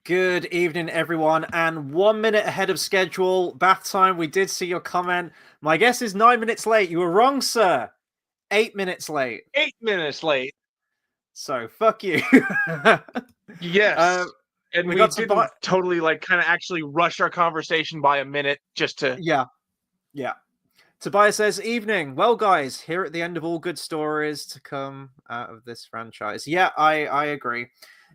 Good evening, everyone, and 1 minute ahead of schedule. Bath time, we did see your comment. My guess is 9 minutes late. You were wrong, sir. 8 minutes late. 8 minutes late. So, fuck you. Yes. And we we got to didn't totally kind of actually rush our conversation by a minute just to. Yeah. Tobias says, evening. Well, guys, here at the end of all good stories to come out of this franchise. Yeah, I agree.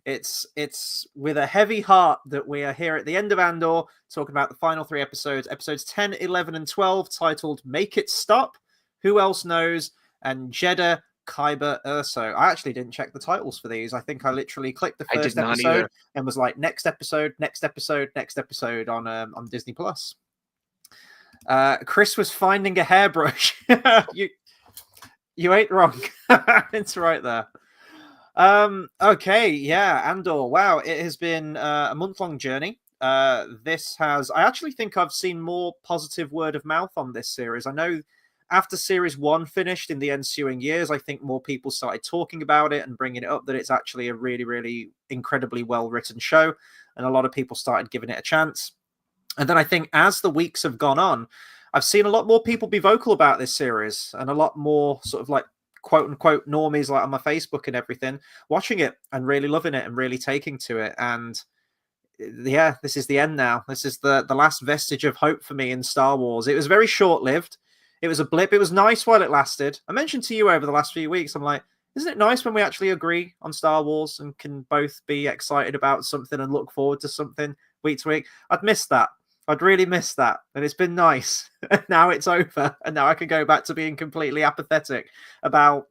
It's with a heavy heart that we are here at the end of Andor talking about the final 3 episodes 10, 11, and 12, titled Make It Stop, Who Else Knows, and Jeddah Kyber Urso. I actually didn't check the titles for these. I think I literally clicked the first episode and was like, next episode on Disney Plus. Chris was finding a hairbrush. you ain't wrong. It's right there. Okay, yeah, Andor. Wow, it has been a month-long journey. I actually think I've seen more positive word of mouth on this series. I know after series 1 finished in the ensuing years, I think more people started talking about it and bringing it up that it's actually a really, really incredibly well-written show, and a lot of people started giving it a chance. And then I think as the weeks have gone on, I've seen a lot more people be vocal about this series, and a lot more sort of like quote unquote normies like on my Facebook and everything watching it and really loving it and really taking to it. And yeah, this is the end now. This is the last vestige of hope for me in Star Wars. It was very short-lived. It was a blip. It was nice while it lasted. I mentioned to you over the last few weeks, I'm like, isn't it nice when we actually agree on Star Wars and can both be excited about something and look forward to something week to week? I'd missed that. I'd really missed that. And it's been nice. Now it's over. And now I can go back to being completely apathetic about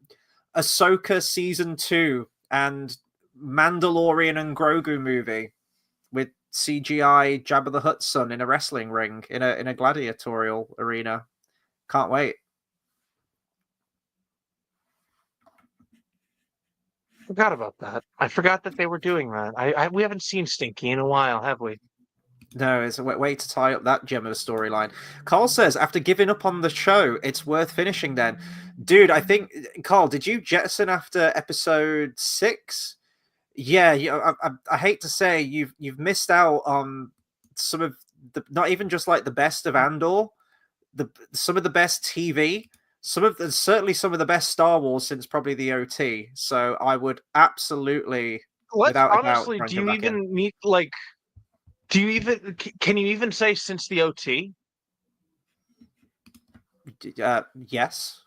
Ahsoka Season 2 and Mandalorian and Grogu movie with CGI Jabba the Hutt's son in a wrestling ring in a gladiatorial arena. Can't wait. Forgot about that. I forgot that they were doing that. We haven't seen Stinky in a while, have we? No, it's a way to tie up that gem of a storyline. Carl says, after giving up on the show, it's worth finishing then. Dude, I think, Carl, did you jettison after episode 6? Yeah, I hate to say you've missed out on some of the, not even just like the best of Andor, some of the best TV, certainly some of the best Star Wars since probably the OT. So I would absolutely, without a doubt, Honestly, try and come back in. Can you even say since the OT? Yes.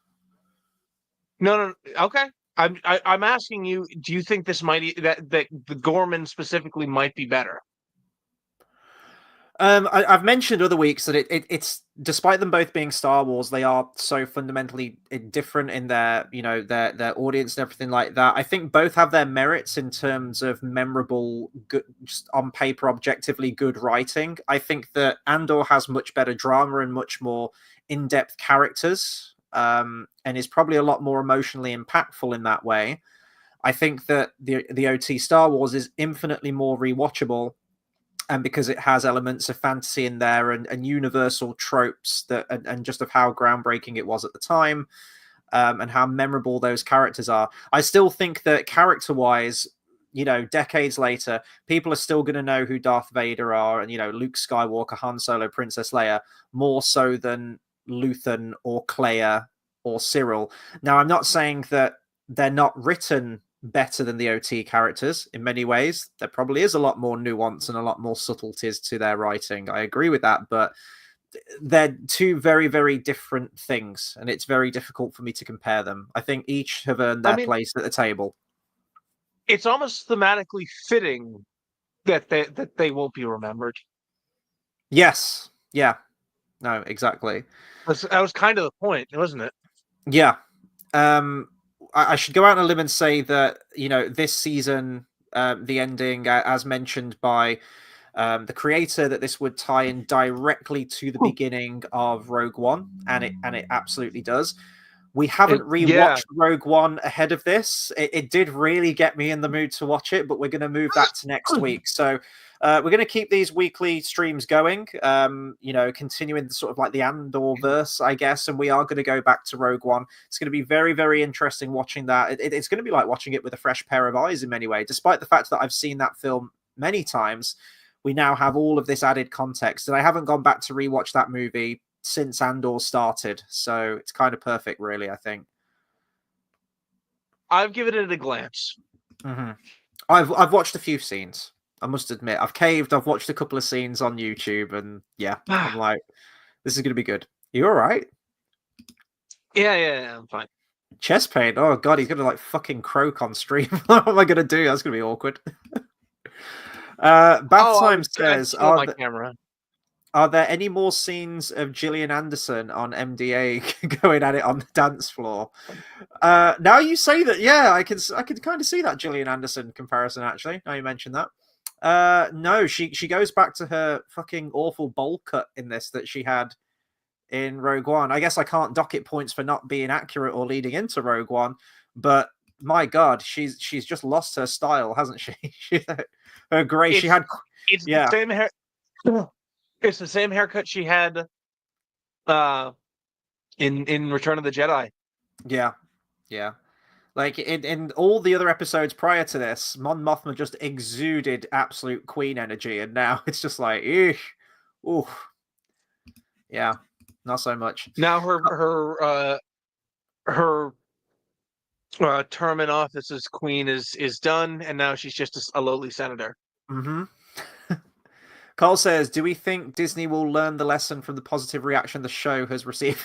No. Okay. I'm asking you. Do you think this that the Gorman specifically might be better? I've mentioned other weeks that it's despite them both being Star Wars, they are so fundamentally different in their their audience and everything like that. I think both have their merits in terms of memorable, good, just on paper, objectively good writing. I think that Andor has much better drama and much more in-depth characters, and is probably a lot more emotionally impactful in that way. I think that the OT Star Wars is infinitely more rewatchable, and because it has elements of fantasy in there and universal tropes and just of how groundbreaking it was at the time, and how memorable those characters are. I still think that character-wise, decades later, people are still going to know who Darth Vader are and, Luke Skywalker, Han Solo, Princess Leia, more so than Luthen or Cleia or Cyril. Now, I'm not saying that they're not written better than the OT characters in many ways. There probably is a lot more nuance and a lot more subtleties to their writing. I agree with that, but they're two very, very different things, and it's very difficult for me to compare them. I think each have earned their place at the table. It's almost thematically fitting that they won't be remembered. Yes. Yeah. No, exactly. That was kind of the point, wasn't it? Yeah. I should go out on a limb and say that this season, the ending, as mentioned by the creator, that this would tie in directly to the beginning of Rogue One, and it absolutely does. We haven't rewatched Rogue One ahead of this. It did really get me in the mood to watch it, but we're going to move that to next week. So we're going to keep these weekly streams going, continuing sort of like the Andor verse, I guess, and we are going to go back to Rogue One. It's going to be very, very interesting watching that. It's going to be like watching it with a fresh pair of eyes in many ways, despite the fact that I've seen that film many times, we now have all of this added context. And I haven't gone back to rewatch that movie since Andor started, so it's kind of perfect, really, I think. I've given it a glance. Mm-hmm. I've watched a few scenes. I must admit, I've caved. I've watched a couple of scenes on YouTube, and yeah, I'm like, this is going to be good. You all right? Yeah, I'm fine. Chest pain. Oh god, he's gonna like fucking croak on stream. What am I gonna do? That's gonna be awkward. Bath Time says, my camera. Are there any more scenes of Gillian Anderson on MDA going at it on the dance floor? Now you say that, yeah, I can kind of see that Gillian Anderson comparison actually. Now you mention that. No, she goes back to her fucking awful bowl cut in this that she had in Rogue One. I guess I can't dock it points for not being accurate or leading into Rogue One, but my god, she's just lost her style, hasn't she? Her gray. She had. It's the same hair. It's the same haircut she had in Return of the Jedi. Yeah. Like in all the other episodes prior to this, Mon Mothma just exuded absolute queen energy, and now it's just like, ooh, yeah, not so much. Now her term in office as queen is done, and now she's just a lowly senator. Mm-hmm. Carl says, do we think Disney will learn the lesson from the positive reaction the show has received?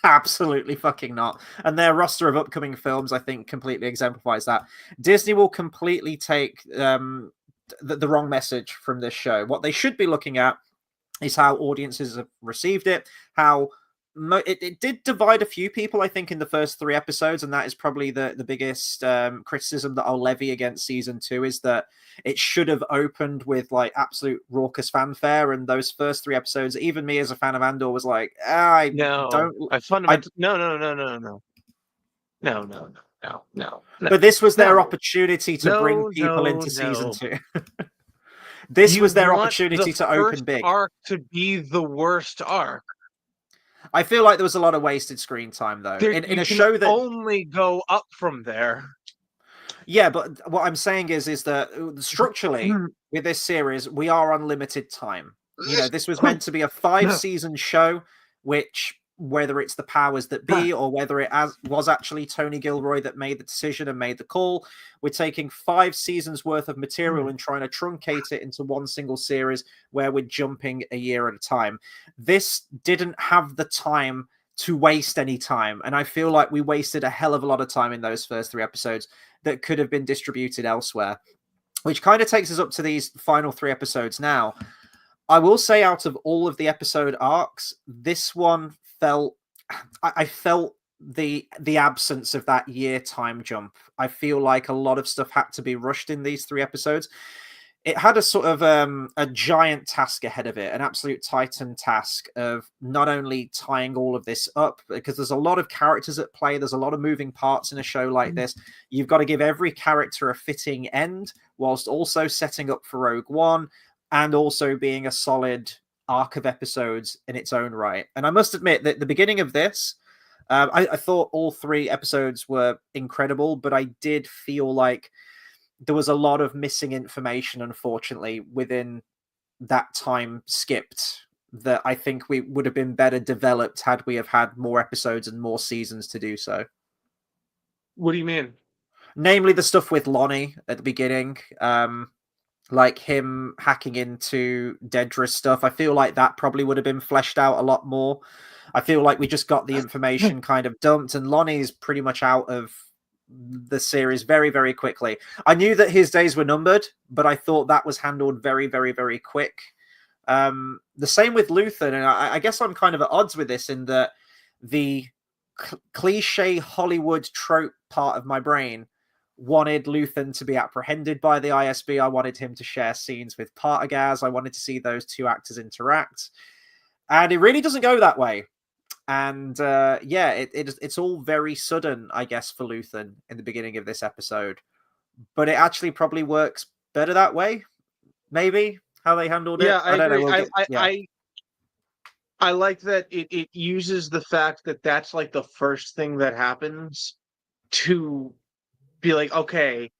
Absolutely fucking not. And their roster of upcoming films, I think, completely exemplifies that. Disney will completely take the wrong message from this show. What they should be looking at is how audiences have received it, how it did divide a few people, I think, in the first 3 episodes, and that is probably the biggest criticism that I'll levy against season 2, is that it should have opened with like absolute raucous fanfare, and those first 3 episodes, even me as a fan of Andor was like, no. But this was their opportunity to bring people into season 2. This was their opportunity to open big. Arc to be the worst arc. I feel like there was a lot of wasted screen time, though. In a show that only go up from there. Yeah, but what I'm saying is that structurally, with this series, we are on limited time. You know, this was meant to be a 5-season show, which, whether it's the powers that be or whether it was actually Tony Gilroy that made the decision and made the call, we're taking 5 seasons worth of material and trying to truncate it into one single series where we're jumping a year at a time. This didn't have the time to waste any time, and I feel like we wasted a hell of a lot of time in those first 3 episodes that could have been distributed elsewhere, which kind of takes us up to these final 3 episodes now. I will say, out of all of the episode arcs, this one I felt the absence of that year time jump. I feel like a lot of stuff had to be rushed in these 3 episodes. It had a sort of a giant task ahead of it, an absolute titan task of not only tying all of this up, because there's a lot of characters at play, there's a lot of moving parts in a show like this. You've got to give every character a fitting end, whilst also setting up for Rogue One, and also being a solid arc of episodes in its own right. And I must admit that the beginning of this, I thought all 3 episodes were incredible, but I did feel like there was a lot of missing information, unfortunately, within that time skipped, that I think we would have been better developed had we have had more episodes and more seasons to do so. What do you mean? Namely, the stuff with Lonnie at the beginning, like him hacking into Dedra's stuff. I feel like that probably would have been fleshed out a lot more. I feel like we just got the information kind of dumped, and Lonnie's pretty much out of the series very, very quickly. I knew that his days were numbered, but I thought that was handled very, very, very quick. The same with Luthen, and I guess I'm kind of at odds with this in that the cliche Hollywood trope part of my brain wanted Luthen to be apprehended by the ISB. I wanted him to share scenes with Partagaz. I wanted to see those 2 actors interact. And it really doesn't go that way. And it's all very sudden, I guess, for Luthen in the beginning of this episode. But it actually probably works better that way. Maybe how they handled it. Yeah, I agree. Know. I like that it uses the fact that that's like the first thing that happens to be like, okay,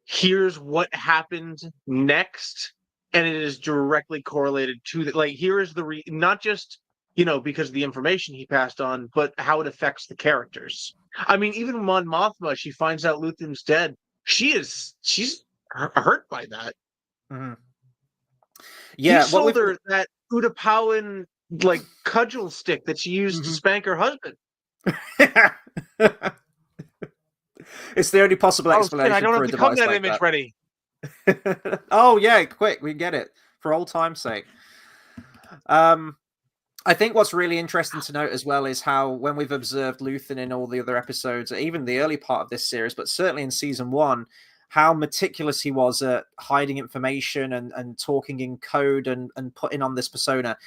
here's what happened next, and it is directly correlated to the, like, here is the not just, because of the information he passed on, but how it affects the characters. I mean, even Mon Mothma, she finds out Luthen's dead. She's hurt by that. Mm-hmm. He Yeah, sold her that Utapauan like cudgel stick that she used to spank her husband. It's the only possible explanation I don't for have a the device thumbnail like image that. ready. Oh yeah, quick, we get it for old time's sake. I think what's really interesting to note as well is how, when we've observed Luthen in all the other episodes, even the early part of this series, but certainly in season 1, how meticulous he was at hiding information and talking in code and putting on this persona.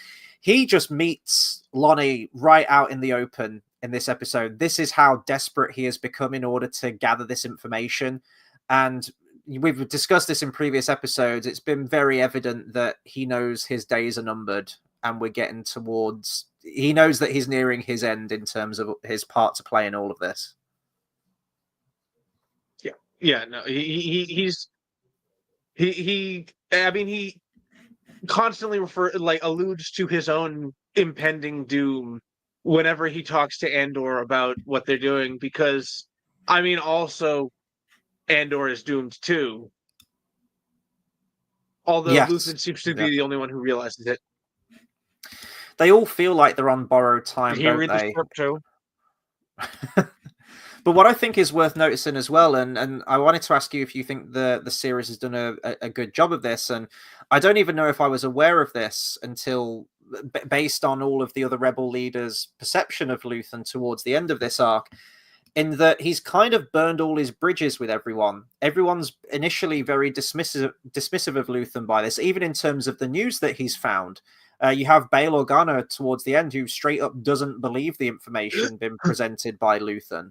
He just meets Lonnie right out in the open in this episode. This is how desperate he has become in order to gather this information. And we've discussed this in previous episodes. It's been very evident that he knows his days are numbered, and we're getting towards, he knows that he's nearing his end in terms of his part to play in all of this. Yeah, no, he I mean, he constantly alludes to his own impending doom whenever he talks to Andor about what they're doing, because, I mean, also Andor is doomed too. Although yes. Luthen seems to be the only one who realizes it. They all feel like they're on borrowed time, Did he don't read they? the script too? But what I think is worth noticing as well, and I wanted to ask you if you think the series has done a good job of this, and I don't even know if I was aware of this until, based on all of the other rebel leaders' perception of Luthen towards the end of this arc, in that he's kind of burned all his bridges with everyone. Everyone's initially very dismissive of Luthen by this, even in terms of the news that he's found. You have Bail Organa towards the end, who straight up doesn't believe the information been presented by Luthen.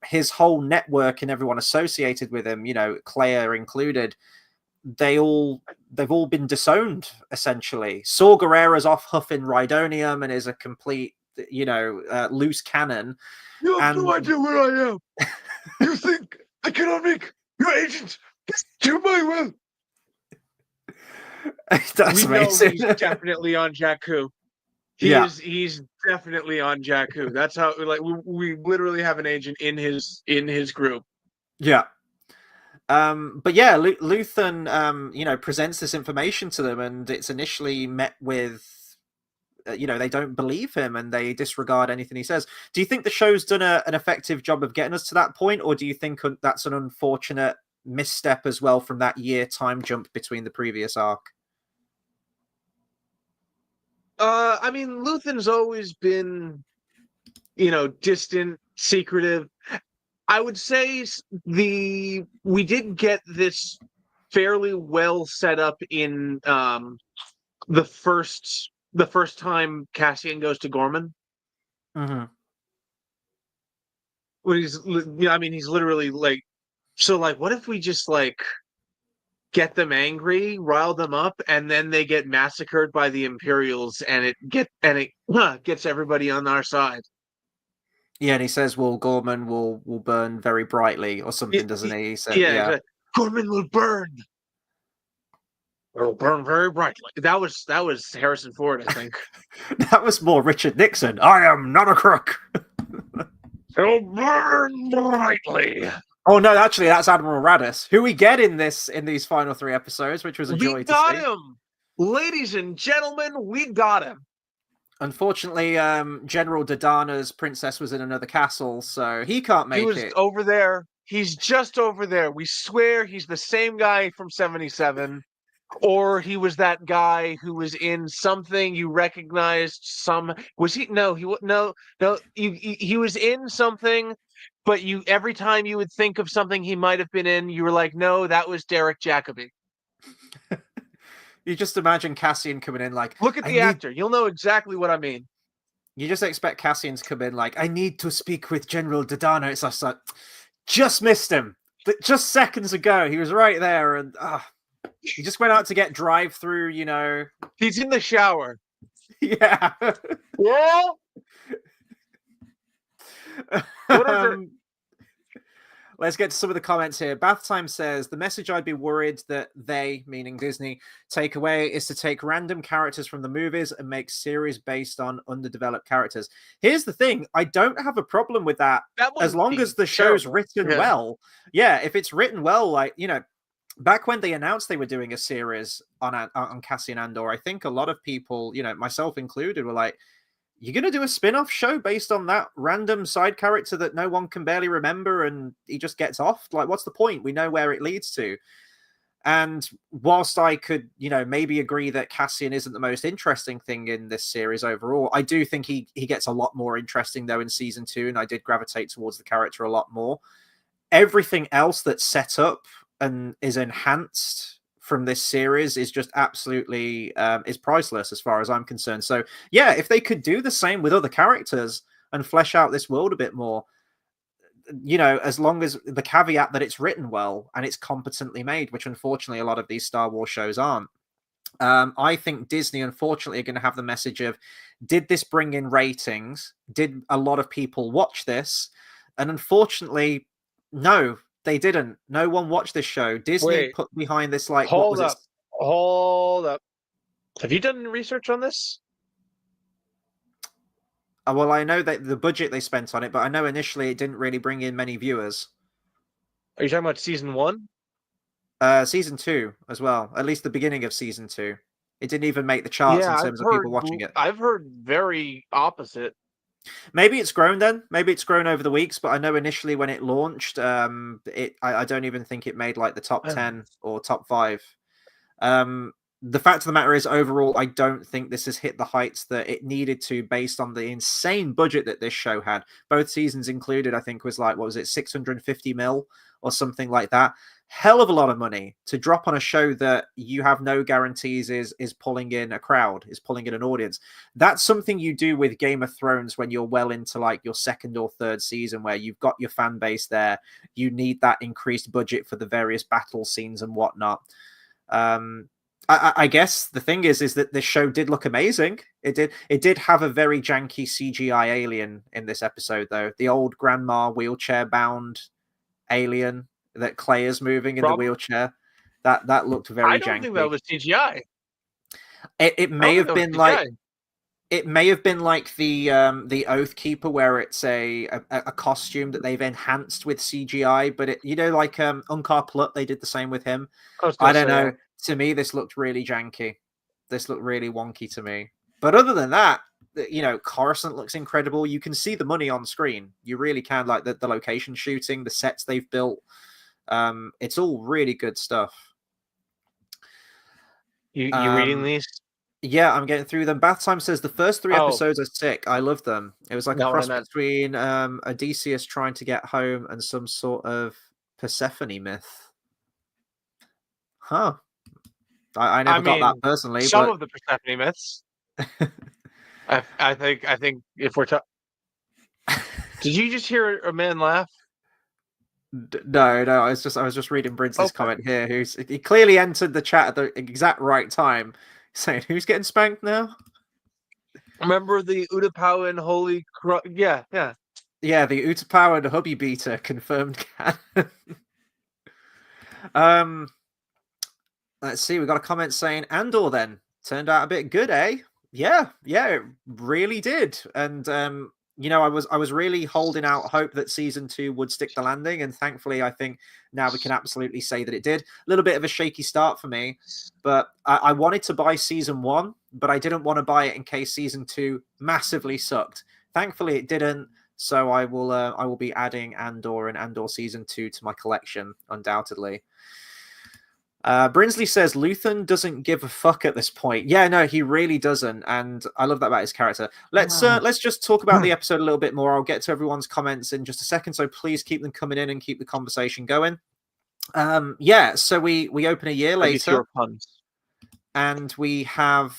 His whole network and everyone associated with him, Clea included, they've all been disowned, essentially. Saw Gerrera's off huffing Rhydonium and is a complete, loose cannon. You have no idea where I am. You think I cannot make your agent do my will? That's amazing. Know he's definitely on Jakku. He's definitely on Jakku. That's how, we literally have an agent in his group. Yeah. But yeah, Luthen, presents this information to them, and it's initially met with, they don't believe him and they disregard anything he says. Do you think the show's done an effective job of getting us to that point, or do you think that's an unfortunate misstep as well from that year time jump between the previous arc? I mean, Luthen's always been, distant, secretive. I would say we did get this fairly well set up in the first time Cassian goes to Gorman. Mm-hmm. When he's literally like, so what if we just get them angry, rile them up, and then they get massacred by the Imperials, and it gets everybody on our side. Yeah, and he says, "Well, Gorman will burn very brightly," or something, doesn't he? He said, "Yeah, Gorman will burn. It'll burn very brightly." That was Harrison Ford, I think. That was more Richard Nixon. I am not a crook. It'll burn brightly. Oh no, actually, that's Admiral Raddus, who we get in these final 3 episodes, which was a joy to see. We got him, ladies and gentlemen. We got him. Unfortunately, General Dodana's princess was in another castle, so he can't make it. He was over there. He's just over there. We swear he's the same guy from 77, or he was that guy who was in something you recognized. Was he? No, he no. He was in something. But every time you would think of something he might have been in, you were like, no, that was Derek Jacobi. You just imagine Cassian coming in like, look at the actor. You'll know exactly what I mean. You just expect Cassian to come in like, I need to speak with General Dodana. It's like, just missed him. Just seconds ago, he was right there, and he just went out to get drive-through, He's in the shower. Yeah. Yeah. What is it? Let's get to some of the comments here. Bath Time says, the message I'd be worried that they, meaning Disney, take away is to take random characters from the movies and make series based on underdeveloped characters. Here's the thing. I don't have a problem with that as long as the show's written well. Yeah, if it's written well, like, you know, back when they announced they were doing a series on Cassian Andor, I think a lot of people, you know, myself included, were like, you're going to do a spin-off show based on that random side character that no one can barely remember and he just gets off? Like, what's the point? We know where it leads to. And whilst I could, you know, maybe agree that Cassian isn't the most interesting thing in this series overall, I do think he gets a lot more interesting, though, in season 2, and I did gravitate towards the character a lot more. Everything else that's set up and is enhanced from this series is just absolutely is priceless as far as I'm concerned. So yeah, if they could do the same with other characters and flesh out this world a bit more, you know, as long as the caveat that it's written well and it's competently made, which unfortunately a lot of these Star Wars shows aren't. I think Disney, unfortunately, are going to have the message of, did this bring in ratings? Did a lot of people watch this? And unfortunately, no, they didn't. No one watched this show. Disney put behind this, like, hold up. Have you done research on this? Well, I know that the budget they spent on it, but I know initially it didn't really bring in many viewers. Are you talking about season 1? Season 2 as well. At least the beginning of season 2. It didn't even make the charts in terms of people watching it. I've heard very opposite. Maybe it's grown then. Maybe it's grown over the weeks, but I know initially when it launched, I don't even think it made like the top 10 or top 5. The fact of the matter is, overall, I don't think this has hit the heights that it needed to based on the insane budget that this show had. Both seasons included, I think, was like, what was it, 650 mil or something like that. Hell of a lot of money to drop on a show that you have no guarantees is pulling in a crowd, is pulling in an audience. That's something you do with Game of Thrones when you're well into like your second or third season, where you've got your fan base there. You need that increased budget for the various battle scenes and whatnot. I guess the thing is that this show did look amazing. It did have a very janky CGI alien in this episode, though. The old grandma wheelchair-bound alien that Claire's moving in the wheelchair. That looked very janky. I don't think that was CGI. It may have been like it may have been like the Oathkeeper, where it's a costume that they've enhanced with CGI, but it, you know, like Unkar Plutt, they did the same with him. I don't know. To me, this looked really janky. This looked really wonky to me. But other than that, you know, Coruscant looks incredible. You can see the money on screen. You really can, like the location shooting, the sets they've built. It's all really good stuff. You reading these? Yeah, I'm getting through them. Bath Time says the first 3 episodes are sick. I love them. It was like a cross between Odysseus trying to get home and some sort of Persephone myth. Huh. I never got that personally. Some of the Persephone myths. I think if we're talking, did you just hear a man laugh? No. I was just reading Brinsley's comment here. He clearly entered the chat at the exact right time, saying, "Who's getting spanked now?" Remember the Utapau and Holy yeah. The Utapau and Hubby Beater confirmed canon. Let's see. We got a comment saying Andor then turned out a bit good, eh? Yeah, it really did. And you know, I was really holding out hope that season 2 would stick the landing, and thankfully, I think now we can absolutely say that it did. A little bit of a shaky start for me, but I wanted to buy season 1, but I didn't want to buy it in case season 2 massively sucked. Thankfully, it didn't. So I will be adding Andor and Andor season 2 to my collection, undoubtedly. Brinsley says Luthen doesn't give a fuck at this point. Yeah, no, he really doesn't, and I love that about his character. Let's just talk about the episode a little bit more. I'll get to everyone's comments in just a second, so please keep them coming in and keep the conversation going. So we open a year later, and we have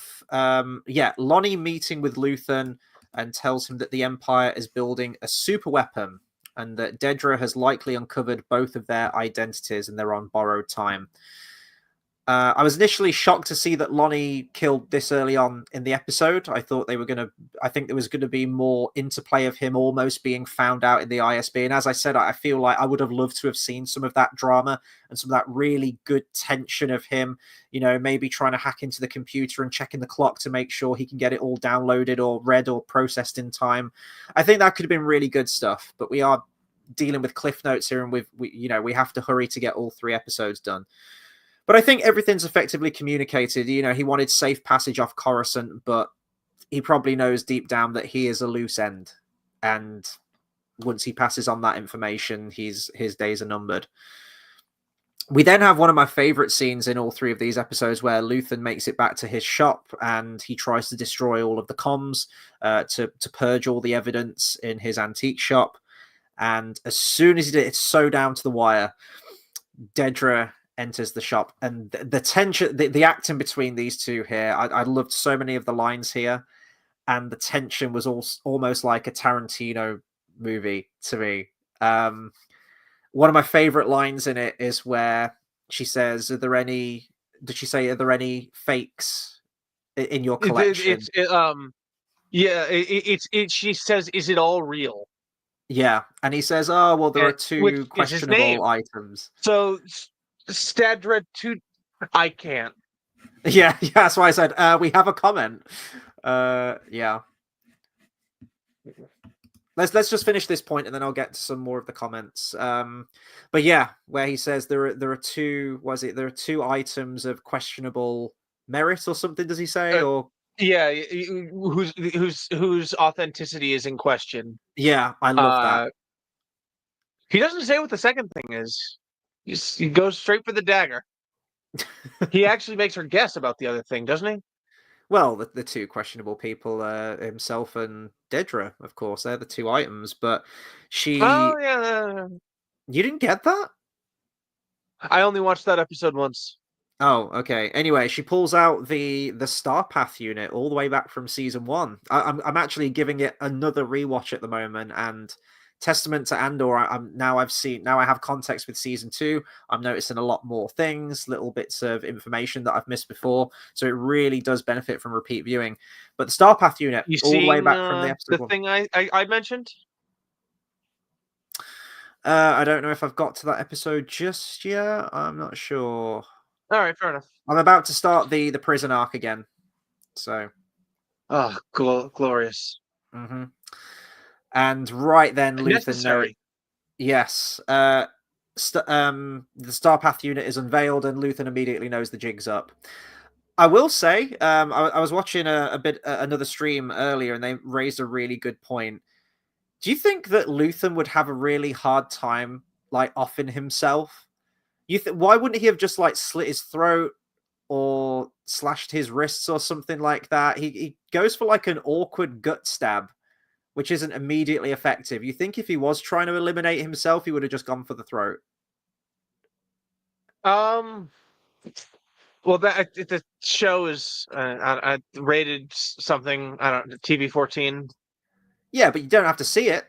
Lonnie meeting with Luthen and tells him that the Empire is building a super weapon, and that Dedra has likely uncovered both of their identities and they're on borrowed time. I was initially shocked to see that Lonnie killed this early on in the episode. I thought they were going to. I think there was going to be more interplay of him almost being found out in the ISB. And as I said, I feel like I would have loved to have seen some of that drama and some of that really good tension of him, maybe trying to hack into the computer and checking the clock to make sure he can get it all downloaded or read or processed in time. I think that could have been really good stuff. But we are dealing with cliff notes here, and we have to hurry to get all 3 episodes done. But I think everything's effectively communicated. He wanted safe passage off Coruscant, but he probably knows deep down that he is a loose end. And once he passes on that information, his days are numbered. We then have one of my favorite scenes in all 3 of these episodes where Luthen makes it back to his shop and he tries to destroy all of the comms to purge all the evidence in his antique shop. And as soon as he did, it's so down to the wire. Dedra enters the shop, and the tension, the acting between these two here, I loved so many of the lines here, and the tension was almost like a Tarantino movie to me. One of my favorite lines in it is where she says, "Are there any fakes in your collection?" She says, "Is it all real?" Yeah, and he says, "Oh, well, there are 2 questionable items." So Stadred 2, I can't. Yeah, that's why I said we have a comment. Yeah. Let's just finish this point and then I'll get to some more of the comments. But yeah, where he says there are 2. Was it there are 2 items of questionable merit or something? Does he say or? Yeah, whose authenticity is in question. Yeah, I love that. He doesn't say what the second thing is. He goes straight for the dagger. He actually makes her guess about the other thing, doesn't he? Well, the 2 questionable people, himself and Dedra, of course, they're the 2 items. But she, oh yeah, you didn't get that? I only watched that episode once. Oh, okay. Anyway, she pulls out the Star Path unit all the way back from season 1. I'm actually giving it another rewatch at the moment, and testament to Andor. Now I have context with season 2. I'm noticing a lot more things, little bits of information that I've missed before. So it really does benefit from repeat viewing. But the Star Path unit, all the way back from the episode. The thing I mentioned. I don't know if I've got to that episode just yet. I'm not sure. All right, fair enough. I'm about to start the prison arc again. So. Oh, glorious. Mm-hmm. And right then, Necessary. Yes. The Starpath unit is unveiled, and Luthen immediately knows the jig's up. I will say, I was watching another stream earlier, and they raised a really good point. Do you think that Luthen would have a really hard time, like, offing himself? Why wouldn't he have just like slit his throat or slashed his wrists or something like that? He goes for like an awkward gut stab, which isn't immediately effective. You think if he was trying to eliminate himself, he would have just gone for the throat? Well, the show is rated something, I don't know, TV 14. Yeah, but you don't have to see it.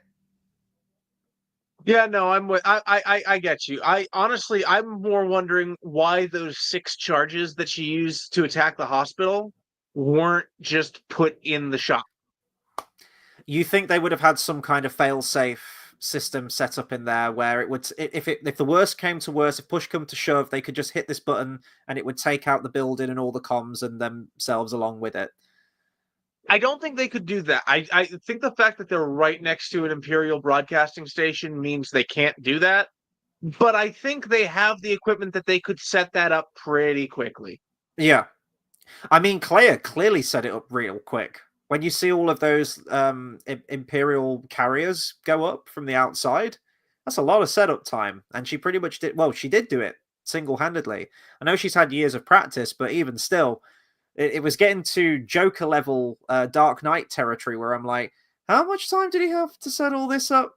Yeah, no, I get you. I'm more wondering why those 6 charges that she used to attack the hospital weren't just put in the shop. You think they would have had some kind of fail-safe system set up in there where it would, if the worst came to worst, if push come to shove, they could just hit this button and it would take out the building and all the comms and themselves along with it. I don't think they could do that. I think the fact that they're right next to an Imperial broadcasting station means they can't do that. But I think they have the equipment that they could set that up pretty quickly. Yeah. I mean, Clea clearly set it up real quick. When you see all of those Imperial carriers go up from the outside, that's a lot of setup time. And she pretty much did, well, she did do it single-handedly. I know she's had years of practice, but even still, it was getting to Joker level Dark Knight territory where I'm like, how much time did he have to set all this up?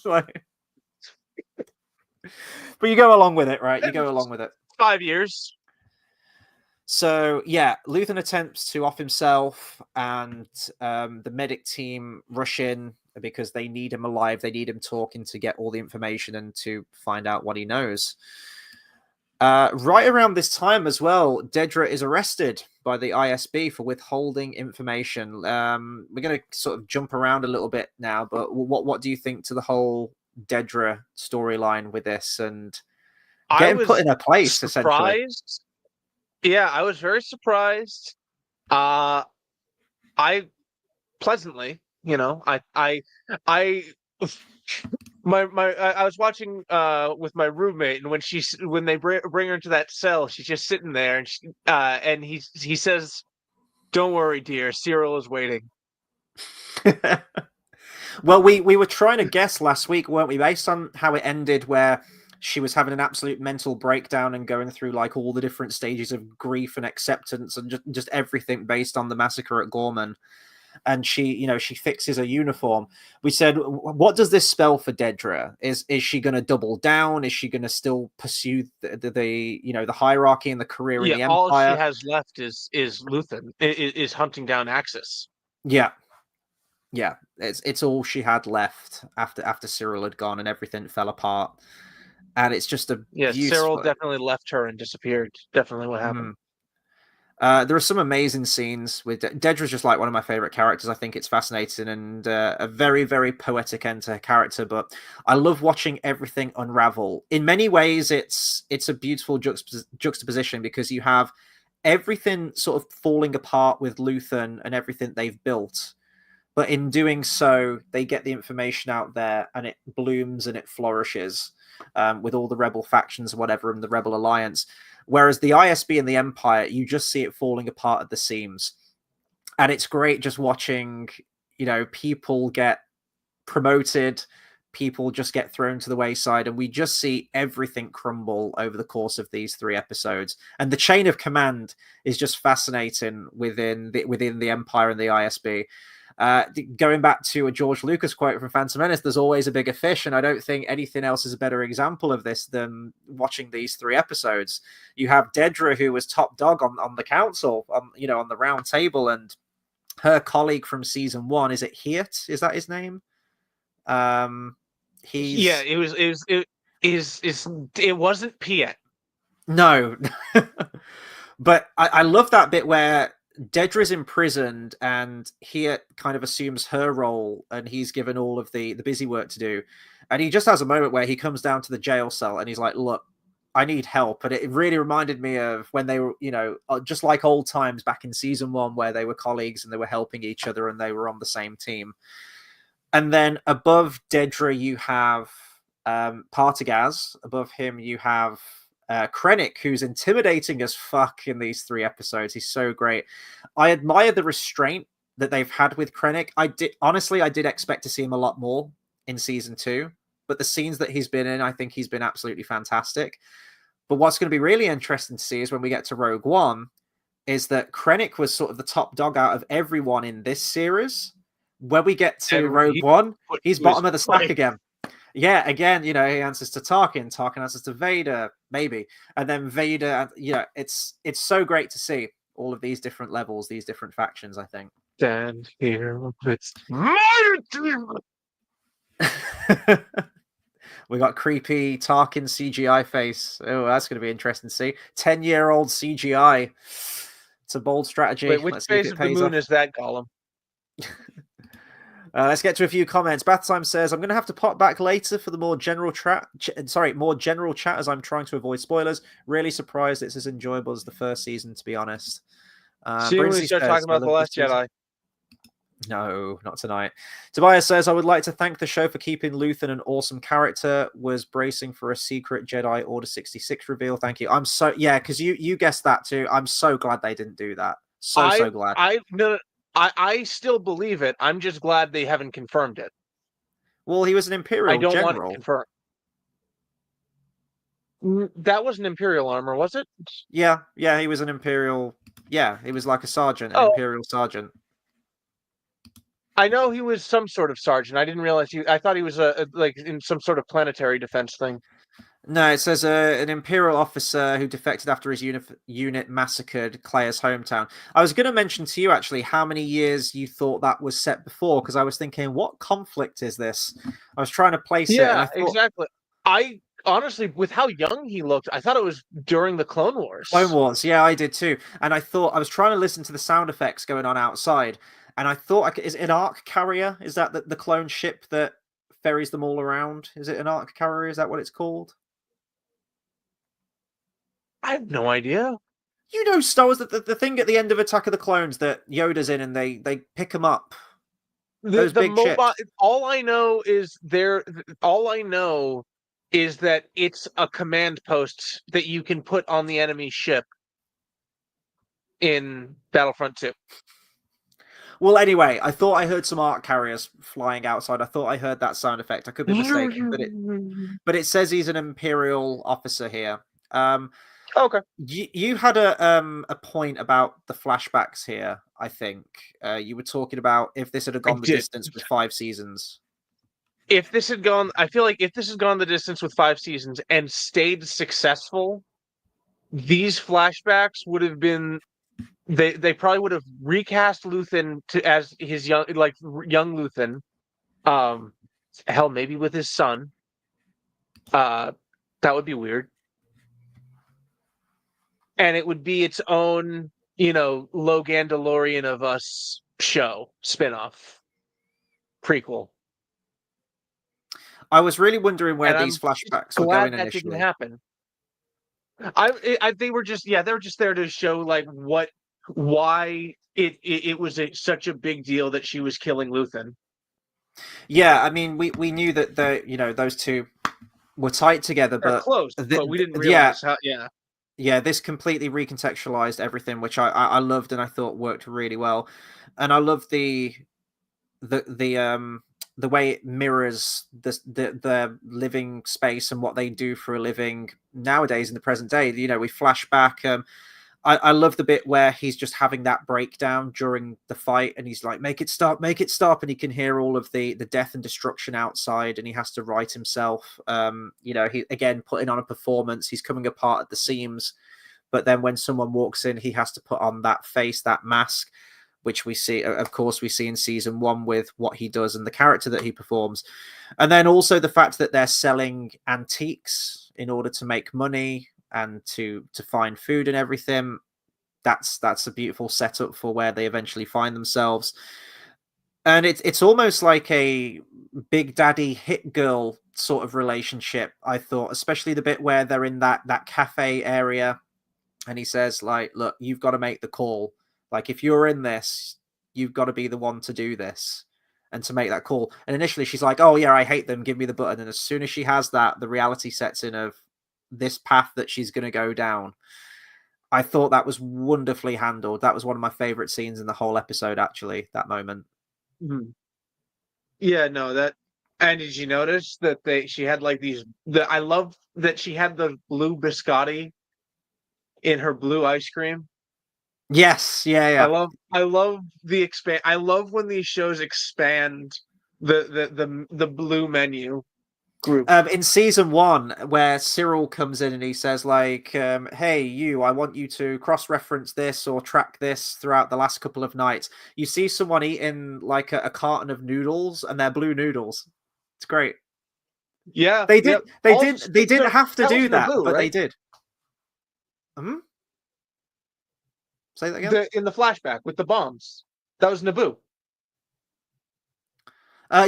Like, but you go along with it, right? You go along with it. 5 years. So, yeah, Luthen attempts to off himself, and the medic team rush in because they need him alive. They need him talking to get all the information and to find out what he knows. Right around this time as well, Dedra is arrested by the ISB for withholding information. We're going to sort of jump around a little bit now, but what do you think to the whole Dedra storyline with this and I getting put was in her place, essentially? surprised. Yeah, I was very surprised. Uh, I pleasantly, I I was watching with my roommate, and when they bring her into that cell, she's just sitting there, and he says, "Don't worry, dear, Cyril is waiting." Well, we were trying to guess last week, weren't we, based on how it ended, where she was having an absolute mental breakdown and going through like all the different stages of grief and acceptance and just everything based on the massacre at Gorman. And she fixes her uniform. We said, what does this spell for Dedra? Is she going to double down? Is she going to still pursue the hierarchy and the career in Yeah, the all she Empire? has left is Luthen is hunting down Axis. Yeah, yeah. It's all she had left after Cyril had gone and everything fell apart. And it's just a Yeah, Cyril beautiful. definitely left her and disappeared. Definitely what happened. There are some amazing scenes with Dedra's just like one of my favorite characters. I think it's fascinating and a very, very poetic end to her character. But I love watching everything unravel. In many ways, it's a beautiful juxtaposition because you have everything sort of falling apart with Luthen and everything they've built. But in doing so, they get the information out there and it blooms and it flourishes with all the rebel factions, whatever, and the rebel alliance. Whereas the ISB and the Empire, you just see it falling apart at the seams. And it's great just watching, people get promoted, people just get thrown to the wayside, and we just see everything crumble over the course of these 3 episodes. And the chain of command is just fascinating within the Empire and the ISB. Going back to a George Lucas quote from Phantom Menace, there's always a bigger fish, and I don't think anything else is a better example of this than watching these 3 episodes. You have Dedra, who was top dog on the council, on the round table, and her colleague from season 1, is it Hirt? Is that his name? Yeah, it wasn't Piet. No. But I love that bit where Dedra's imprisoned and he kind of assumes her role and he's given all of the busy work to do. And he just has a moment where he comes down to the jail cell and he's like, look, I need help. And it really reminded me of when they were, just like old times back in season 1 where they were colleagues and they were helping each other and they were on the same team. And then above Dedra, you have Partagaz. Above him, you have Krennic, who's intimidating as fuck in these 3 episodes. He's so great. I admire the restraint that they've had with Krennic. I did expect to see him a lot more in season 2, but the scenes that he's been in, I think he's been absolutely fantastic. But what's going to be really interesting to see is when we get to Rogue One, is that Krennic was sort of the top dog out of everyone in this series. When we get to Rogue One, he's bottom of the stack again. Yeah, again, he answers to Tarkin. Tarkin answers to Vader, maybe, and then Vader. It's so great to see all of these different levels, these different factions. I think. Stand here with my team. We got creepy Tarkin CGI face. Oh, that's going to be interesting to see. 10-year-old CGI. It's a bold strategy. Wait, which phase of the moon is that, Gollum? Let's get to a few comments. Bathtime says, I'm going to have to pop back later for the more general chat as I'm trying to avoid spoilers. Really surprised it's as enjoyable as the first season, to be honest. See when we start talking about The Last Jedi. No, not tonight. Tobias says, I would like to thank the show for keeping Luthen an awesome character. Was bracing for a secret Jedi Order 66 reveal. Thank you. I'm so, because you guessed that too. I'm so glad they didn't do that. So glad. I still believe it. I'm just glad they haven't confirmed it. Well, he was an Imperial general. I don't want to confirm. That was an Imperial armor, was it? Yeah, he was an Imperial. Yeah, he was like a sergeant, an Imperial sergeant. I know he was some sort of sergeant. I didn't realize I thought he was like in some sort of planetary defense thing. No, it says an Imperial officer who defected after his unit massacred Claire's hometown. I was going to mention to you, actually, how many years you thought that was set before, because I was thinking, what conflict is this? I was trying to place it. Yeah, exactly. I honestly, with how young he looked, I thought it was during the Clone Wars. Clone Wars, yeah, I did too. And I thought I was trying to listen to the sound effects going on outside, and I thought, is it an Arc Carrier? Is that the clone ship that ferries them all around? Is it an Arc Carrier? Is that what it's called? I have no idea. You know, Star Wars, the thing at the end of Attack of the Clones that Yoda's in, and they pick him up. Those The big mobile. ships. All I know is All I know is that it's a command post that you can put on the enemy ship in Battlefront 2. Well, anyway, I thought I heard some Arc Carriers flying outside. I thought I heard that sound effect. I could be mistaken, but it says he's an Imperial officer here. Okay. You had a point about the flashbacks here. I think you were talking about if this had gone the distance with 5 seasons. If this had gone, I feel like if this had gone the distance with 5 seasons and stayed successful, these flashbacks would have been. They probably would have recast Luthen as his young Luthen. Hell, maybe with his son. That would be weird. And it would be its own, Logandalorian of Us show spinoff prequel. I was really wondering where these flashbacks were going initially. That didn't happen. They were just there to show why it was such a big deal that she was killing Luthen. Yeah, I mean, we knew that those two were tight together, but close, but we didn't realize how. Yeah, this completely recontextualized everything, which I loved and I thought worked really well. And I love the way it mirrors the living space and what they do for a living nowadays in the present day. We flash back. I love the bit where he's just having that breakdown during the fight, and he's like, "Make it stop, and he can hear all of the death and destruction outside, and he has to right himself. He again putting on a performance. He's coming apart at the seams, but then when someone walks in, he has to put on that face, that mask, which we see, of course, we see in season 1 with what he does and the character that he performs, and then also the fact that they're selling antiques in order to make money and to find food and everything. That's a beautiful setup for where they eventually find themselves. And it's almost like a big daddy hit girl sort of relationship, I thought, especially the bit where they're in that cafe area and he says, like, look, you've got to make the call. Like, if you're in this, you've got to be the one to do this and to make that call. And initially she's like, oh yeah, I hate them, give me the button. And as soon as she has that, the reality sets in of this path that she's going to go down. I thought that was wonderfully handled. That was one of my favorite scenes in the whole episode, actually, that moment. Mm-hmm. Yeah, no, that. And did you notice that she had like these? I love that she had the blue biscotti in her blue ice cream. Yes, yeah. I love the expand. I love when these shows expand the blue menu group. In season 1, where Cyril comes in and he says, like, hey, I want you to cross-reference this or track this throughout the last couple of nights. You see someone eating like a carton of noodles, and they're blue noodles. It's great. Yeah, they didn't have to do that, Naboo, but right? they did. Say that again. In the flashback with the bombs, that was Naboo.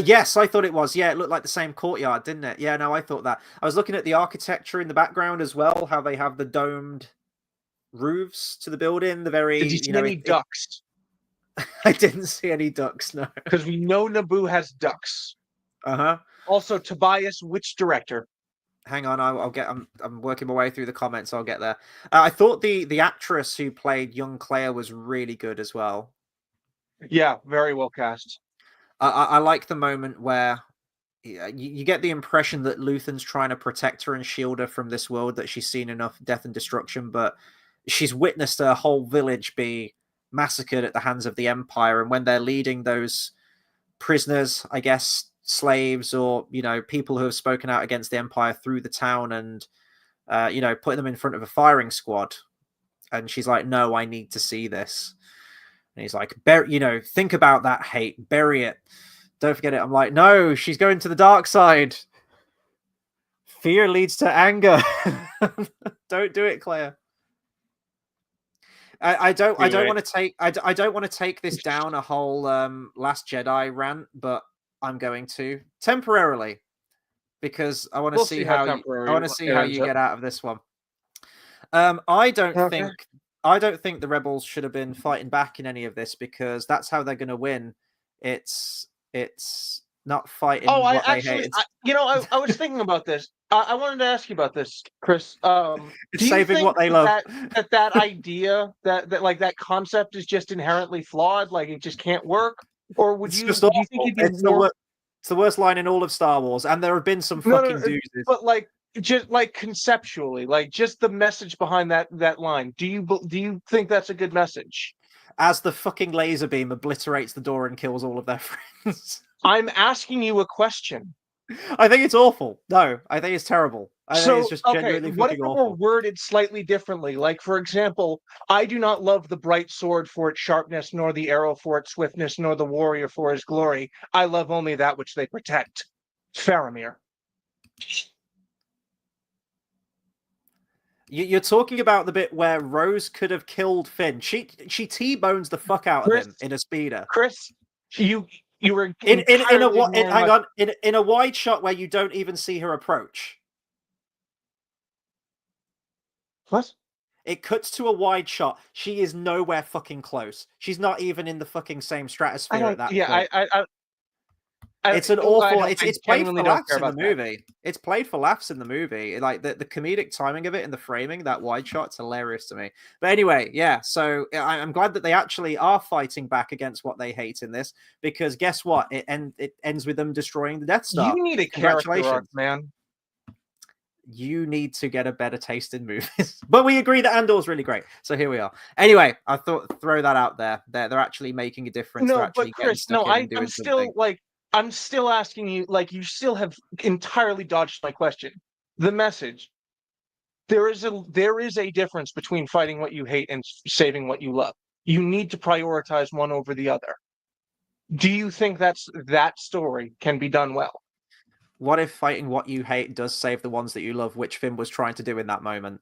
Yes, I thought it was. Yeah, it looked like the same courtyard, didn't it? Yeah, no, I thought that. I was looking at the architecture in the background as well, how they have the domed roofs to the building. Did you see any ducks? I didn't see any ducks, no. Because we know Naboo has ducks. Uh-huh. Also, Tobias, which director? Hang on, I'll get. I'm working my way through the comments. I'll get there. I thought the actress who played young Claire was really good as well. Yeah, very well cast. I like the moment where you get the impression that Luthen's trying to protect her and shield her from this world, that she's seen enough death and destruction, but she's witnessed her whole village be massacred at the hands of the Empire. And when they're leading those prisoners, I guess, slaves or, people who have spoken out against the Empire through the town and, putting them in front of a firing squad. And she's like, no, I need to see this. And he's like, think about that hate, bury it. Don't forget it. I'm like, no, she's going to the dark side. Fear leads to anger. Don't do it, Claire. I don't want to take I don't want to take this down a whole Last Jedi rant, but I'm going to temporarily because I want to see how you get out of this one. I don't think the rebels should have been fighting back in any of this because that's how they're going to win. It's not fighting. Oh, what they hate. I was thinking about this. I wanted to ask you about this, Chris. It's do you saving think what they love. that idea that like that concept is just inherently flawed, like it just can't work, or do you think it'd be more? It's the worst line in all of Star Wars, and there have been some fucking doozies. But like, just like conceptually, like just the message behind that line. Do you think that's a good message? As the fucking laser beam obliterates the door and kills all of their friends. I'm asking you a question. I think it's awful. No, I think it's terrible. I think it's just genuinely what if fucking it awful. were worded slightly differently? Like, for example, I do not love the bright sword for its sharpness, nor the arrow for its swiftness, nor the warrior for his glory. I love only that which they protect. Faramir. You're talking about the bit where Rose could have killed Finn. She T-bones the fuck out of him in a speeder. Chris, you were in a wide shot where you don't even see her approach. What? It cuts to a wide shot. She is nowhere fucking close. She's not even in the fucking same stratosphere at that point. It's an awful. It's played for laughs in the movie. It's played for laughs in the movie. Like the comedic timing of it and the framing, that wide shot, it's hilarious to me. But anyway, yeah. So I'm glad that they actually are fighting back against what they hate in this, because guess what? It ends with them destroying the Death Star. You need a character arc, man. You need to get a better taste in movies. But we agree that Andor's really great. So here we are. Anyway, I thought throw that out there. They're actually making a difference. No, but Chris, I'm still like. I'm still asking you, like, you still have entirely dodged my question. The message. There is a difference between fighting what you hate and saving what you love. You need to prioritize one over the other. Do you think that story can be done well? What if fighting what you hate does save the ones that you love, which Finn was trying to do in that moment?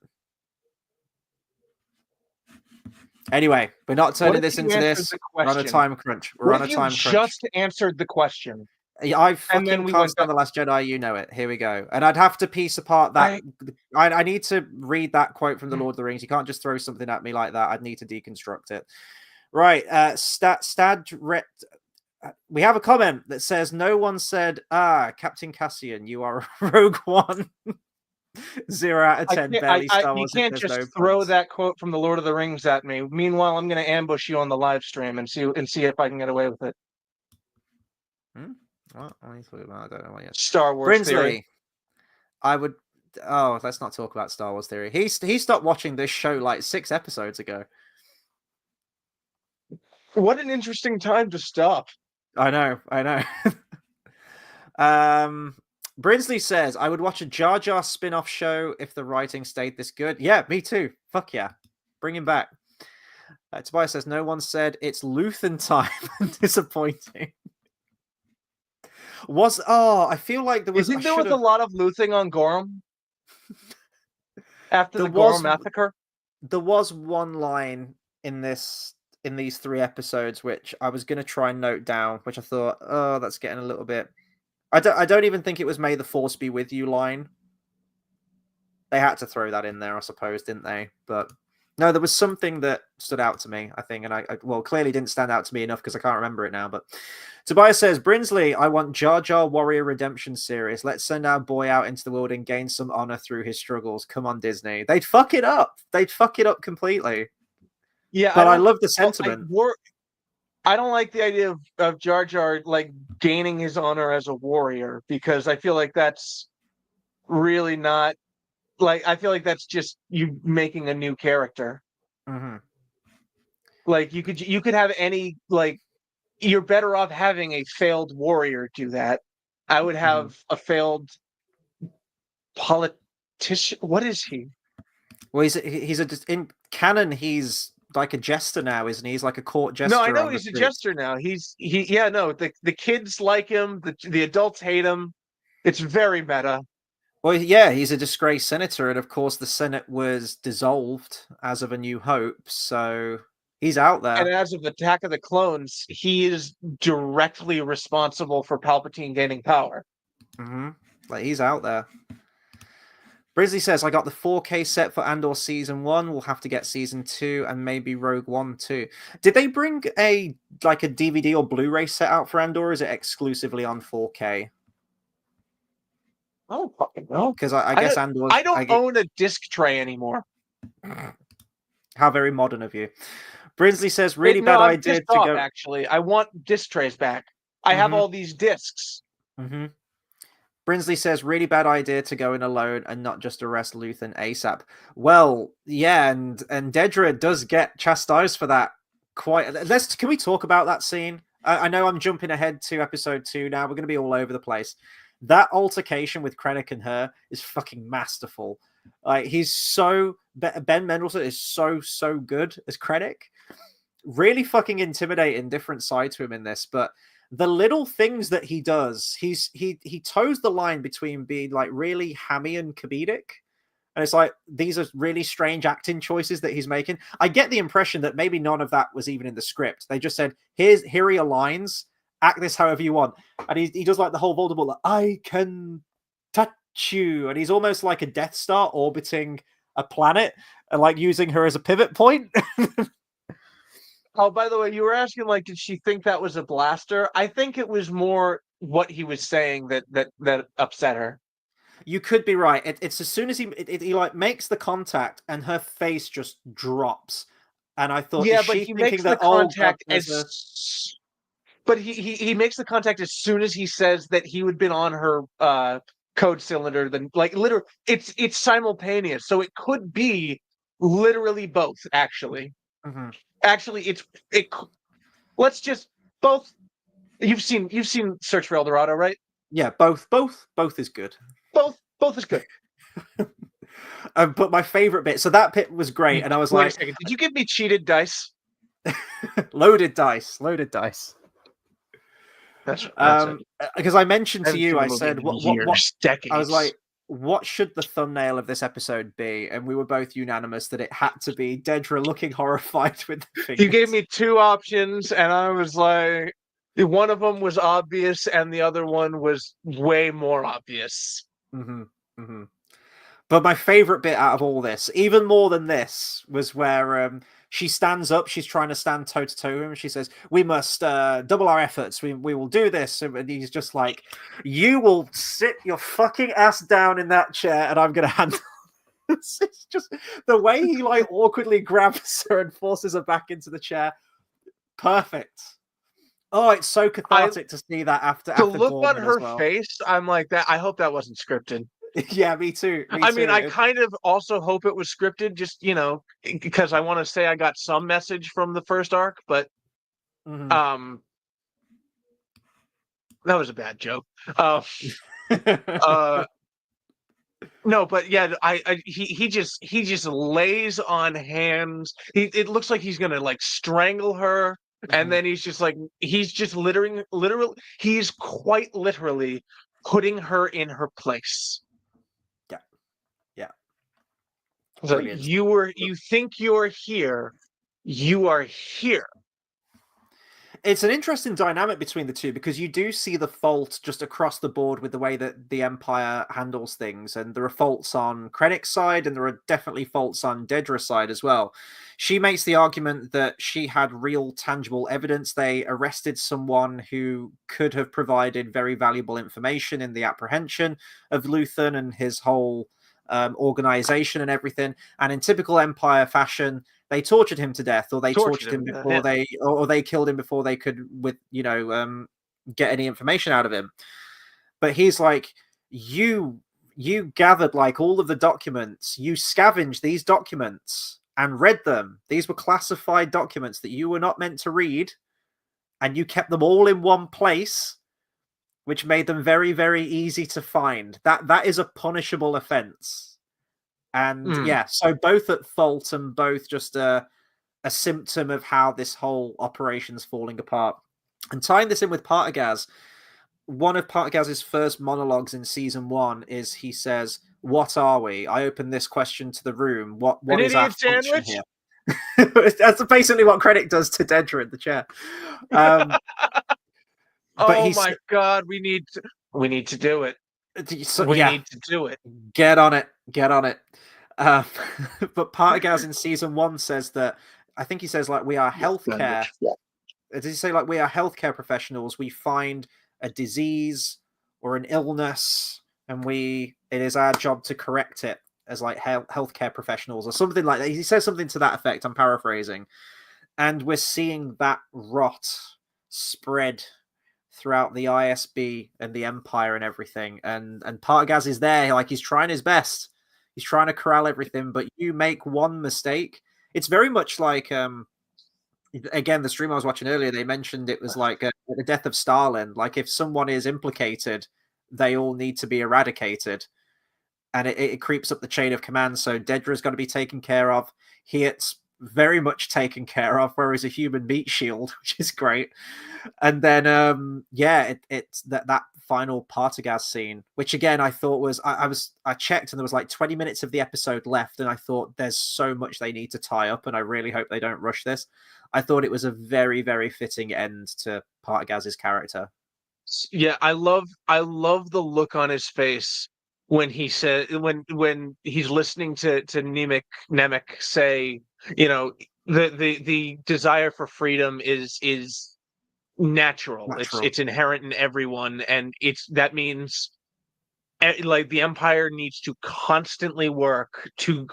Anyway, we're not turning this into this. We're on a time crunch. We're on a time crunch. Just answered the question. I fucking can't stand The Last Jedi. You know it. Here we go. And I'd have to piece apart that. I need to read that quote from The Lord of the Rings. You can't just throw something at me like that. I'd need to deconstruct it. Right. We have a comment that says, no one said, Captain Cassian, you are Rogue One. 0 out of 10. Barely Star Wars. You can't just throw that quote from The Lord of the Rings at me. Meanwhile, I'm going to ambush you on the live stream and see if I can get away with it. What? I don't know what yet. Star Wars theory. I would. Oh, let's not talk about Star Wars theory. He stopped watching this show like 6 episodes ago. What an interesting time to stop. I know. Brinsley says, I would watch a Jar Jar spin-off show if the writing stayed this good. Yeah, me too. Fuck yeah. Bring him back. Tobias says, no one said it's Luthen time. Disappointing. I feel like there was... You think there was a lot of Luthing on Gorham? After the Gorham massacre? There was one line in these 3 episodes which I was going to try and note down, which I thought, that's getting a little bit... I don't even think it was "May the Force be with you" line. They had to throw that in there, I suppose, didn't they? But no, there was something that stood out to me, I think, and I clearly didn't stand out to me enough because I can't remember it now. But Tobias says, Brinsley, I want Jar Jar Warrior Redemption series. Let's send our boy out into the world and gain some honor through his struggles. Come on, Disney. They'd fuck it up. They'd fuck it up completely. Yeah, but I love the sentiment. I don't like the idea of Jar Jar like gaining his honor as a warrior, because I feel like that's really not like, I feel like that's just you making a new character. Mm-hmm. Like you could have any, like, you're better off having a failed warrior do that. I would have a failed politician. What is he? Well, in canon, he's like a jester now, isn't he? He's like a court jester. No, I know he's a jester now. The kids like him, the adults hate him. It's very meta. Well, yeah, he's a disgraced senator, and of course the Senate was dissolved as of A New Hope, so he's out And there. as of Attack of the Clones, he is directly responsible for Palpatine gaining power. Like, he's out there. Brisley says, I got the 4K set for Andor Season 1. We'll have to get Season 2 and maybe Rogue One too. Did they bring a DVD or Blu-ray set out for Andor, or is it exclusively on 4K? I don't fucking know. Because I guess Andor's... I don't own a disc tray anymore. How very modern of you. Brisley says, really bad idea to go... Actually, I want disc trays back. I have all these discs. Brinsley says, really bad idea to go in alone and not just arrest Luthen ASAP. Well, yeah, and Dedra does get chastised for that. Can we talk about that scene? I know I'm jumping ahead to episode 2 now. We're going to be all over the place. That altercation with Krennic and her is fucking masterful. Like, he's so... Ben Mendelsohn is so good as Krennic. Really fucking intimidating, different side to him in this, but the little things that he does, he toes the line between being like really hammy and comedic. And it's like, these are really strange acting choices that he's making. I get the impression that maybe none of that was even in the script. They just said, here are your lines, act this however you want. And he does like the whole Voldemort, like, I can touch you. And he's almost like a Death Star orbiting a planet and like using her as a pivot point. Oh, by the way, you were asking, like, did she think that was a blaster? I think it was more what he was saying that upset her. You could be right. It's as soon as he like makes the contact and her face just drops. And I thought, yeah, but he makes the contact but he makes the contact as soon as he says that he would been on her code cylinder. Then, like, literally, it's simultaneous, so it could be literally both. Actually. Actually, let's just both. You've seen Search for El Dorado, right? Yeah, both is good. Both is good. But my favorite bit, so that bit was great, and I was Wait a second, did you give me cheated dice? Loaded dice. That's because I mentioned to you, I said, decades. I was like, what should the thumbnail of this episode be? And we were both unanimous that it had to be Dedra looking horrified with the fingers. You gave me two options, and I was like, one of them was obvious, and the other one was way more obvious. But my favorite bit out of all this, even more than this, was where she stands up. She's trying to stand toe to toe with him. She says, "We must double our efforts. We will do this." And he's just like, "You will sit your fucking ass down in that chair, and I'm going to handle." It's just the way he like awkwardly grabs her and forces her back into the chair. Perfect. Oh, it's so cathartic to see that after the look Gorman on her face. I'm like that. I hope that wasn't scripted. Yeah, me too. I mean, I kind of also hope it was scripted, just, because I want to say I got some message from the first arc, but that was a bad joke. No, but yeah, he just lays on hands. It looks like he's gonna like strangle her, and then he's just literally, he's quite literally putting her in her place. So you think you're here, you are here. It's an interesting dynamic between the two, because you do see the fault just across the board with the way that the Empire handles things, and there are faults on Krennic's side, and there are definitely faults on Dedra's side as well. She makes the argument that she had real tangible evidence. They arrested someone who could have provided very valuable information in the apprehension of Luthen and his whole organization and everything. And in typical Empire fashion, they tortured him to death, or they tortured him before they killed him before they could get any information out of him. But he's like, you gathered like all of the documents, you scavenged these documents and read them. These were classified documents that you were not meant to read, and you kept them all in one place, which made them very, very easy to find. That is a punishable offense. And yeah, so both at fault and both just a symptom of how this whole operation's falling apart. And tying this in with Partagaz, one of Partagaz's first monologues in season 1 is he says, "What are we? I open this question to the room. What An is our idiot function sandwich? here?" That's basically what Krennic does to Dedra in the chair. But Oh he's my god, we need to do it. We yeah, need to do it. get on it, get on it. But Partagaz in season 1 says that, I think he says, like, we are healthcare. Does he say, like, we are healthcare professionals? We find a disease or an illness, and it is our job to correct it as, like, healthcare professionals, or something like that. He says something to that effect. I'm paraphrasing, and we're seeing that rot spread throughout the ISB and the Empire and everything. And Partagaz is there, like, he's trying his best. He's trying to corral everything, but you make one mistake. It's very much like again, the stream I was watching earlier, they mentioned it was like the death of Stalin. Like, if someone is implicated, they all need to be eradicated, and it creeps up the chain of command. So Dedra's got to be taken care of. Hiet's very much taken care of, where he's a human meat shield, which is great. And then it's that final Partagaz scene, which again I thought was I checked and there was like 20 minutes of the episode left, and I thought there's so much they need to tie up, and I really hope they don't rush this. I thought it was a very, very fitting end to Partagaz's character. Yeah, I love the look on his face when he said when he's listening to Nemec say, you know, the desire for freedom is natural. It's inherent in everyone, and that means like the Empire needs to constantly work to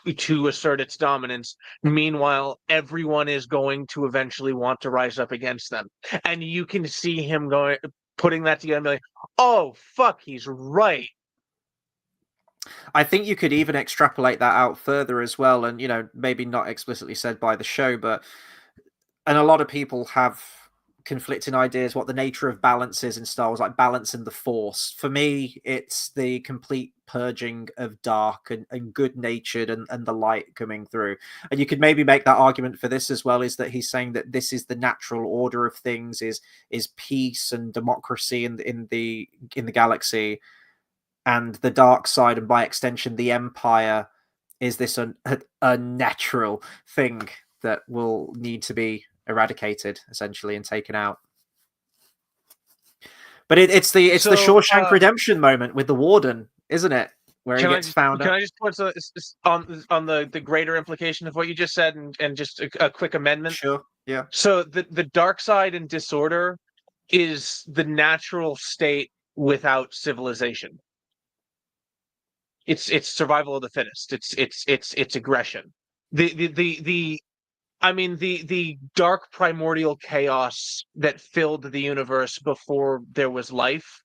assert its dominance. Meanwhile, everyone is going to eventually want to rise up against them, and you can see him putting that together and be like, "Oh fuck, he's right." I think you could even extrapolate that out further as well, and maybe not explicitly said by the show, and a lot of people have conflicting ideas what the nature of balance is in Star Wars, like balance in the Force. For me, it's the complete purging of dark and good-natured and the light coming through. And you could maybe make that argument for this as well, is that he's saying that this is the natural order of things, is peace and democracy in the galaxy, and the dark side, and by extension the Empire, is this unnatural thing that will need to be eradicated, essentially, and taken out. But it's the Shawshank Redemption moment with the Warden, isn't it? Where he gets found out. Can I just put on the greater implication of what you just said, and just a quick amendment? Sure. Yeah. So the dark side and disorder is the natural state without civilization. It's survival of the fittest. It's aggression. The dark primordial chaos that filled the universe before there was life,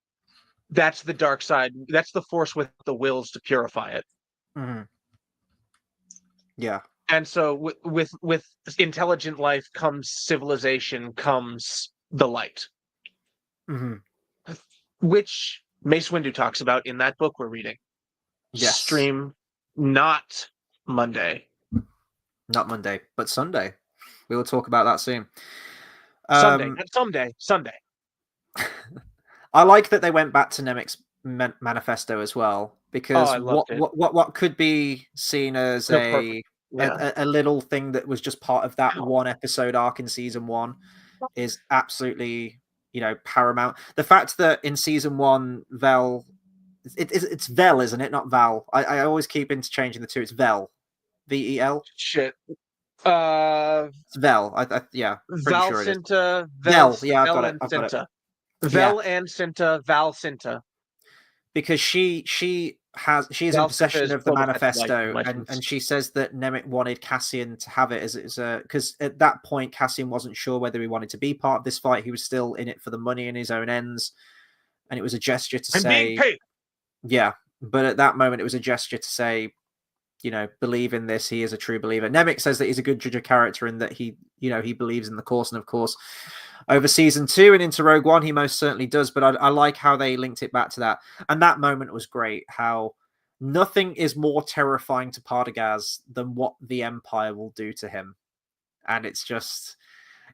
that's the dark side. That's the Force with the wills to purify it. Mm-hmm. Yeah. And so with intelligent life comes civilization, comes the light. Mm-hmm. Which Mace Windu talks about in that book we're reading. Yes. Stream not Monday. Not Monday, but Sunday. We will talk about that soon. Sunday. I like that they went back to Nemec's manifesto as well, because what could be seen as a little thing that was just part of that one episode arc in season 1 is absolutely, paramount. The fact that in season 1 Vel, it's Vel, isn't it? Not Val. I always keep interchanging the two. It's Vel. VEL. Shit. It's Vel. Yeah. Val sure Cinta. Vel. Yeah, I've got it. Vel and Cinta. Val Cinta. Because she is in possession of the manifesto, and she says that Nemec wanted Cassian to have it as because at that point Cassian wasn't sure whether he wanted to be part of this fight. He was still in it for the money and his own ends, and it was a gesture to say, being paid. Yeah, but at that moment it was a gesture to say, believe in this. He is a true believer. Nemec says that he's a good judge of character and that he believes in the course. And of course, over season 2 and into Rogue One, he most certainly does. But I like how they linked it back to that. And that moment was great. How nothing is more terrifying to Partagaz than what the Empire will do to him. And it's just,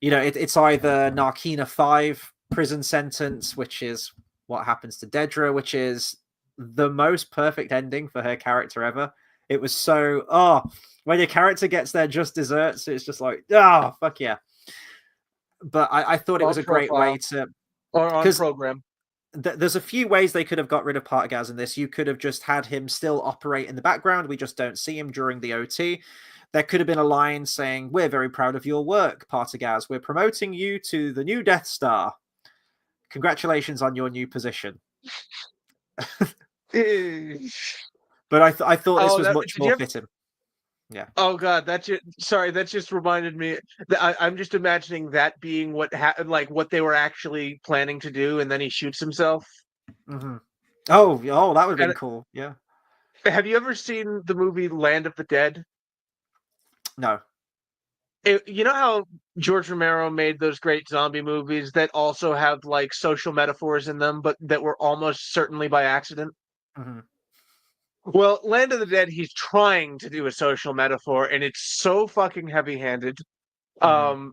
it's either Narkina 5 prison sentence, which is what happens to Dedra, which is the most perfect ending for her character ever. It was so, when your character gets their just desserts, it's just like, fuck yeah. But I thought it was a great way to... Or on program. There's a few ways they could have got rid of Partagaz in this. You could have just had him still operate in the background. We just don't see him during the OT. There could have been a line saying, "We're very proud of your work, Partagaz. We're promoting you to the new Death Star. Congratulations on your new position." But I thought this was much more fitting. Yeah. Oh God, that just reminded me. I'm just imagining that being what what they were actually planning to do, and then he shoots himself. Mm-hmm. Oh, that would have been cool. Yeah. Have you ever seen the movie Land of the Dead? No. You know how George Romero made those great zombie movies that also have like social metaphors in them, but that were almost certainly by accident? Mm-hmm. Well, Land of the Dead, he's trying to do a social metaphor, and it's so fucking heavy-handed. Mm-hmm.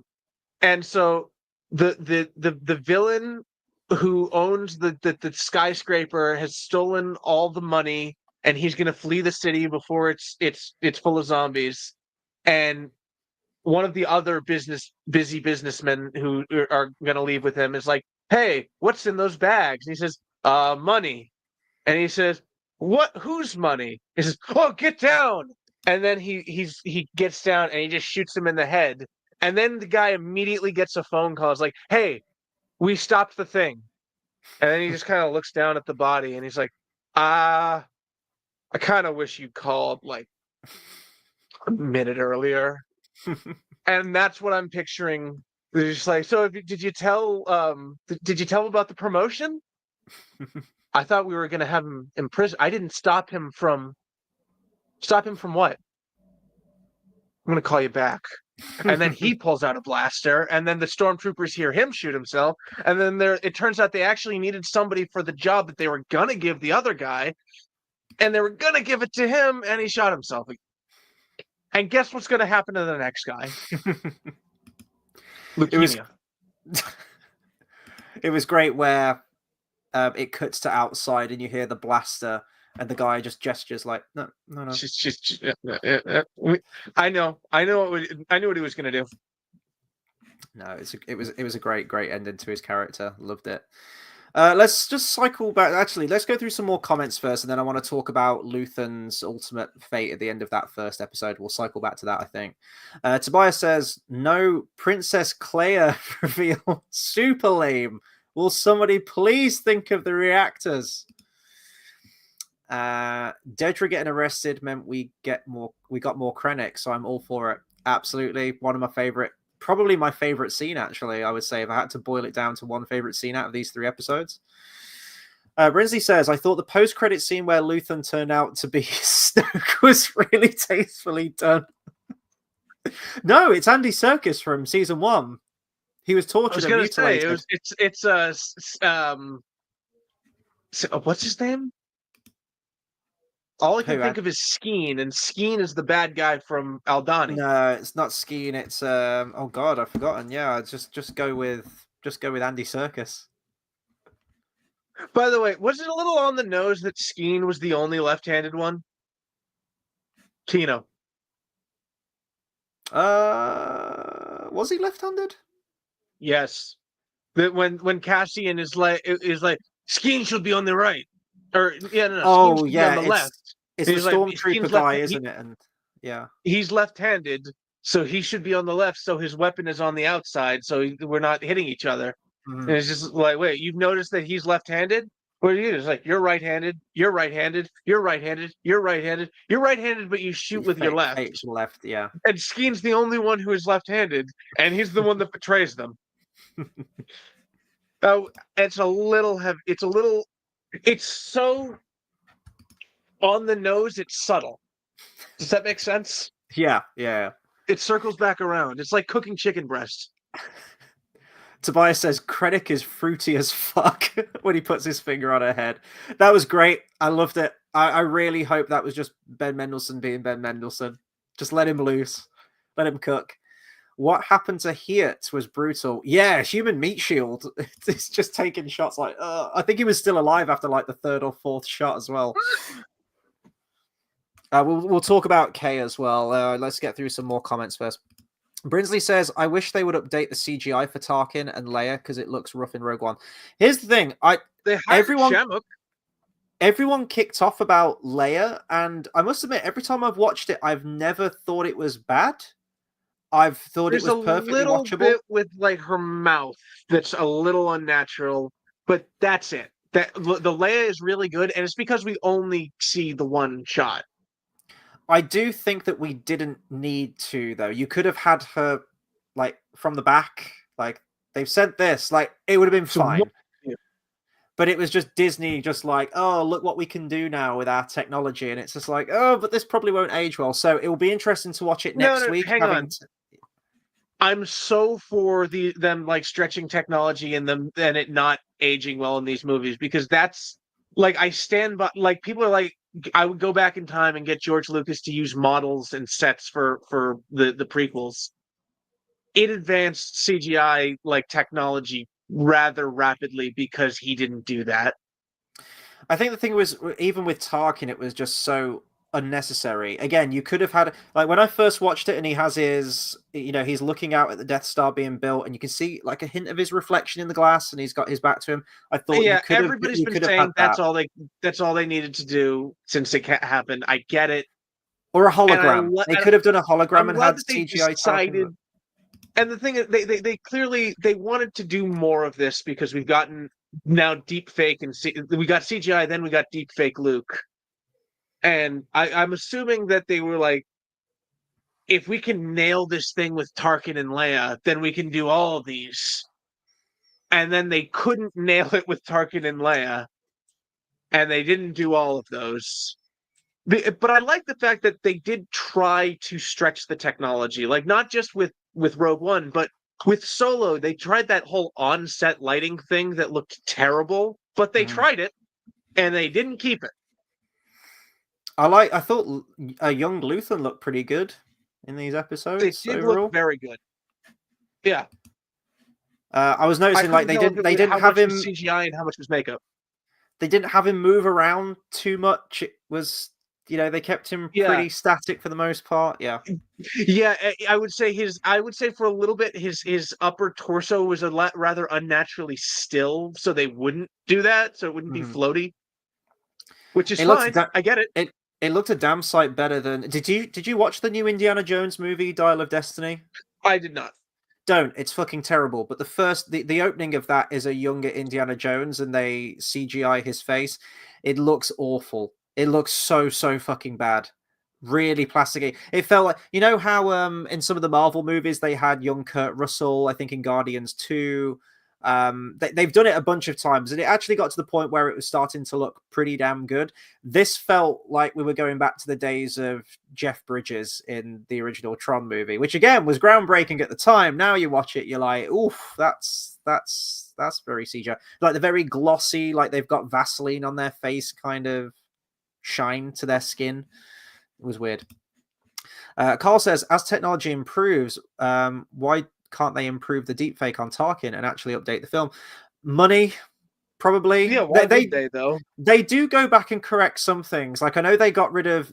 And so the villain who owns the skyscraper has stolen all the money, and he's going to flee the city before it's full of zombies. And one of the other busy businessmen who are going to leave with him is like, "Hey, what's in those bags?" And he says, "Money." And he says, "What? Whose money?" He says, "Oh, get down!" And then he gets down and he just shoots him in the head. And then the guy immediately gets a phone call. It's like, "Hey, we stopped the thing." And then he just kind of looks down at the body and he's like, I kind of wish you called like a minute earlier." And that's what I'm picturing. They're just like, "So did you tell him about the promotion? I thought we were going to have him in prison. I didn't stop him from what? I'm going to call you back." And then he pulls out a blaster, and then the stormtroopers hear him shoot himself, and then it turns out they actually needed somebody for the job that they were going to give the other guy, and they were going to give it to him, and he shot himself. And guess what's going to happen to the next guy? Leukemia. It was great where it cuts to outside and you hear the blaster and the guy just gestures like, no. I knew what he was going to do. No, it was a great ending to his character. Loved it. Let's just cycle back. Actually, let's go through some more comments first, and then I want to talk about Luthen's ultimate fate at the end of that first episode. We'll cycle back to that, I think. Tobias says, "No Princess Cleia reveal. Super lame. Will somebody please think of the reactors?" Dedra getting arrested meant we got more Krennic, so I'm all for it. Absolutely. One of my favorite, probably my favorite scene, actually, I would say, if I had to boil it down to one favorite scene out of these 3 episodes. Brinsley says, "I thought the post-credit scene where Luthen turned out to be Snoke was really tastefully done." No, it's Andy Serkis from season 1. He was tortured and mutilated. What's his name? All I can think of is Skeen, and Skeen is the bad guy from Aldhani. No, it's not Skeen. It's oh god, I've forgotten. Yeah, just go with Andy Serkis. By the way, was it a little on the nose that Skeen was the only left-handed one? Tino. Was he left-handed? Yes. That when Cassian is like Skeen should be on the right. Or no. Oh yeah, on the left. It's the stormtrooper guy, isn't it? And yeah, he's left-handed, so he should be on the left. So his weapon is on the outside, so we're not hitting each other. Mm-hmm. And it's just like, wait, you've noticed that he's left-handed? What do you do? It's like, you're right-handed, you're right-handed, you're right-handed, you're right-handed, you're right-handed, but you shoot with your left. Left, yeah. And Skeen's the only one who is left-handed, and he's the one that betrays them. Oh, it's a little heavy. It's so on the nose, it's subtle. Does that make sense? Yeah. It circles back around. It's like cooking chicken breast. Tobias says Krennic is fruity as fuck when he puts his finger on her head. That was great. I loved it. I really hope that was just Ben Mendelsohn being Ben Mendelsohn. Just let him loose. Let him cook. What happened to Hirt was brutal. Yeah, human meat shield. It's just taking shots like. I think he was still alive after like the third or fourth shot as well. We'll talk about Kay as well. Let's get through some more comments first. Brinsley says, "I wish they would update the CGI for Tarkin and Leia because it looks rough in Rogue One." Here's the thing: They hired Shamuk. Everyone kicked off about Leia, and I must admit, every time I've watched it, I've never thought it was bad. I've thought it was perfectly little watchable. Bit with like her mouth that's a little unnatural, but that's it. That the Leia is really good, and it's because we only see the one shot. I do think that we didn't need to, though. You could have had her like from the back, like they've said this, like it would have been fine. But it was just Disney just like, oh, look what we can do now with our technology. And it's just like, oh, but this probably won't age well. So it will be interesting to watch it next week. Hang on. I'm so for them like stretching technology and it not aging well in these movies, because that's like, I stand by, like, people are like, I would go back in time and get George Lucas to use models and sets for the prequels. It advanced CGI like technology rather rapidly because he didn't do that. I think the thing was, even with Tarkin, it was just so unnecessary. Again, you could have had, like, when I first watched it and he has his, he's looking out at the Death Star being built and you can see like a hint of his reflection in the glass and he's got his back to him. I thought, yeah, everybody's been saying that's all they needed to do since it happened. I get it. Or a hologram. They could have done a hologram and had CGI decided. And the thing is, they clearly they wanted to do more of this because we've gotten now deep fake and we got CGI, then we got deep fake Luke. And I'm assuming that they were like, if we can nail this thing with Tarkin and Leia, then we can do all of these. And then they couldn't nail it with Tarkin and Leia, and they didn't do all of those. But I like the fact that they did try to stretch the technology, like not just with Rogue One, but with Solo. They tried that whole on-set lighting thing that looked terrible, but they tried it, and they didn't keep it. I thought a young Luthen looked pretty good in these episodes. They did look very good. Yeah. I was noticing they didn't have him CGI and how much was makeup. They didn't have him move around too much. It was, they kept him pretty static for the most part. Yeah. Yeah, I would say for a little bit his upper torso was rather unnaturally still, so they wouldn't do that, so it wouldn't be floaty. Which is fine. I get it. It looked a damn sight better than. Did you watch the new Indiana Jones movie, Dial of Destiny? I did not. Don't. It's fucking terrible. But the opening of that is a younger Indiana Jones, and they CGI his face. It looks awful. It looks so fucking bad. Really plasticky. It felt like, how in some of the Marvel movies they had young Kurt Russell. I think in Guardians 2. They've done it a bunch of times, and it actually got to the point where it was starting to look pretty damn good. This felt like we were going back to the days of Jeff Bridges in the original Tron movie, which again was groundbreaking at the time. Now you watch it, you're like, oof, that's very CGI. Like the very glossy, like they've got Vaseline on their face kind of shine to their skin. It was weird. Carl says, as technology improves, why can't they improve the deepfake on Tarkin and actually update the film? Money, probably. Yeah, why would they though? They do go back and correct some things. Like I know they got rid of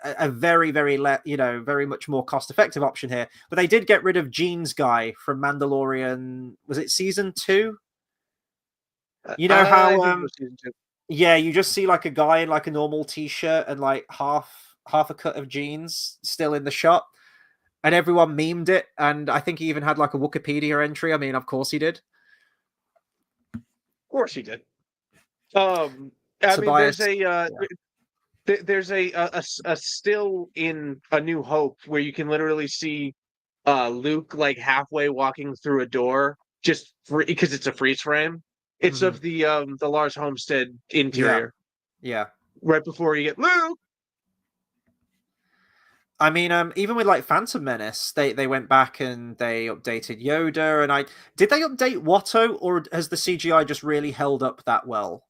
a very, very very much more cost-effective option here, but they did get rid of Gene's guy from Mandalorian. Was it season 2? You know how? Season 2. Yeah, you just see like a guy in like a normal t-shirt and like half a cut of jeans still in the shot. And everyone memed it, and I think he even had like a Wikipedia entry. I mean, of course he did. Of course he did. I mean, there's a still in A New Hope where you can literally see Luke like halfway walking through a door just because it's a freeze frame. It's of the Lars Homestead interior. Yeah. Right before you get Luke. I mean, even with like Phantom Menace, they went back and they updated Yoda. And did they update Watto, or has the CGI just really held up that well?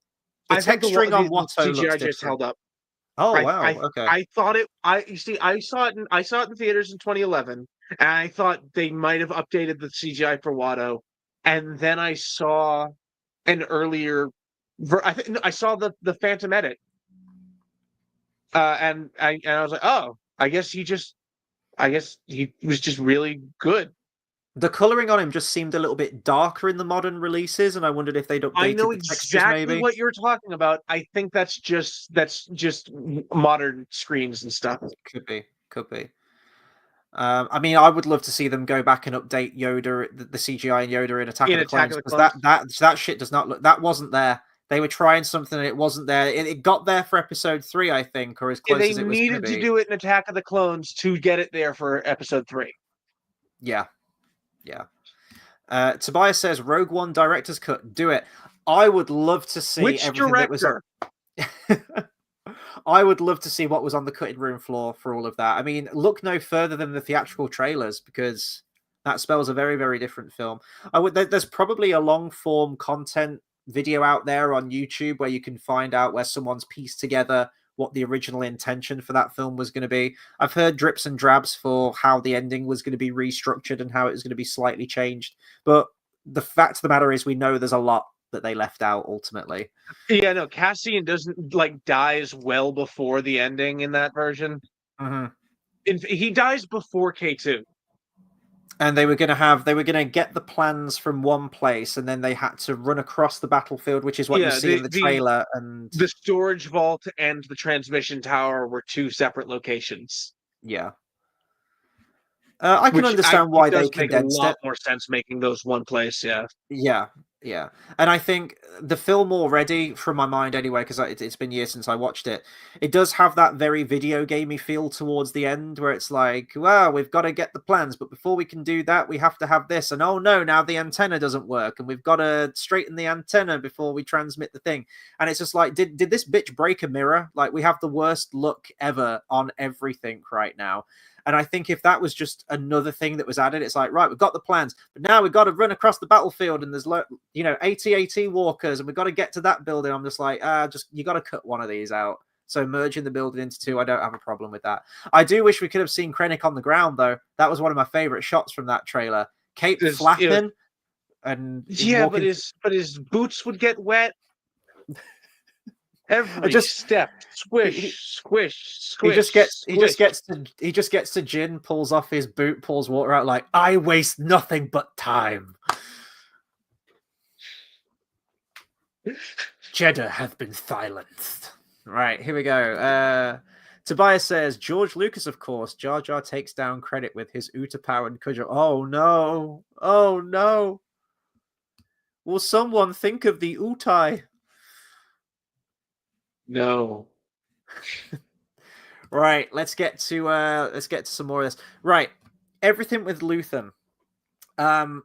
The texturing on Watto CGI just held up. Oh wow! Okay. I thought it. I saw it in theaters in 2011, and I thought they might have updated the CGI for Watto, and then I saw an earlier. I saw the Phantom edit, and I was like, oh, I guess he was just really good. The coloring on him just seemed a little bit darker in the modern releases, and I wondered if they'd I know updated the textures exactly maybe. what you're talking about. I think that's just modern screens and stuff. Could be, could be. I mean, I would love to see them go back and update Yoda, the CGI and Yoda in Attack In of the Attack Clones, of the because Clones. that shit does not look. That wasn't there. They were trying something and it wasn't there. It got there for episode 3, I think, or as close They as it was going to needed to be. do it in Attack of the Clones to get it there for episode 3. Yeah, yeah. Tobias says Rogue One director's cut. Do it. I would love to see Which everything that was. director? I would love to see what was on the cutting room floor for all of that. I mean, look no further than the theatrical trailers, because that spells a very, very different film. There's probably a long form content video out there on YouTube where you can find out where someone's pieced together what the original intention for that film was going to be. I've heard drips and drabs for how the ending was going to be restructured and how it was going to be slightly changed. But the fact of the matter is, we know there's a lot that they left out ultimately. Yeah, no, Cassian doesn't dies well before the ending in that version. Mm-hmm. He dies before K2. And they were going to get the plans from one place, and then they had to run across the battlefield, which is what you see in the trailer. And the storage vault and the transmission tower were 2 separate locations. Yeah, I can understand why they condensed it. Make a lot more sense making those one place. Yeah, and I think the film already, from my mind anyway, because it's been years since I watched it, it does have that very video gamey feel towards the end, where it's like, well, we've got to get the plans, but before we can do that, we have to have this, and oh no, now the antenna doesn't work, and we've got to straighten the antenna before we transmit the thing. And it's just like, did this bitch break a mirror? Like, we have the worst luck ever on everything right now. And I think if that was just another thing that was added, it's like, right, we've got the plans, but now we've got to run across the battlefield, and there's AT-AT walkers, and we've got to get to that building. I'm just like, you got to cut one of these out. So merging the building into 2, I don't have a problem with that. I do wish we could have seen Krennic on the ground, though. That was one of my favorite shots from that trailer. Cape flapping, and but his boots would get wet. Every step, squish, squish, squish. He just gets to Jin, pulls off his boot, pulls water out, like, I waste nothing but time. Jeddah have been silenced. Right, here we go. Tobias says, George Lucas, of course. Jar Jar takes down credit with his Utapau and Kujo. Oh no. Oh no. Will someone think of the Utai? No. Right, let's get to some more of this. Right, everything with Luthen. I'm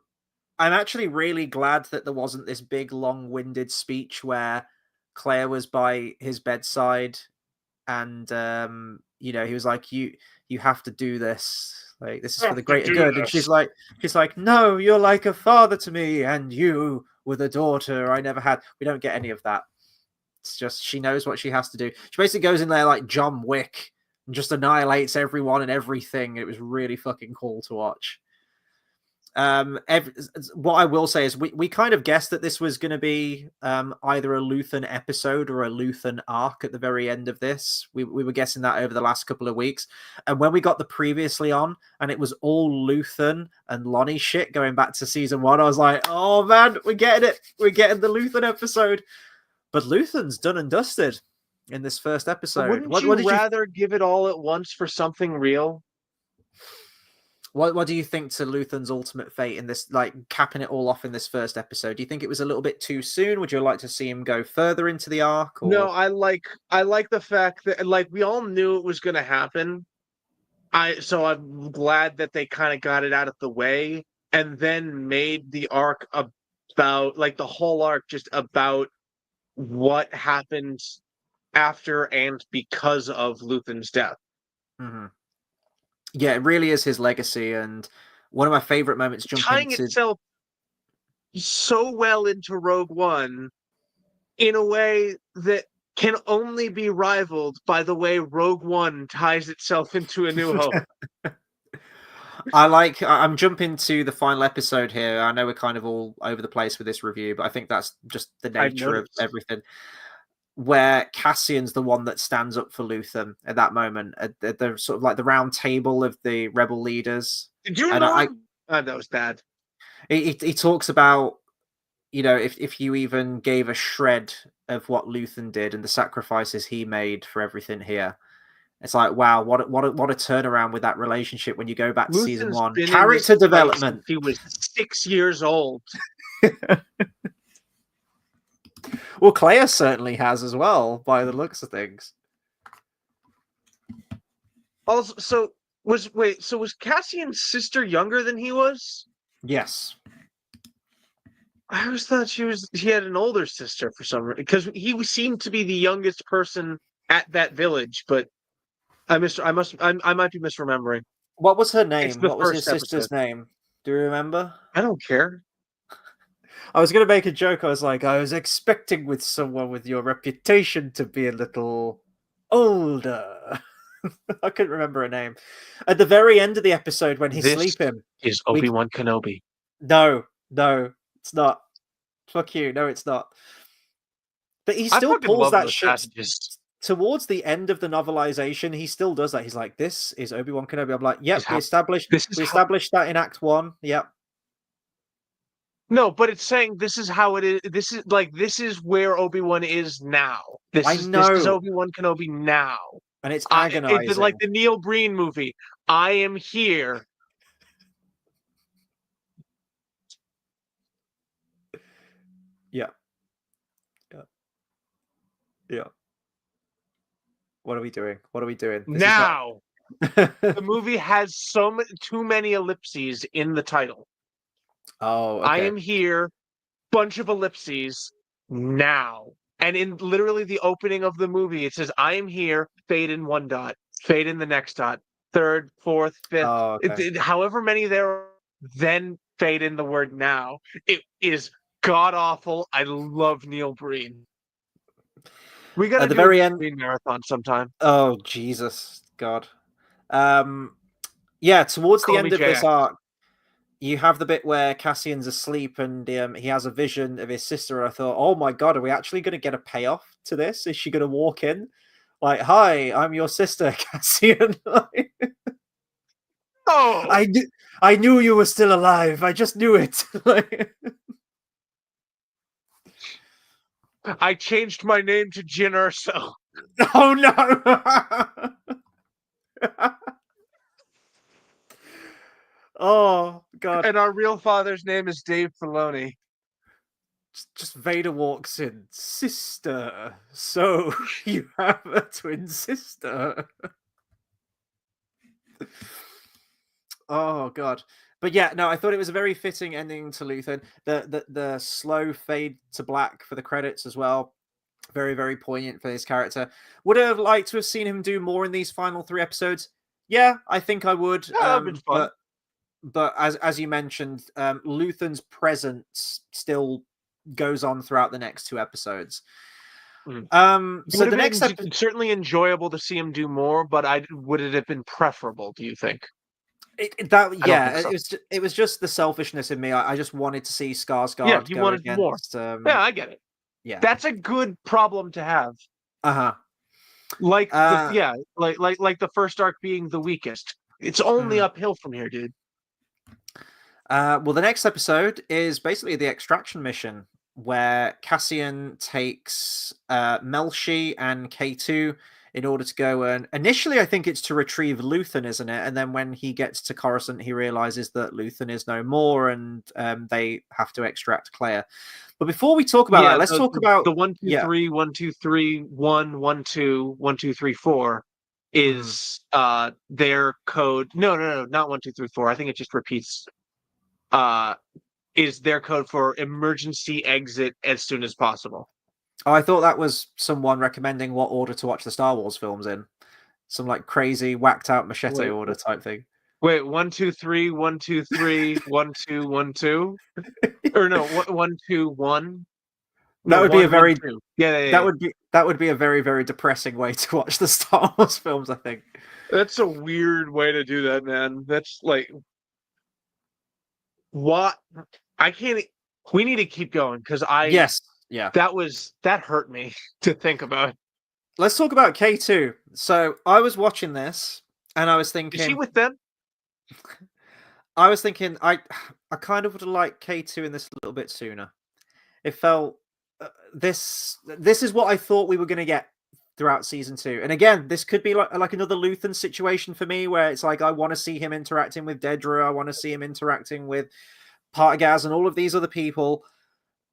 actually really glad that there wasn't this big, long-winded speech where Claire was by his bedside, and he was like, "You have to do this. Like, this is for the greater good." And she's like, "No, you're like a father to me, and you were the daughter I never had." We don't get any of that. It's just she knows what she has to do. She basically goes in there like John Wick and just annihilates everyone and everything. It was really fucking cool to watch. What I will say is we kind of guessed that this was going to be either a Luthen episode or a Luthen arc at the very end of this. We were guessing that over the last couple of weeks. And when we got the previously on and it was all Luthen and Lonnie shit going back to season 1, I was like, oh man, we're getting it. We're getting the Luthen episode. But Luthen's done and dusted in this first episode. Wouldn't you rather give it all at once for something real? What do you think to Luthen's ultimate fate in this, like capping it all off in this first episode? Do you think it was a little bit too soon? Would you like to see him go further into the arc? Or... No, I like the fact that we all knew it was going to happen. So I'm glad that they kind of got it out of the way and then made the arc about the whole arc just about what happened after and because of Luthen's death. Mm-hmm. Yeah, it really is his legacy, and one of my favorite moments tying itself so well into Rogue One in a way that can only be rivaled by the way Rogue One ties itself into A New Hope. I'm jumping to the final episode here. I know we're kind of all over the place with this review, but I think that's just the I've nature of noticed. everything. Where Cassian's the one that stands up for Luthen at that moment, at the sort of like the round table of the rebel leaders. Did you And know? That was bad. he talks about, you know, if you even gave a shred of what Luthen did and the sacrifices he made for everything here, it's like, wow, what a turnaround with that relationship when you go back to season Luthen's 1. been in this Character fight development. since he was 6 years old. Well, Clea certainly has as well, by the looks of things. Also, so was Cassian's sister younger than he was? Yes. I always thought he had an older sister for some reason, because he seemed to be the youngest person at that village, but I might be misremembering. What was her It's name? the What was his first sister's episode. name? Do you remember? I don't care. I was going to make a joke. I was like, I was expecting with someone with your reputation to be a little older. I couldn't remember her name. At the very end of the episode when he's This sleeping. is Obi-Wan Kenobi. No, it's not. Fuck you. No, it's not. But he I still fucking pulls love that those shit passages. towards the end of the novelization. He still does that. He's like, "This is Obi-Wan Kenobi." I'm like, "Yep, we established that in Act 1." Yep. No, but it's saying this is how it is. This is where Obi-Wan is now. This is Obi-Wan Kenobi now. And it's agonizing. It's like the Neil Breen movie. I am here. Yeah. What are we doing? Now. The movie has too many ellipses in the title. Oh, okay. I am here. Bunch of ellipses now. And in literally the opening of the movie, it says, I am here, fade in 1 dot, fade in the next dot, third, fourth, fifth, Oh, okay. however many there are, then fade in the word now. It is god awful. I love Neil Breen. We got to do a Neil Breen marathon sometime. Oh, Jesus. God. Yeah, towards the end of this arc, you have the bit where Cassian's asleep and he has a vision of his sister. And I thought, oh my God, are we actually going to get a payoff to this? Is she going to walk in like, hi, I'm your sister, Cassian? Oh, I knew you were still alive. I just knew it. I changed my name to Jyn Erso. Oh no. Oh God! And our real father's name is Dave Filoni. Just Vader walks in, sister. So you have a twin sister. Oh God! But yeah, no, I thought it was a very fitting ending to Luthen. The slow fade to black for the credits as well. Very, very poignant for his character. Would have liked to have seen him do more in these final 3 episodes. Yeah, I think I would. Yeah, that'd been fun. But as you mentioned, Luthen's presence still goes on throughout the next 2 episodes. So the next episode, certainly enjoyable to see him do more, but would it have been preferable? Do you think? It was just the selfishness in me. I just wanted to see Skarsgård. Yeah, you wanted more. Yeah, I get it. Yeah, that's a good problem to have. Like the first arc being the weakest. It's only uphill from here, dude. Well, the next episode is basically the extraction mission where Cassian takes Melshi and K2 in order to go and initially I think it's to retrieve Luthen, isn't it? And then when he gets to Coruscant, he realizes that Luthen is no more and they have to extract Clea. But before we talk about that, let's talk about the 1 2 3 1 2 3 1 1 2 1 2 3 4 is their code. No, not 1 2 3 4. I think it just repeats. Is their code for emergency exit as soon as possible. Oh, I thought that was someone recommending what order to watch the Star Wars films in. Some like crazy whacked out machete order type thing. Wait, 1 2 3 1 2 3 1 2 1 2, or no, 1 2 1. That would be a very that would be a very, very depressing way to watch the Star Wars films, I think. That's a weird way to do that, man. That's like What? I can't. We need to keep going because Yes, yeah. that hurt me to think about. Let's talk about K2. So I was watching this and Is she thinking, with them? I kind of would have liked K2 in this a little bit sooner. It felt this is what I thought we were going to get throughout season 2. And again, this could be like another Luthen situation for me, where it's like I want to see him interacting with Dedra, I want to see him interacting with Partagaz and all of these other people.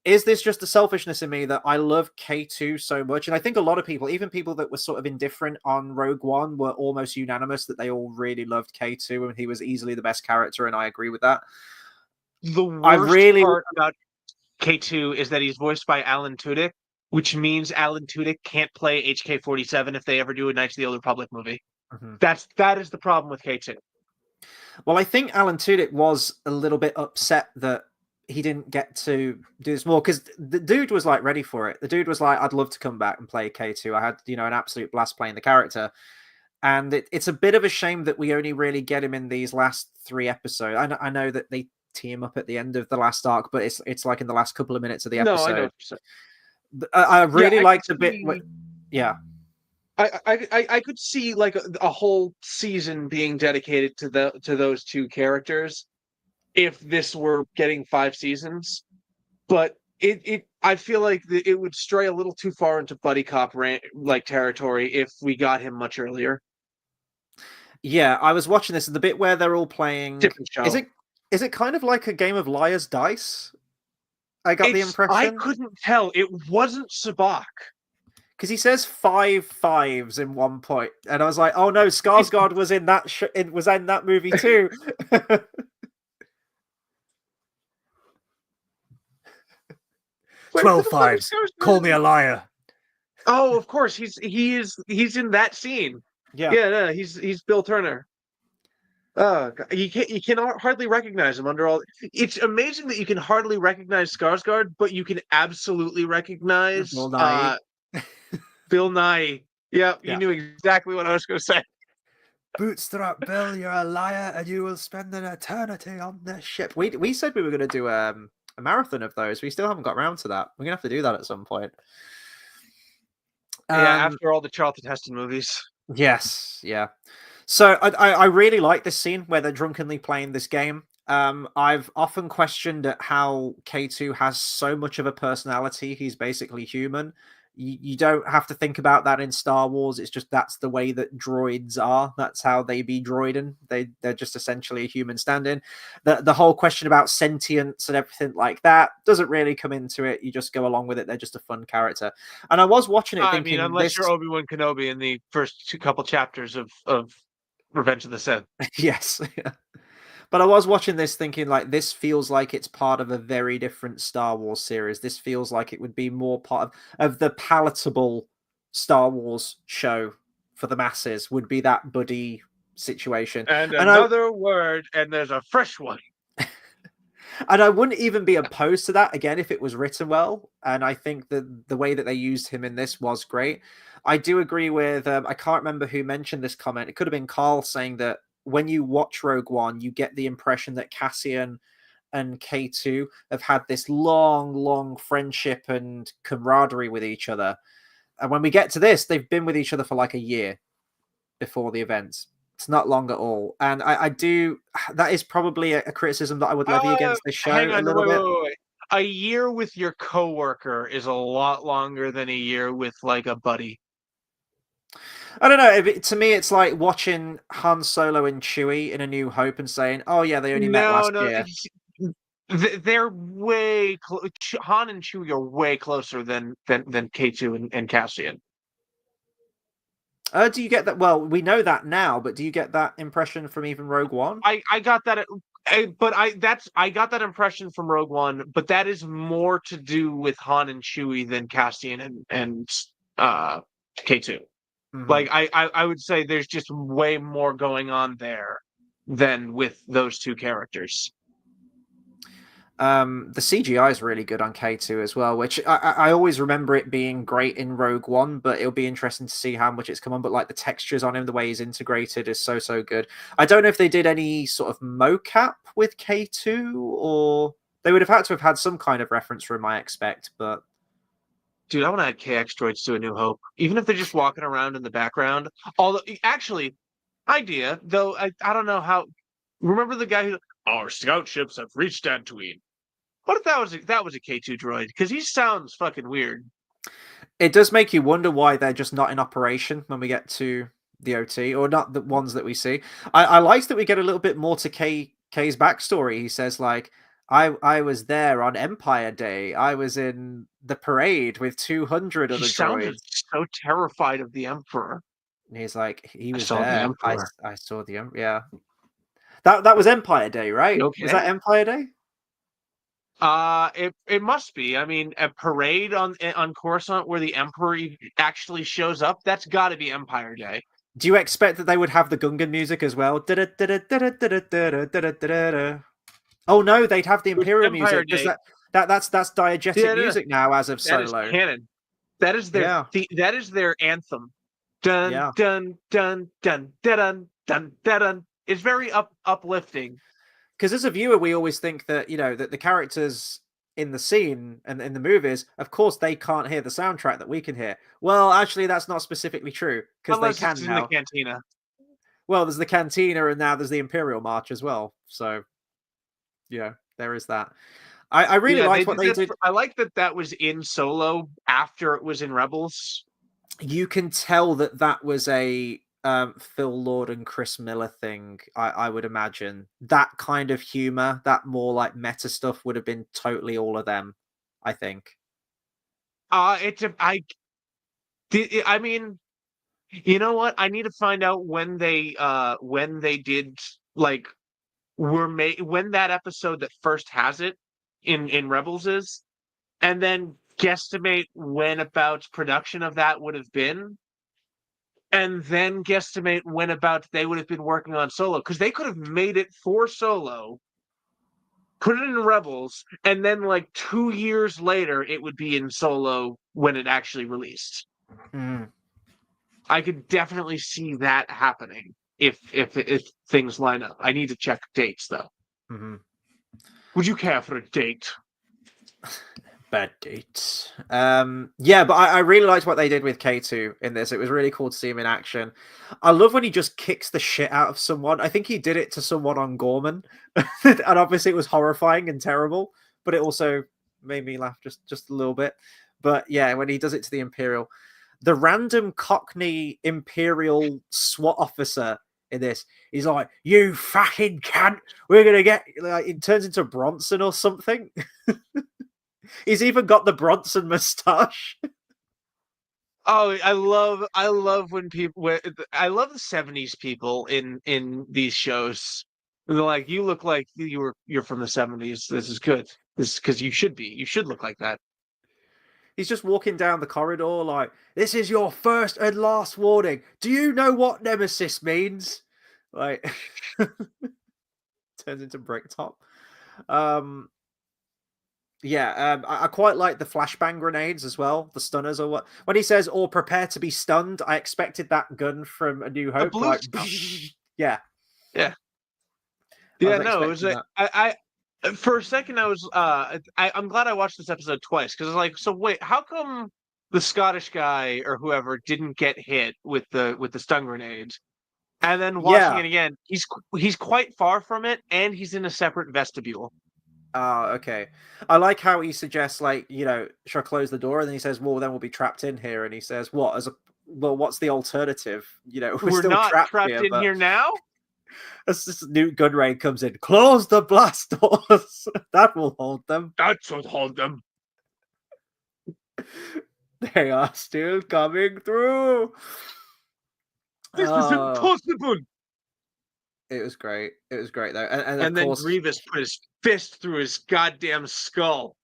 Is this just the selfishness in me that I love K2 so much? And I think a lot of people, even people that were sort of indifferent on Rogue One, were almost unanimous that they all really loved K2 and he was easily the best character, and I agree with that. The I worst really part about K2 is that he's voiced by Alan Tudyk, which means Alan Tudyk can't play HK-47 if they ever do a Knights of the Old Republic movie. Mhm. That is the problem with K2. Well, I think Alan Tudyk was a little bit upset that he didn't get to do this more, because the dude was like ready for it. The dude was like, I'd love to come back and play K2. I had, an absolute blast playing the character. And it's a bit of a shame that we only really get him in these last 3 episodes. I know that they tee him up at the end of the last arc, but it's like in the last couple of minutes of the No, I know. episode. I really I liked could the bit. see, Yeah. I could see like a whole season being dedicated to those two characters if this were getting 5 seasons. But it I feel like it would stray a little too far into buddy cop like territory if we got him much earlier. Yeah, I was watching this, and the bit where they're all playing. Different Is show. it kind of like a game of liar's dice? I got the I impression, couldn't tell. It wasn't Sabak. because he says 5 fives in one point, and I was like, oh no, Skarsgård was in that was in that movie too. 12 fives. Call me a liar. Oh, of course. He's in that scene. Yeah. Yeah, no, he's Bill Turner. You can hardly recognize him under all. It's amazing that you can hardly recognize Skarsgård, but you can absolutely recognize Bill Nye. Bill Nye. Yeah, you Yeah. knew exactly what I was going to say. Bootstrap Bill, you're a liar, and you will spend an eternity on this ship. We said we were going to do a marathon of those. We still haven't got around to that. We're going to have to do that at some point. Yeah, after all the Charlton Heston movies. Yes, yeah. So I really like this scene where they're drunkenly playing this game. I've often questioned at how K2 has so much of a personality. He's basically human. You don't have to think about that in Star Wars. It's just that's the way that droids are. That's how they be droiding. They're just essentially a human stand-in. The whole question about sentience and everything like that doesn't really come into it. You just go along with it. They're just a fun character. And I was watching it thinking, unless you're Obi-Wan Kenobi in the first couple chapters of Revenge of the Sith. Yes. But I was watching this thinking, like, this feels like it's part of a very different Star Wars series. This feels like it would be more part of the palatable Star Wars show for the masses, would be that buddy situation. And another word, and there's a fresh one. And I wouldn't even be opposed to that, again, if it was written well. And I think that the way that they used him in this was great. I do agree with, I can't remember who mentioned this comment. It could have been Carl, saying that when you watch Rogue One, you get the impression that Cassian and K2 have had this long friendship and camaraderie with each other. And when we get to this, they've been with each other for like a year before the events. It's not long at all. And I do, that is probably a criticism that I would levy against this show Hang on, a little bit. wait. A year with your coworker is a lot longer than a year with like a buddy. I don't know. To me, it's like watching Han Solo and Chewie in A New Hope and saying, "Oh yeah, they only met last year." They're way Han and Chewie are way closer than K2 and Cassian. Do you get that? Well, we know that now, but do you get that impression from even Rogue One? I got that, I got that impression from Rogue One, but that is more to do with Han and Chewie than Cassian and K2. Mm-hmm. Like I would say there's just way more going on there than with those two characters. The CGI is really good on K2 as well, which I always remember it being great in Rogue One, but it'll be interesting to see how much it's come on. But like the textures on him, the way he's integrated is so good. I don't know if they did any sort of mocap with K2, or they would have had to have had some kind of reference room, I expect. But Dude, I want to add KX droids to A New Hope, even if they're just walking around in the background. Although, actually, idea though, I don't know how. Remember the guy who our scout ships have reached Dantooine? What if that was a K2 droid? Because he sounds fucking weird. it does make you wonder why they're just not in operation when we get to the OT, or not the ones that we see. I like that we get a little bit more to K's backstory. He says like, I was there on Empire Day. I was in the parade with 200 He other sounded droids. so terrified of the Emperor. And he's like, he I was saw the there. Emperor. I saw the yeah. That was Empire Day, right? You Was okay? that Empire Day? It must be. I mean, a parade on Coruscant where the Emperor actually shows up. That's got to be Empire Day. Do you expect that they would have the Gungan music as well? Oh no, they'd have the Imperial Empire music because Day. that's diegetic Yeah, music now as of that is Solo. canon. That is their Yeah, that is their anthem. Dun yeah. dun dun dun dun dun dun dun. It's very uplifting. Because as a viewer, we always think that that the characters in the scene and in the movies, of course, they can't hear the soundtrack that we can hear. Well, actually, that's not specifically true because they Unless it's can in the now. cantina. Well, there's the cantina, and now there's the Imperial March as well. So, there is that. I really Yeah, they liked what did they that. did. I like that was in Solo after it was in Rebels. You can tell that was a Phil Lord and Chris Miller thing. I would imagine that kind of humor, that more like meta stuff, would have been totally all of them. I think. I mean, you know what? I need to find out when they did like were made when that episode that first has it in Rebels is, and then guesstimate when about production of that would have been, and then guesstimate when about they would have been working on Solo, because they could have made it for Solo, put it in Rebels, and then like 2 years later it would be in Solo when it actually released. Mm. I could definitely see that happening if things line up. I need to check dates though. Mm-hmm. Would you care for a date? Bad dates. Yeah, but I really liked what they did with K2 in this. It was really cool to see him in action. I love when he just kicks the shit out of someone. I think he did it to someone on Gorman, and obviously it was horrifying and terrible, but it also made me laugh just a little bit. But yeah, when he does it to the Imperial, the random Cockney Imperial SWAT officer in this, he's like, "You fucking cunt! We're gonna get," like, it turns into Bronson or something. He's even got the Bronson moustache. Oh, I love when people. I love the '70s people in these shows. They're like, you look like you're from the '70s. This is good. This because you should be. You should look like that. He's just walking down the corridor like, "This is your first and last warning. Do you know what Nemesis means?" Like, turns into Bricktop. Yeah, I quite like the flashbang grenades as well, the stunners or what. When he says, "Or prepare to be stunned," I expected that gun from A New The Hope. blue Like, stuff. yeah, Yeah. I was Yeah. No, it was expecting like that. for a second I was I'm glad I watched this episode twice because I was like, so wait, how come the Scottish guy or whoever didn't get hit with the stun grenades? And then watching Yeah. it again, he's quite far from it, and he's in a separate vestibule. Oh, okay. I like how he suggests, like, should I close the door? And then he says, "Well, then we'll be trapped in here." And he says, "What? What's the alternative? We're We're still not trapped trapped here." in But here now. as this new gunray comes in, close the blast doors. That will hold them. That's what hold them. They are still coming through. This is Oh, impossible. it was great. It was great though, and of And then course, Grievous put his fist through his goddamn skull.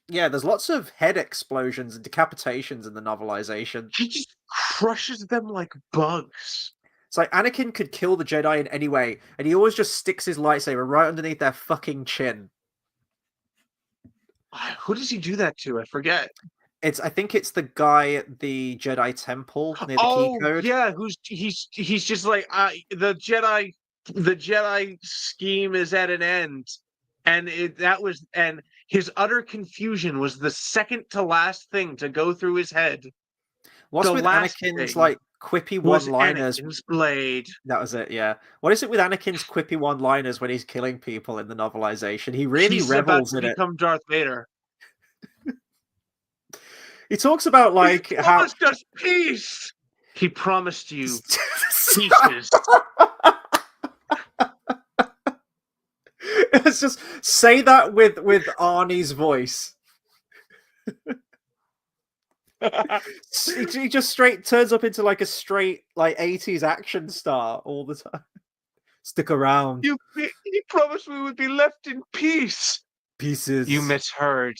yeah. There's lots of head explosions and decapitations in the novelization. He just crushes them like bugs. It's like Anakin could kill the Jedi in any way, and he always just sticks his lightsaber right underneath their fucking chin. Who does he do that to? I forget. I think it's the guy at the Jedi Temple near the key Oh code. yeah, he's just like the Jedi scheme is at an end, and and his utter confusion was the second to last thing to go through his head. What's The with last Anakin's thing like quippy was one-liners? Anakin's blade. That was it, yeah. What is it with Anakin's quippy one-liners when he's killing people in the novelization? He really He's about revels to in it. become Darth Vader. He talks about like He how promised us peace. He promised you pieces. It's just say that with Arnie's voice. He just straight turns up into like a straight like 80s action star all the time. Stick around. He promised we would be left in peace. Pieces. You misheard.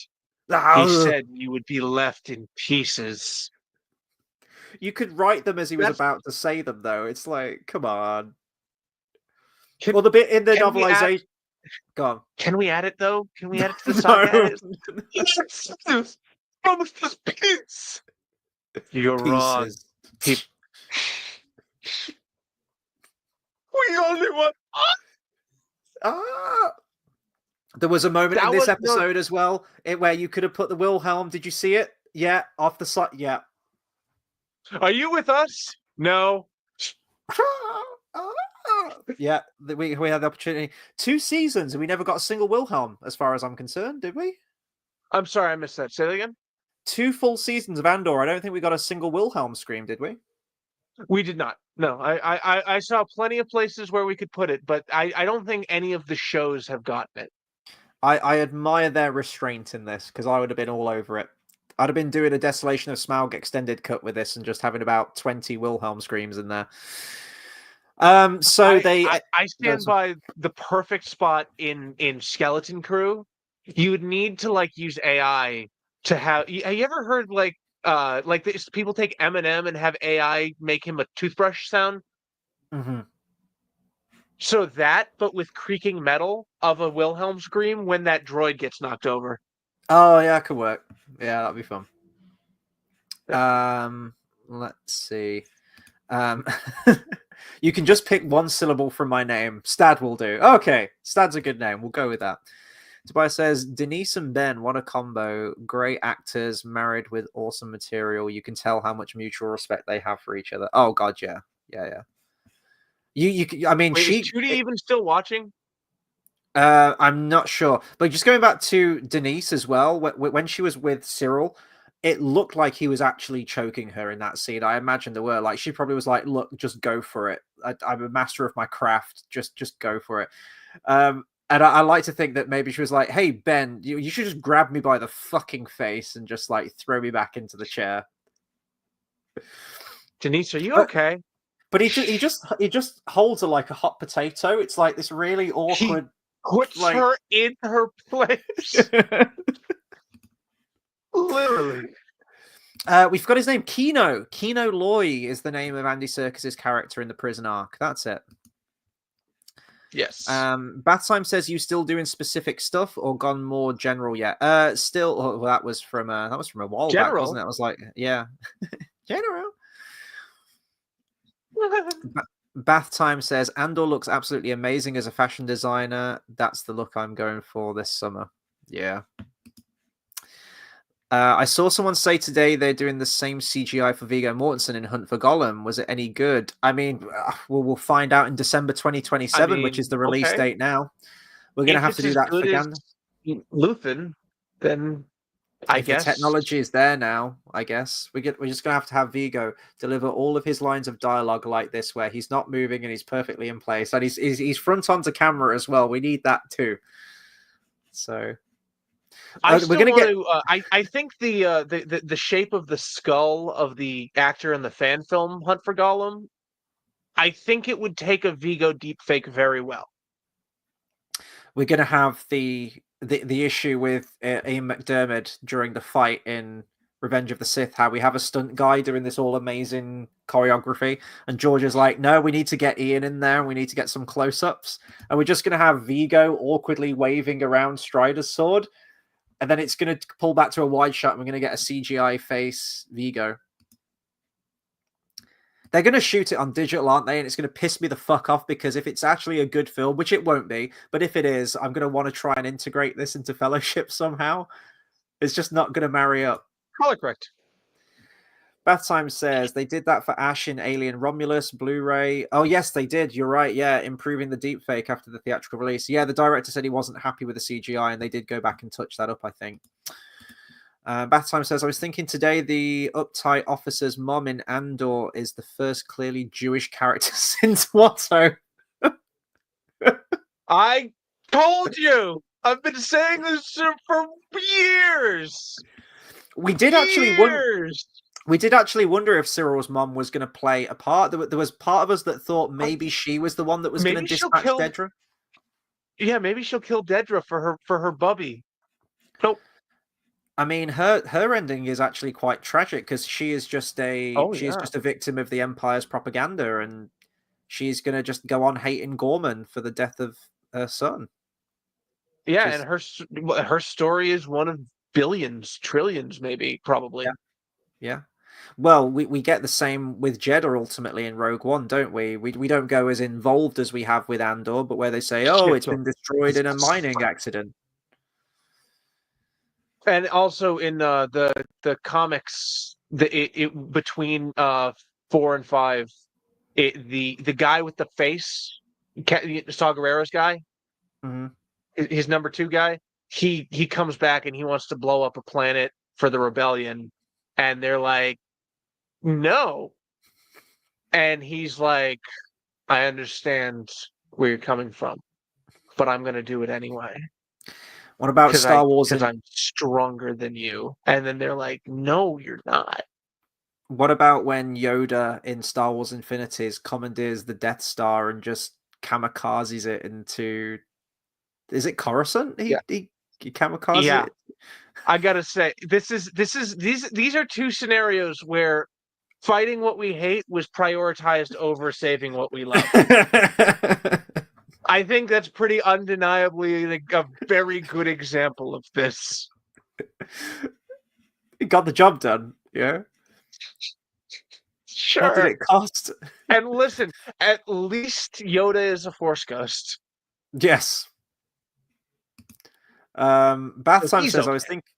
Ah. He said you would be left in pieces. You could write them as he was about to say them, though. It's like, come on. Well, the bit in the novelization. Go on. Can we add it though? Can we add it to the saga? No. Promised us peace. You're wrong. We only want. There was a moment in this episode as well where you could have put the Wilhelm. Did you see it? Yeah, off the side. Yeah. Are you with us? No. Yeah, we had the opportunity. 2 seasons and we never got a single Wilhelm, as far as I'm concerned, did we? I'm sorry, I missed that. Say that again. 2 full seasons of Andor. I don't think we got a single Wilhelm scream, did we? We did not. No, I saw plenty of places where we could put it, but I don't think any of the shows have gotten it. I admire their restraint in this, because I would have been all over it. I'd have been doing a Desolation of Smaug extended cut with this and just having about 20 Wilhelm screams in there. I stand by the perfect spot in Skeleton Crew. You would need to like use AI to have you ever heard like this, people take Eminem and have AI make him a toothbrush sound? Mm-hmm. So that, but with creaking metal of a Wilhelm scream when that droid gets knocked over. Oh yeah, that could work. Yeah, that'd be fun. Let's see. You can just pick one syllable from my name. Stad will do. Okay, Stad's a good name. We'll go with that. Tobias says, Denise and Ben, what a combo. Great actors, married with awesome material. You can tell how much mutual respect they have for each other. Oh, God, yeah. Yeah. I mean, Wait, is Judy even still watching? I'm not sure. But just going back to Denise as well, when she was with Cyril, it looked like he was actually choking her in that scene. I imagine there were. Like, she probably was like, look, just go for it. I'm a master of my craft. Just go for it. And I like to think that maybe she was like, hey, Ben, you should just grab me by the fucking face and just like throw me back into the chair. Denise, are you okay? But he just holds her like a hot potato. It's like this really awkward. He puts her in her place. Literally. We've got his name, Kino. Kino Loy is the name of Andy Serkis's character in the prison arc. That's it. Yes. Bathtime says, you still doing specific stuff or gone more general yet? Still. Well, that was from a while back, wasn't it? I was like, yeah, general. Bath Time says, Andor looks absolutely amazing as a fashion designer. That's the look I'm going for this summer. Yeah. I saw someone say today they're doing the same CGI for Viggo Mortensen in Hunt for Gollum. Was it any good? I mean, we'll find out in December 2027, which is the release date now. We're going to have to do that for Gandalf. Luthen, then I guess the technology is there now. I guess we're just going to have Viggo deliver all of his lines of dialogue like this, where he's not moving and he's perfectly in place, and he's front onto camera as well. We need that too. So. I think the shape of the skull of the actor in the fan film Hunt for Gollum, I think it would take a Viggo deepfake very well. We're going to have the issue with Ian McDiarmid during the fight in Revenge of the Sith, how we have a stunt guy doing this all amazing choreography, and George is like, no, we need to get Ian in there, and we need to get some close-ups, and we're just going to have Viggo awkwardly waving around Strider's sword. And then it's going to pull back to a wide shot, and we're going to get a CGI face Vigo. They're going to shoot it on digital, aren't they? And it's going to piss me the fuck off, because if it's actually a good film, which it won't be, but if it is, I'm going to want to try and integrate this into Fellowship somehow. It's just not going to marry up. Color correct. Bathtime says they did that for Ash in Alien Romulus Blu-ray. Oh, yes, they did. You're right. Yeah, improving the deepfake after the theatrical release. Yeah, the director said he wasn't happy with the CGI, and they did go back and touch that up, I think. Bathtime says, I was thinking today the uptight officer's mom in Andor is the first clearly Jewish character since Watto. I told you! I've been saying this for years! We did actually wonder if Cyril's mom was going to play a part. There was part of us that thought maybe she was the one that was going to dispatch Dedra. Yeah, maybe she'll kill Dedra for her bubby. Nope. I mean, her ending is actually quite tragic, because she is just just a victim of the Empire's propaganda, and she's going to just go on hating Gorman for the death of her son. Yeah, and her story is one of billions, trillions, maybe, probably. Yeah. Well, we get the same with Jeddah ultimately in Rogue One, don't we? We don't go as involved as we have with Andor, but where they say, "Oh, it's been destroyed in a mining accident." And also in the comics, between 4 and 5, the guy with the face, Saw Gerrera's guy, his number 2 guy, he comes back and he wants to blow up a planet for the rebellion, and they're like, no, and he's like, I understand where you're coming from, but I'm gonna do it anyway. What about Star Wars? Because I'm stronger than you. And then they're like, no, you're not. What about when Yoda in Star Wars Infinities commandeers the Death Star and just kamikazes it into... Is it Coruscant? He kamikazes it? I gotta say, these are 2 scenarios where fighting what we hate was prioritized over saving what we love. I think that's pretty undeniably a very good example of this. It got the job done, yeah? Sure. What did it cost? And listen, at least Yoda is a Force ghost. Yes. Bathtime says, I was thinking...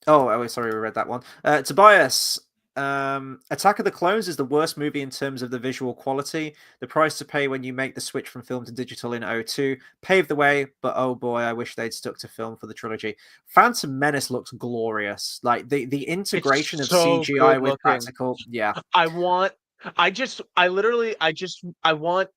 Oh, sorry, we read that one. Tobias... Attack of the Clones is the worst movie in terms of the visual quality. The price to pay when you make the switch from film to digital in 2002 paved the way, but oh boy, I wish they'd stuck to film for the trilogy. Phantom Menace looks glorious. Like the integration of CGI with practical. Yeah. I want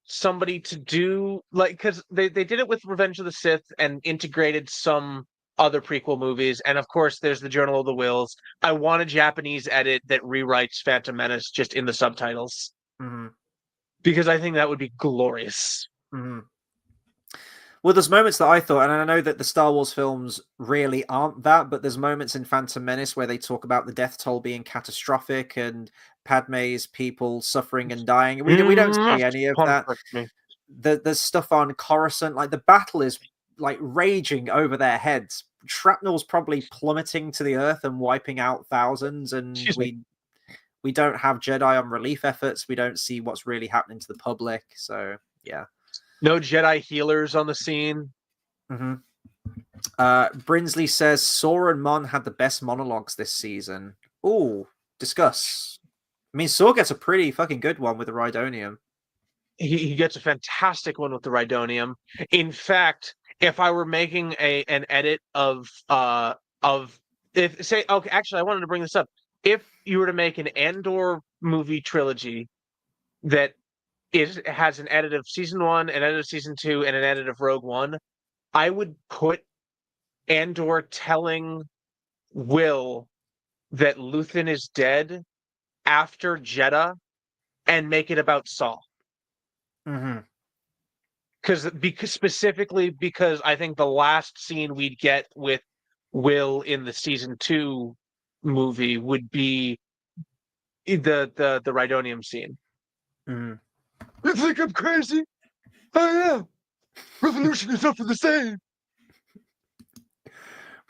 somebody to do, like, because they did it with Revenge of the Sith and integrated some other prequel movies, and of course there's the Journal of the Whills. I want a Japanese edit that rewrites Phantom Menace just in the subtitles, because I think that would be glorious. Well, there's moments that I thought, and I know that the Star Wars films really aren't that, but there's moments in Phantom Menace where they talk about the death toll being catastrophic and Padme's people suffering and dying. We don't see any of that. There's stuff on Coruscant, like the battle is like raging over their heads. Shrapnel's probably plummeting to the earth and wiping out thousands, and we don't have Jedi on relief efforts. We don't see what's really happening to the public. So yeah, no Jedi healers on the scene. Brinsley says Saw and Mon had the best monologues this season. Ooh, discuss. I mean, Saw gets a pretty fucking good one with the Rhydonium. He gets a fantastic one with the Rhydonium. In fact, if I were making an edit of if say, okay, actually I wanted to bring this up. If you were to make an Andor movie trilogy that has an edit of season 1, an edit of season 2, and an edit of Rogue One, I would put Andor telling Will that Luthen is dead after Jeddah and make it about Saul. Specifically because I think the last scene we'd get with Will in the season 2 movie would be the Rhydonium scene. You think I'm crazy? I am. Revolution is up for the same.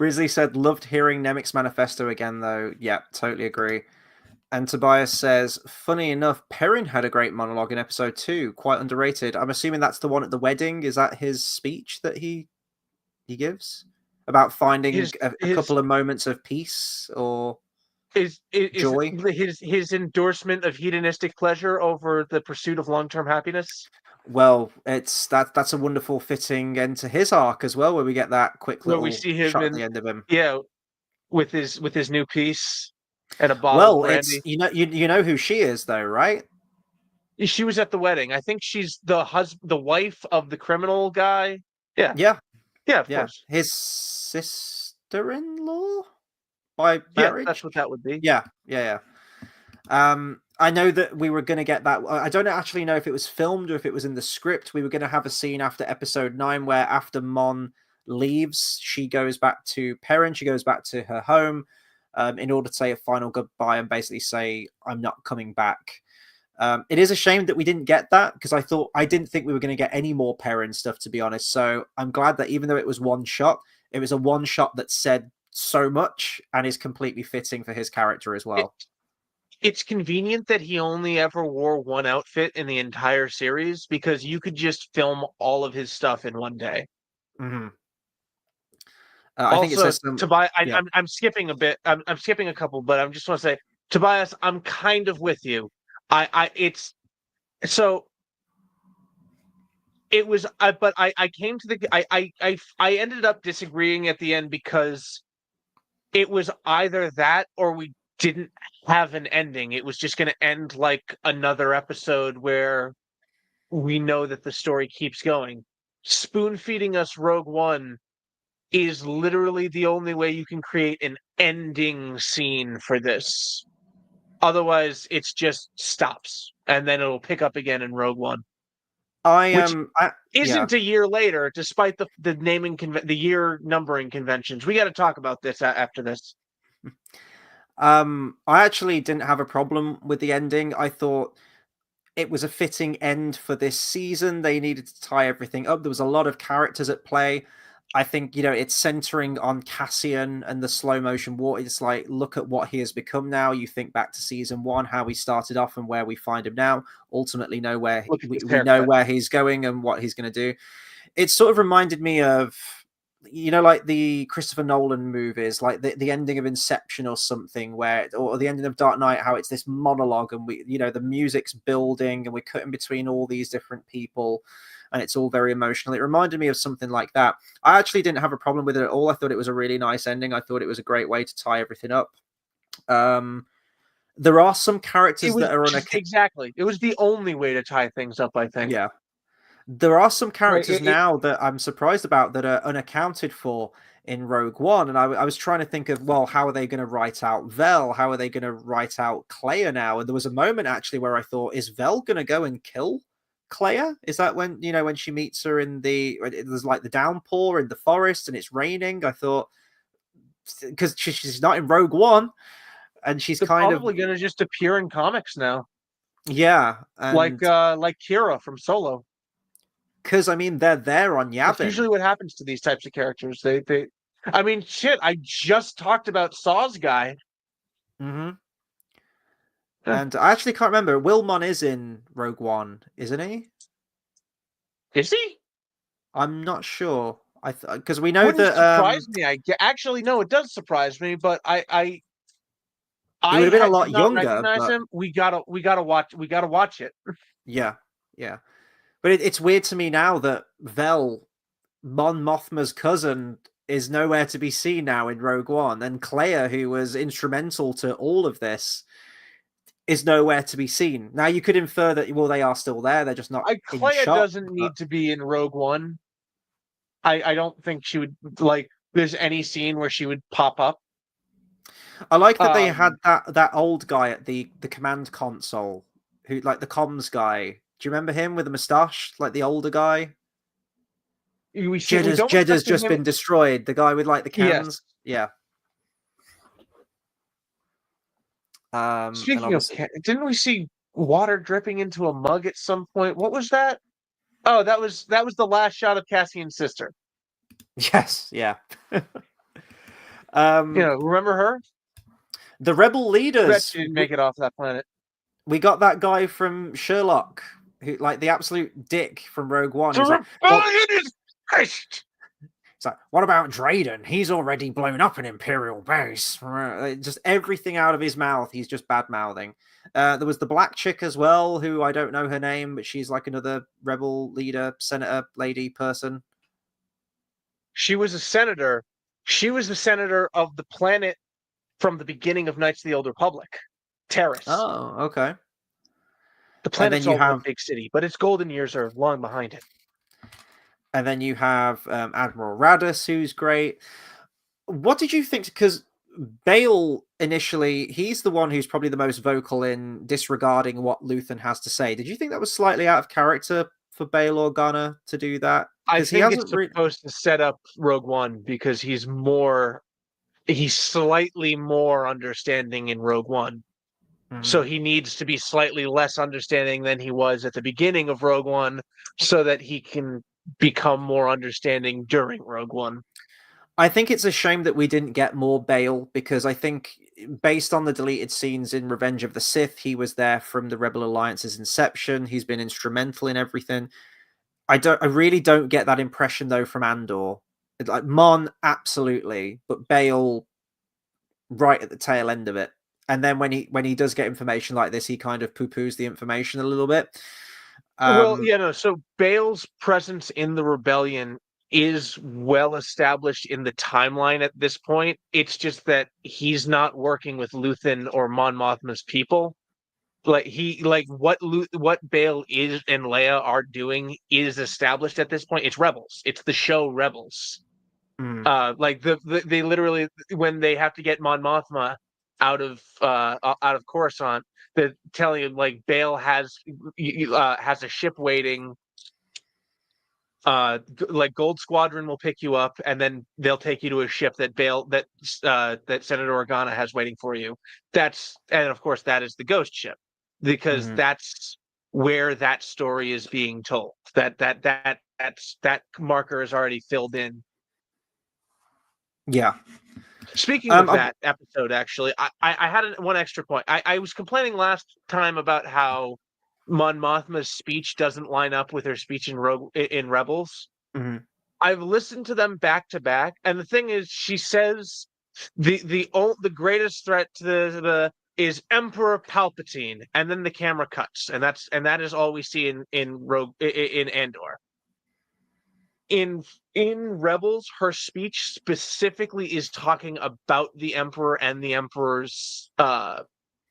Brisley said, loved hearing Nemec's manifesto again, though. Yeah, totally agree. And Tobias says, funny enough, Perrin had a great monologue in episode 2, quite underrated. I'm assuming that's the one at the wedding. Is that his speech that he gives about finding a couple of moments of peace or is joy? his endorsement of hedonistic pleasure over the pursuit of long-term happiness? Well, that's a wonderful fitting end to his arc as well, where we get that quick Where we little see him shot at the end of him. with his new piece and a bottle Well, of brandy. it's you know who she is though, right? She was at the wedding. I think she's the wife of the criminal guy. Yeah. Yeah, Yeah, of course. his sister-in-law by Yeah, marriage. that's what that would be. Yeah. I know that we were going to get that. I don't actually know if it was filmed or if it was in the script. We were going to have a scene after episode 9 where after Mon leaves, she goes back to Perrin. She goes back to her home in order to say a final goodbye and basically say, I'm not coming back. It is a shame that we didn't get that because I didn't think we were going to get any more Perrin stuff, to be honest. So I'm glad that even though it was one shot, it was a one shot that said so much and is completely fitting for his character as well. It's convenient that he only ever wore one outfit in the entire series because you could just film all of his stuff in one day. Mm-hmm. Also, I think it says Tobias, I'm skipping a bit. I'm skipping a couple, but I just want to say, Tobias, I'm kind of with you. It's so. It was, but I came to the, I ended up disagreeing at the end because it was either that or we didn't have an ending. It was just going to end like another episode where we know that the story keeps going. Spoon feeding us Rogue One is literally the only way you can create an ending scene for this. Otherwise, it's just stops and then it'll pick up again in Rogue One. Isn't a year later, despite the naming the year numbering conventions. We got to talk about this after this. I actually didn't have a problem with the ending. I thought it was a fitting end for this season. They needed to tie everything up. There was a lot of characters at play. I think, it's centering on Cassian and the slow motion war. It's like, look at what he has become now. You think back to season 1, how he started off and where we find him now. Ultimately know where we know where he's going and what he's going to do. It sort of reminded me of, like the Christopher Nolan movies, like the ending of Inception or something, or the ending of Dark Knight, how it's this monologue and the music's building and we're cutting between all these different people and it's all very emotional. It reminded me of something like that. I actually didn't have a problem with it at all. I thought it was a really nice ending. I thought it was a great way to tie everything up. There are some characters that are exactly. It was the only way to tie things up, I think. Yeah. There are some characters now that I'm surprised about that are unaccounted for in Rogue One. And I was trying to think of, well, how are they going to write out Vel? How are they going to write out Clea now? And there was a moment actually where I thought, is Vel going to go and kill Clea? Is that when, when she meets her there's like the downpour in the forest and it's raining? I thought, because she's not in Rogue One and she's probably going to just appear in comics now. Yeah. Like Kira from Solo. Because they're there on Yavin. That's usually what happens to these types of characters. Shit. I just talked about Saw's guy. Mm-hmm. And I actually can't remember. Wilmon is in Rogue One, isn't he? Is he? I'm not sure. Because we know Wouldn't that. Surprise me. Actually, no, it does surprise me. But he would have been a lot younger. Recognize him. We gotta watch it. Yeah. But it's weird to me now that Vel, Mon Mothma's cousin, is nowhere to be seen now in Rogue One, and Clea, who was instrumental to all of this, is nowhere to be seen. Now you could infer that they are still there; they're just not. Clea doesn't need to be in Rogue One. I don't think she would There's any scene where she would pop up. I like that they had that old guy at the command console, who the comms guy. Do you remember him with the moustache, like the older guy? Jedda's just been destroyed. The guy with the cans. Yes. Yeah. Speaking of, didn't we see water dripping into a mug at some point? What was that? Oh, that was the last shot of Cassian's sister. Yes. Yeah. Remember her? The rebel Bet leaders. she didn't make it off that planet. We got that guy from Sherlock, who, like, the absolute dick from Rogue One. The rebellion is finished. It's like, what about Drayden? He's already blown up an Imperial base. Just everything out of his mouth, he's just bad mouthing. There was the black chick as well, who I don't know her name, but she's like another rebel leader, senator, lady person. She was a senator. She was the senator of the planet from the beginning of Knights of the Old Republic, Terrace. Oh, okay. The planet's all one big city, but its golden years are long behind it. And then you have Admiral Radis, who's great. What did you think? Because Bale, initially, he's the one who's probably the most vocal in disregarding what Luthen has to say. Did you think that was slightly out of character for Bale Organa to do that? I think it's supposed to set up Rogue One because he's slightly more understanding in Rogue One. So he needs to be slightly less understanding than he was at the beginning of Rogue One so that he can become more understanding during Rogue One. I think it's a shame that we didn't get more Bale, because I think based on the deleted scenes in Revenge of the Sith, he was there from the Rebel Alliance's inception. He's been instrumental in everything. I really don't get that impression though from Andor. Like Mon, absolutely, but Bale right at the tail end of it. And then when he does get information like this, he kind of poo-poos the information a little bit. So Bale's presence in the rebellion is well established in the timeline at this point. It's just that he's not working with Luthen or Mon Mothma's people. What Bale is and Leia are doing is established at this point. It's Rebels. It's the show Rebels. They literally, when they have to get Mon Mothma out of Coruscant, they're telling him like Bale has a ship waiting. Like Gold Squadron will pick you up, and then they'll take you to a ship that Senator Organa has waiting for you. And of course that is the Ghost ship, because that's where that story is being told. That marker is already filled in. Yeah. Speaking of that episode, actually, I had one extra point. I was complaining last time about how Mon Mothma's speech doesn't line up with her speech in Rebels. I've listened to them back to back, and the thing is, she says the greatest threat to is Emperor Palpatine, and then the camera cuts, and that is all we see in Andor. In Rebels, her speech specifically is talking about the Emperor and the Emperor's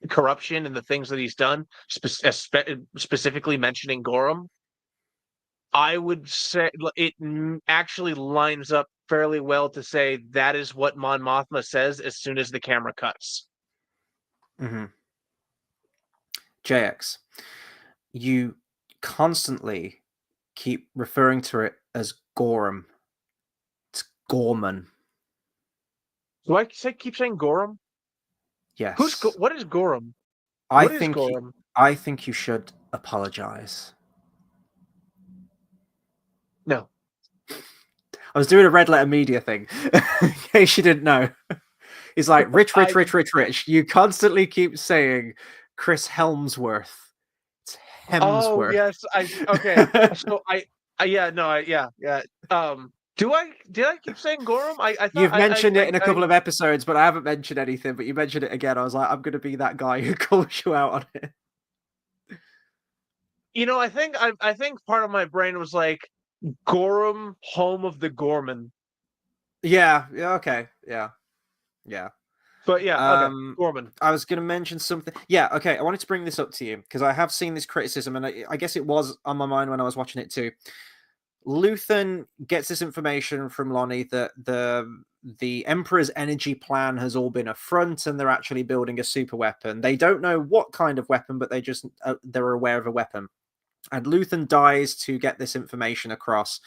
corruption and the things that he's done, specifically mentioning Gorham. I would say it actually lines up fairly well to say that is what Mon Mothma says as soon as the camera cuts. JX, you constantly keep referring to it as Gorham. It's Gorman. Do I keep saying Gorham? Yes. What is Gorham? I think you should apologize. No. I was doing a Red Letter Media thing, in case you didn't know. He's like, rich. You constantly keep saying Chris Helmsworth. It's Hemsworth. Oh, yes. Okay. So did I keep saying Gorham? I thought you've mentioned it in a couple of episodes, but I haven't mentioned anything. But you mentioned it again. I was like, I'm going to be that guy who calls you out on it. I think part of my brain was like Gorham, home of the Gorman. Yeah. Okay. Yeah. But yeah, okay. Gorman. I was going to mention something. Yeah. Okay. I wanted to bring this up to you because I have seen this criticism, and I guess it was on my mind when I was watching it too. Luthen gets this information from Lonnie that the Emperor's energy plan has all been a front, and they're actually building a super weapon. They don't know what kind of weapon, but they're aware of a weapon. And Luthen dies to get this information across.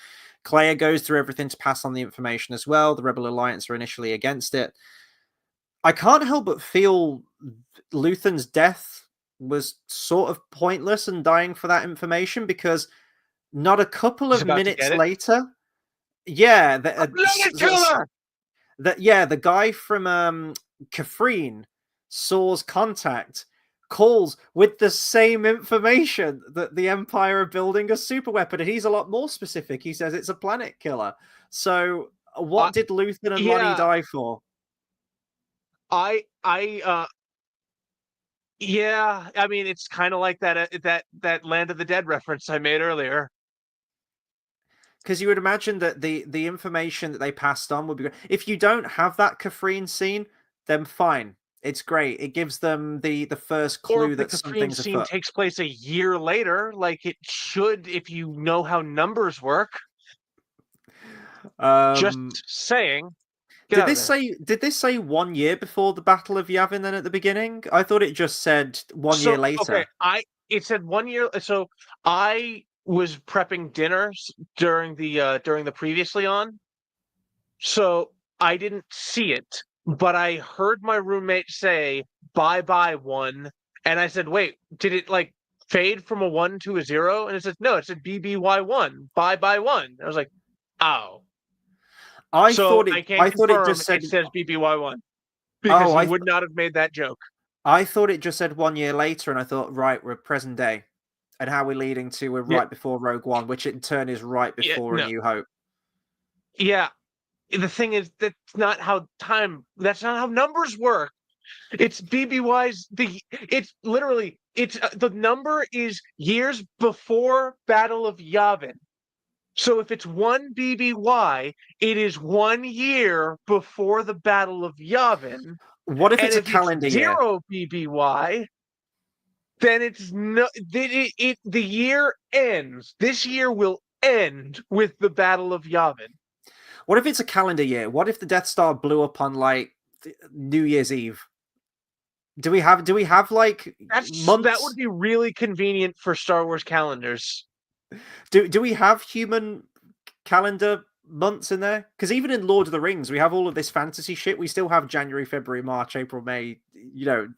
Clea goes through everything to pass on the information as well. The Rebel Alliance are initially against it. I can't help but feel Luthen's death was sort of pointless and dying for that information, because not a couple of minutes later, the guy from Kafrene, Saw's contact, calls with the same information that the Empire are building a super weapon, and he's a lot more specific. He says it's a planet killer. So what did Luthen and Lonnie yeah, die for? Yeah, I mean, it's kind of like that Land of the Dead reference I made earlier. Because you would imagine that the information that they passed on would be great. If you don't have that Kafrene scene, then fine. It's great. It gives them the first Or clue if the that Kafrene something's scene afoot. takes place a year later, like it should, if you know how numbers work. Just Um, saying. Get did out of this there. say? Did this say 1 year before the Battle of Yavin? Then at the beginning, I thought it just said 1 year So okay, later. it said 1 year. So I was prepping dinners during the previously on, so I didn't see it, but I heard my roommate say "bye bye one," and I said, "Wait, did it like fade from a one to a zero?" And it said, "No, it said BBY one, bye bye one." I was like, "Oh." I So thought it. I can I thought it confirm just said. it says BBY1 because Oh, he would not have made that joke. I thought it just said 1 year later, and I thought, right, we're present day, and how we're leading to we're Yeah, right before Rogue One, which in turn is right yeah, before A no, New Hope. yeah. The thing is, that's not how numbers work. It's BBY's it's literally the number is years before Battle of Yavin. So if it's one BBY, it is 1 year before the Battle of Yavin. What if And it's a if it's calendar year? zero BBY, then it's no the year ends. This year will end with the Battle of Yavin. What if it's a calendar year? What if the Death Star blew up on like New Year's Eve? Do we have like That months? would be really convenient for Star Wars calendars. Do we have human calendar months in there? Because even in Lord of the Rings, we have all of this fantasy shit. We still have January, February, March, April, May.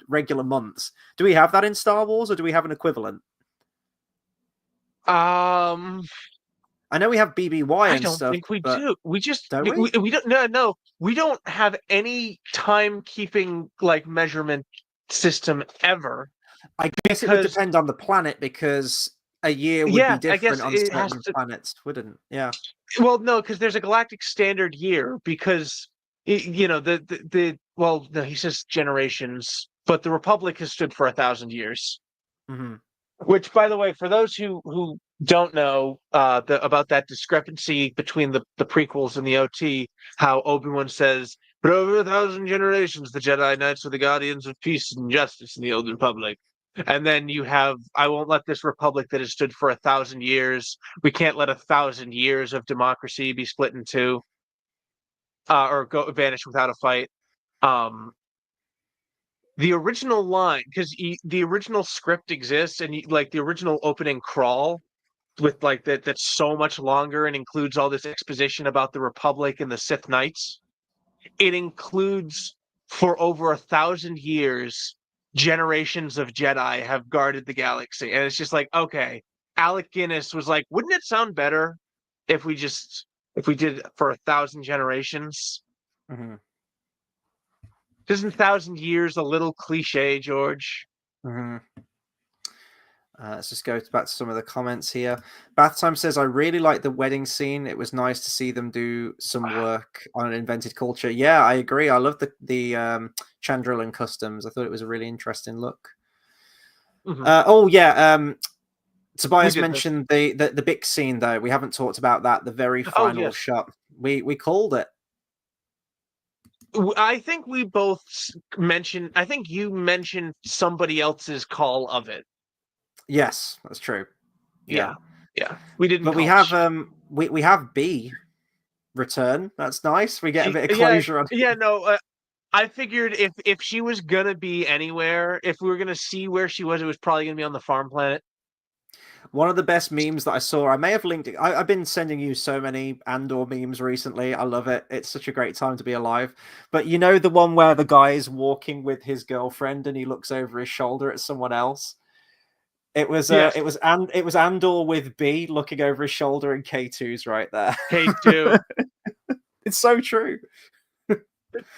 Regular months. Do we have that in Star Wars, or do we have an equivalent? Um, I know we have BBY I and don't stuff, think we but do. We just don't we? we don't we don't have any timekeeping like measurement system ever I guess it would because depend on the planet because a year would be yeah, I guess different on it has certain to. planets, wouldn't? Yeah. Well, no, because there's a galactic standard year because the well, no, he says generations, but the Republic has stood for 1,000 years. Mm-hmm. Which, by the way, for those who don't know about that discrepancy between the prequels and the OT, how Obi-Wan says, "For over 1,000 generations, the Jedi Knights were the guardians of peace and justice in the Old Republic." And then you have, "I won't let this republic that has stood for 1,000 years. We can't let 1,000 years of democracy be split in two, or go vanish without a fight." Um, the original line, because the original script exists, and like the original opening crawl with like that's so much longer and includes all this exposition about the Republic and the Sith Knights. It includes for over 1,000 years, generations of Jedi have guarded the galaxy, and it's just like, okay, Alec Guinness was like, wouldn't it sound better if we did it for 1,000 generations? Mm-hmm. Isn't 1,000 years a little cliche, George? Mm-hmm. Let's just go back to some of the comments here. Bath Time says, I really like the wedding scene. It was nice to see them do some work on an invented culture. Yeah, I agree. I love the Chandrilan customs. I thought it was a really interesting look. Mm-hmm. Tobias mentioned the big scene, though. We haven't talked about that. The very final shot. We called it. I think we both mentioned. I think you mentioned somebody else's call of it. Yes, that's true. Yeah. We didn't. But we have we have B return. That's nice. We get a bit of closure on. Yeah. No. I figured if she was gonna be anywhere, if we were gonna see where she was, it was probably gonna be on the farm planet. One of the best memes that I saw, I may have linked it. I've been sending you so many Andor memes recently. I love it. It's such a great time to be alive. But you know the one where the guy is walking with his girlfriend and he looks over his shoulder at someone else? It was Andor with B looking over his shoulder, and K2's right there. K2. It's so true.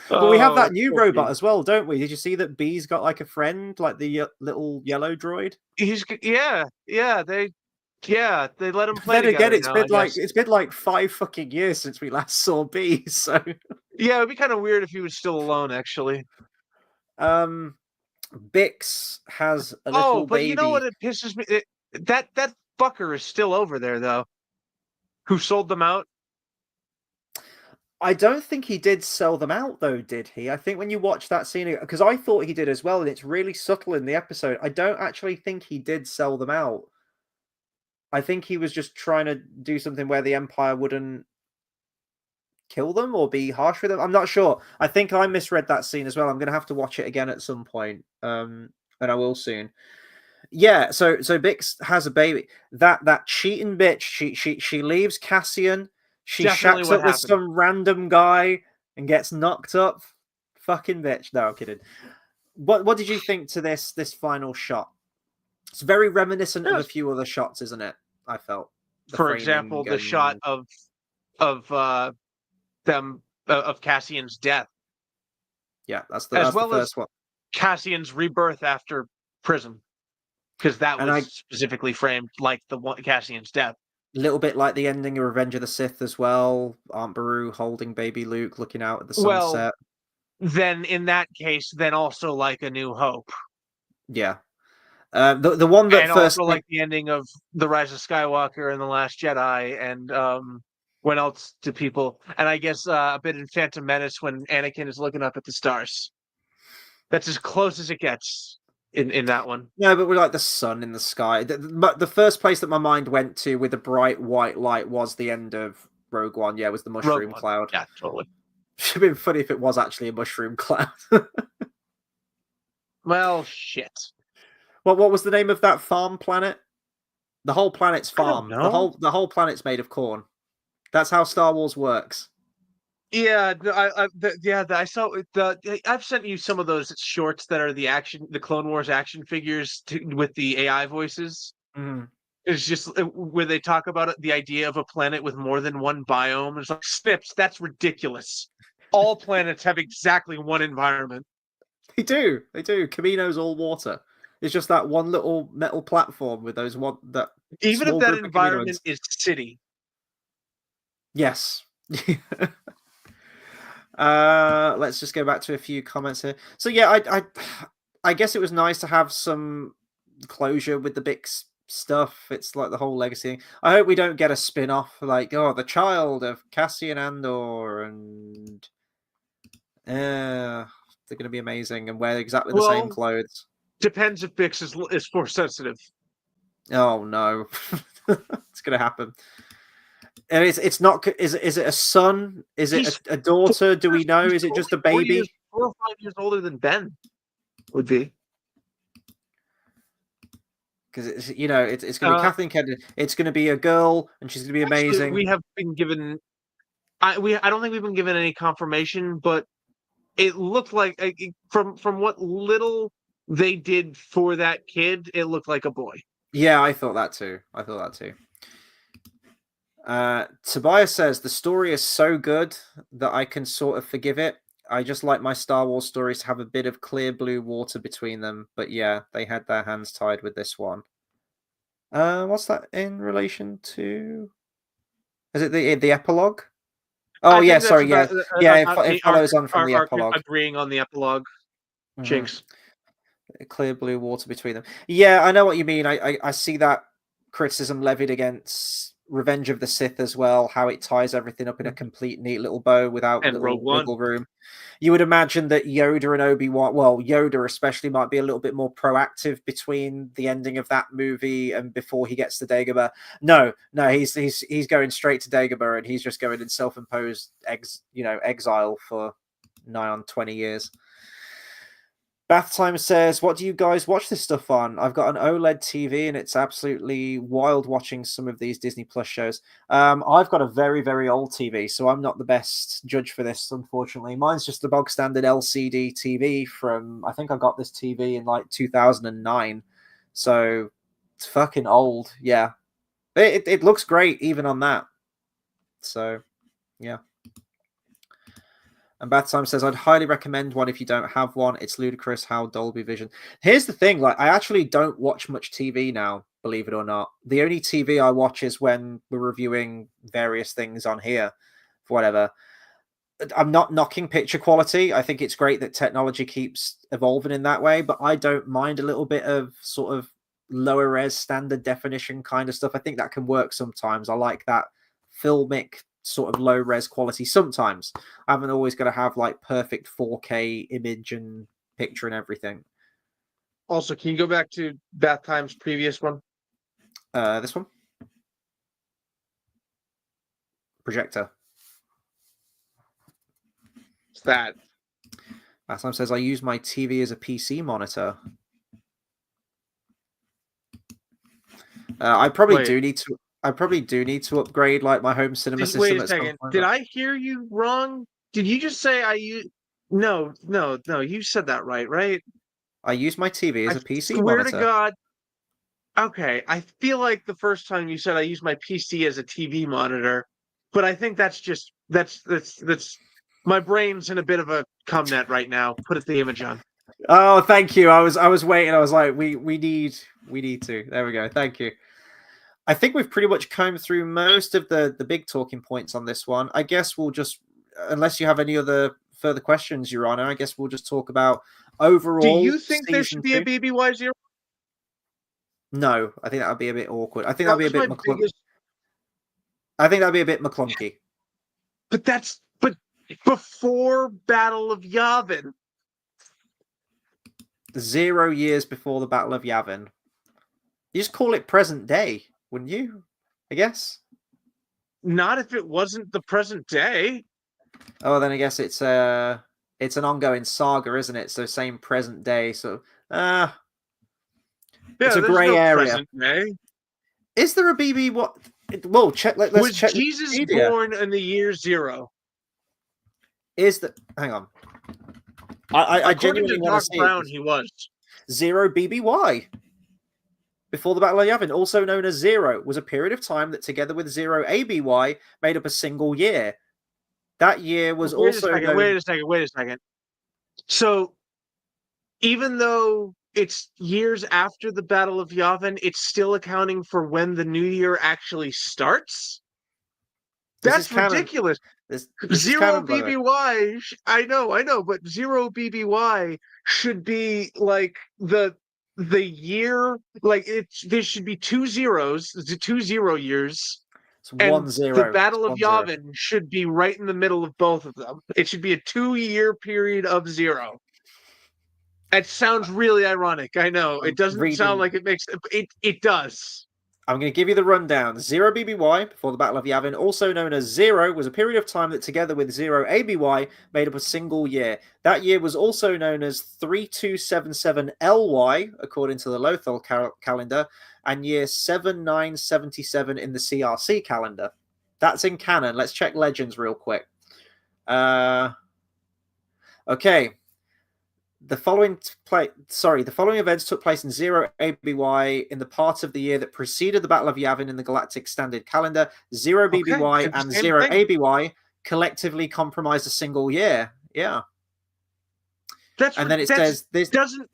But we have Oh, that new poor robot Bee. as well, don't we? Did you see that Bee's got like a friend, like the little yellow droid? They let them play Then again, together now, I guess. it's been like 5 fucking years since we last saw Bee. So, Yeah, it'd be kind of weird if he was still alone, actually. um, Bix has a Oh, little but you know what? baby. It pisses me. That fucker is still over there, though. Who sold them out? I don't think he did sell them out, though, did he? I think when you watch that scene, because I thought he did as well, and it's really subtle in the episode. I don't actually think he did sell them out. I think he was just trying to do something where the Empire wouldn't kill them or be harsh with them. I'm not sure. I think I misread that scene as well. I'm going to have to watch it again at some point, and I will soon. Yeah, so Bix has a baby. That cheating bitch. She leaves Cassian. She Definitely shacks what up with happened. some random guy and gets knocked up. Fucking bitch. No, I'm kidding. What did you think to this final shot? It's very reminiscent of a Yes. few other shots, isn't it? I felt the For framing example, the shot and of them of Cassian's death, yeah, as that's the well as first one. Cassian's rebirth after prison, because that And was I specifically framed like the one Cassian's death. a little bit like the ending of Revenge of the Sith as well. Aunt Beru holding baby Luke, looking out at the Well, sunset. then in that case, then also like A New Hope, Yeah. The one that and first also like the ending of The Rise of Skywalker and The Last Jedi, and what else do people? And I guess a bit in Phantom Menace when Anakin is looking up at the stars. That's as close as it gets in that one. no, but we're like the sun in the sky. But the first place that my mind went to with the bright white light was the end of Rogue One. Yeah, it was the Rogue mushroom One, cloud. yeah, totally. Should have been funny if it was actually a mushroom cloud. Well, shit. What was the name of that farm planet? The whole planet's I don't farm. know. The whole planet's made of corn. That's how Star Wars works. Yeah, I saw I've sent you some of those shorts that are the Clone Wars action figures with the AI voices. Mm. It's just where they talk about it, the idea of a planet with more than one biome. It's like Snips, that's ridiculous. All planets have exactly one environment. They do. They do. Kamino's all water. It's just that one little metal platform with that Even if small that group of environment Kaminoans. is city. Yes. Let's just go back to a few comments here. So yeah, I guess it was nice to have some closure with the Bix stuff. It's like the whole legacy thing. I hope we don't get a spin-off like, oh, the child of Cassian Andor, and they're gonna be amazing and wear exactly the same Well, clothes. depends if Bix is force sensitive. Oh no. It's gonna happen. And it's not. Is it a son? Is it He's a daughter? Do we know? he's Is it just a only 4 years, baby? 4 or 5 years older than Ben would be. Because it's it's going to be Uh, Kathleen Kennedy. It's going to be a girl, and she's going to be Actually, amazing. we have been given. I don't think we've been given any confirmation, but it looked like from what little they did for that kid, it looked like a boy. Yeah, I thought that too. Tobias says the story is so good that I can sort of forgive it. I just like my Star Wars stories to have a bit of clear blue water between them. But yeah, they had their hands tied with this one. What's that in relation to? Is it the epilogue? Oh I yeah, think that's sorry, yeah, yeah. It the follows on from the arc epilogue. agreeing on the epilogue. Jinx. Clear blue water between them. Yeah, I know what you mean. I see that criticism levied against Revenge of the Sith as well, how it ties everything up in a complete neat little bow without And Rogue little One. wiggle room. You would imagine that Yoda and Obi-Wan, well, Yoda especially, might be a little bit more proactive between the ending of that movie and before he gets to Dagobah. No, he's going straight to Dagobah, and he's just going in self-imposed exile for nigh on 20 years. Bath Time says, what do you guys watch this stuff on? I've got an OLED TV and it's absolutely wild watching some of these Disney Plus shows. I've got a very, very old TV, so I'm not the best judge for this, unfortunately. Mine's just a bog standard LCD TV from, I think I got this TV in like 2009. So it's fucking old. Yeah. It looks great even on that. So, yeah. And Bath Time says, I'd highly recommend one if you don't have one. It's ludicrous how Dolby Vision. Here's the thing, like, I actually don't watch much TV now, believe it or not. The only TV I watch is when we're reviewing various things on here, for whatever. I'm not knocking picture quality. I think it's great that technology keeps evolving in that way, but I don't mind a little bit of sort of lower res standard definition kind of stuff. I think that can work sometimes. I like that filmic sort of low res quality sometimes. I haven't always got to have like perfect 4K image and picture and everything. Also, can you go back to Bath Time's previous one? This one, projector. It's that. Last time says I use my TV as a PC monitor. I probably do need to. I probably do need to upgrade like my home cinema system. Wait a second. Did I hear you wrong? Did you just say I use? No. You said that right? I use my TV as a PC swear monitor. to God. Okay, I feel like the first time you said I use my PC as a TV monitor, but I think that's just that's my brain's in a bit of a cum net right now. Put the image on. Oh, thank you. I was waiting. I was like, we need to. There we go. Thank you. I think we've pretty much combed through most of the big talking points on this one. I guess we'll just, unless you have any other further questions, Your Honor, I guess we'll just talk about overall. Do you think there should be a BBY0? No, I think that would be a bit awkward. I think that'd be a bit biggest... I think that'd be a bit McClunky. But before Battle of Yavin. 0 years before the Battle of Yavin. You just call it present day, wouldn't you? I guess. Not if it wasn't the present day. Oh, then I guess it's an ongoing saga, isn't it? So same present day. So it's a grey area. Is there a BB? What? Well, check. Let's check. Was Jesus born in the year 0? Is that? Hang on. I genuinely want to say Brown, he was 0 BBY. Before the Battle of Yavin, also known as 0, was a period of time that, together with 0 ABY, made up a single year. That year was Wait a second. So, even though it's years after the Battle of Yavin, it's still accounting for when the new year actually starts? That's ridiculous. This 0 BBY, I know, but 0 BBY should be like the year, like there should be 2 zeros, 2 0 years. It's 1 0. The Battle of Yavin should be right in the middle of both of them. It should be a 2-year period of 0. It sounds really ironic. I know. It doesn't sound like it makes it does. I'm going to give you the rundown. 0 BBY, before the Battle of Yavin, also known as 0, was a period of time that, together with 0 ABY, made up a single year. That year was also known as 3277 LY, according to the Lothal calendar, and year 7977 in the CRC calendar. That's in canon. Let's check legends real quick. Okay. The following events took place in 0 ABY in the part of the year that preceded the Battle of Yavin in the Galactic Standard Calendar. 0 BBY and 0 ABY collectively comprised a single year. Yeah. And then it says this doesn't.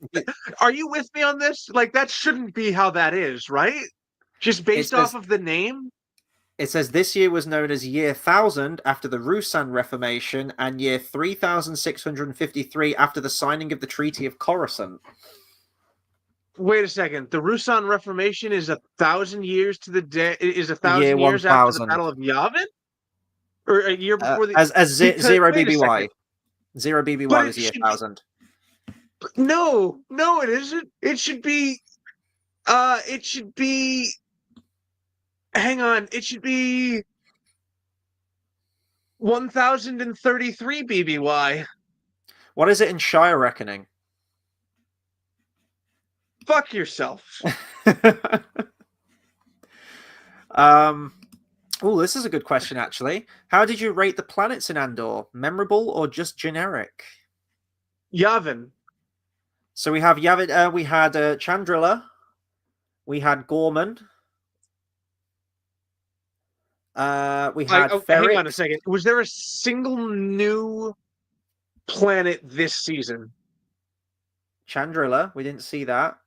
Are you with me on this? Like, that shouldn't be how that is, right? Just based off of the name. It says this year was known as year 1000 after the Rusan Reformation and year 3653 after the signing of the Treaty of Coruscant. Wait a second. The Rusan Reformation is 1,000 years to the day. Is 1,000 years after the Battle of Yavin, or a year before the as 0 BBY. 0 BBY was year 1000. No, it isn't. It should be. Hang on. It should be 1033 BBY. What is it in Shire reckoning? Fuck yourself. Oh, this is a good question, actually. How did you rate the planets in Andor? Memorable or just generic? Yavin. So we have Yavin. We had Chandrila. We had Gorman. We had hang on a second. Was there a single new planet this season. Chandrila, we didn't see that.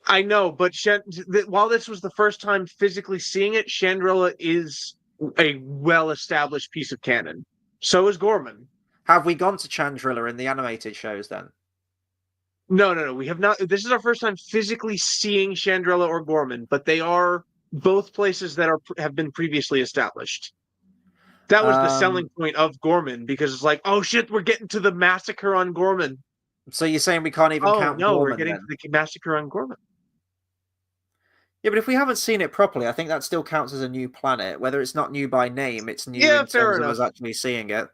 I know, but while this was the first time physically seeing it, Chandrila is a well-established piece of canon. So is Gorman. Have we gone to Chandrila in the animated shows then? No. We have not. This is our first time physically seeing Chandrila or Gorman, but they are both places that have been previously established. That was the selling point of Gorman, because it's like, oh shit, we're getting to the massacre on Gorman. So you're saying we can't even count no, Gorman, we're getting then? to the massacre on Gorman. Yeah, but if we haven't seen it properly, I think that still counts as a new planet. Whether it's not new by name, it's new in terms of us actually seeing it.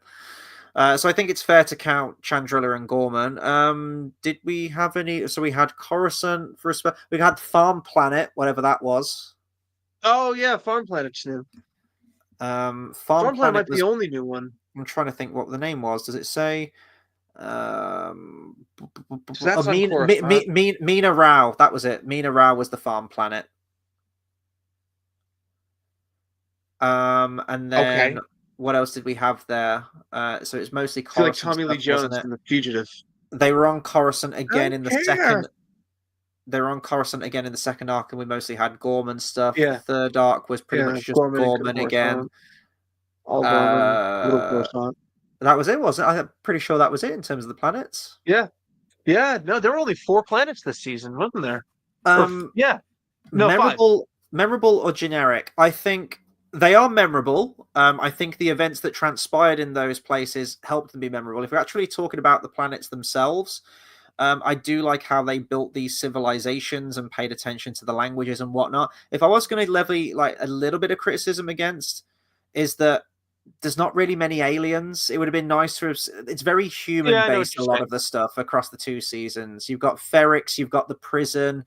So I think it's fair to count Chandrila and Gorman. Did we have any? So we had Coruscant for a we had Farm Planet, whatever that was. Oh yeah, Farm Planet's new. Farm Planet might be the only new one. I'm trying to think what the name was. Does it say? That's Mina Rao. That was it. Mina Rao was the Farm Planet. And then what else did we have there? So it's mostly Coruscant. Like Tommy Lee Jones in The Fugitive. They were on Coruscant again in the second. They were on Coruscant again in the second arc, and we mostly had Gorman stuff. Yeah. The third arc was pretty much just Gorman again. All Gorman, little Coruscant. That was it, wasn't it? I'm pretty sure that was it in terms of the planets. Yeah. No, there were only 4 planets this season, wasn't there? Yeah. No, memorable or generic? I think they are memorable. I think the events that transpired in those places helped them be memorable. If we're actually talking about the planets themselves, I do like how they built these civilizations and paid attention to the languages and whatnot. If I was going to levy like a little bit of criticism against, is that there's not really many aliens. It would have been nice to have. It's very human based, a lot of the stuff across the 2 seasons. You've got Ferrix, you've got the prison.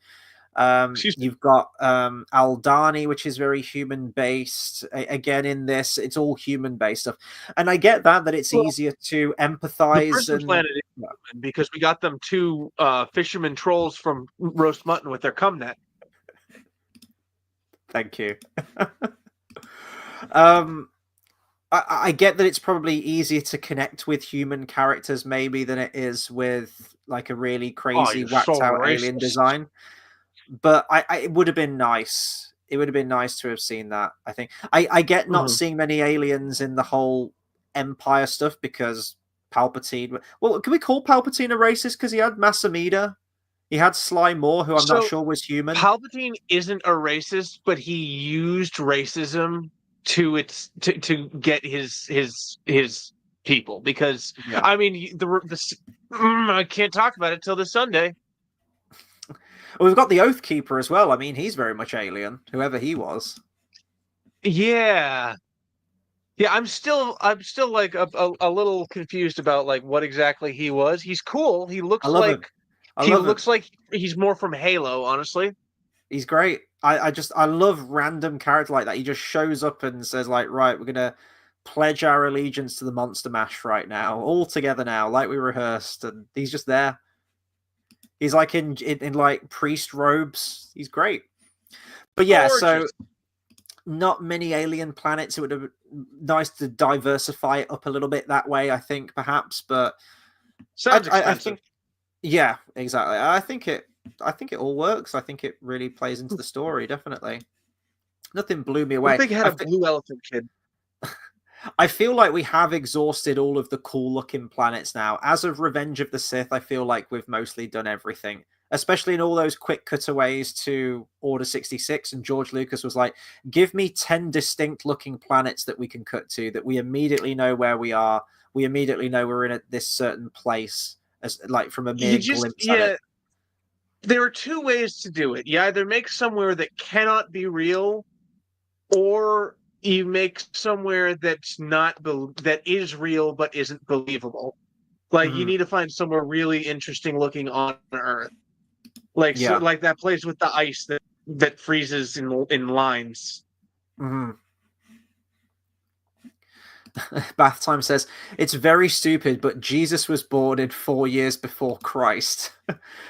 You've got Aldani, which is very human based. Again, in this, it's all human based stuff, and I get that it's easier to empathize. The planet is human, because we got them 2 fisherman trolls from Roast Mutton with their cum net. Thank you. I get that it's probably easier to connect with human characters maybe than it is with like a really crazy whacked out alien design. But it would have been nice. It would have been nice to have seen that, I think. I get not seeing many aliens in the whole Empire stuff because Palpatine... Well, can we call Palpatine a racist? Because he had Massa Amida. He had Sly Moore, who I'm not sure was human. Palpatine isn't a racist, but he used racism to get his people. Because, I mean, I can't talk about it till this Sunday. Well, we've got the Oath Keeper as well. I mean, he's very much alien, whoever he was. Yeah, I'm still like a little confused about like what exactly he was. He's cool. He looks like he's more from Halo, honestly. He's great. I love random character like that. He just shows up and says like, right, we're gonna pledge our allegiance to the Monster Mash right now, all together now, like we rehearsed, and he's just there. He's like in like priest robes. He's great. But yeah, so not many alien planets. It would have been nice to diversify it up a little bit that way, I think, perhaps. But sounds expensive. I think, yeah, exactly. I think it all works. I think it really plays into the story, definitely. Nothing blew me away. I think it had a blue elephant kid. I feel like we have exhausted all of the cool-looking planets now. As of Revenge of the Sith, I feel like we've mostly done everything, especially in all those quick cutaways to Order 66. And George Lucas was like, give me 10 distinct-looking planets that we can cut to, that we immediately know where we are. We immediately know we're in this certain place, as like from a mere glimpse at it. There are 2 ways to do it. You either make somewhere that cannot be real, or you make somewhere that's that is real but isn't believable. Like you need to find somewhere really interesting looking on Earth, like so, like that place with the ice that freezes in lines. Bath Time says it's very stupid, but Jesus was born in 4 years before Christ.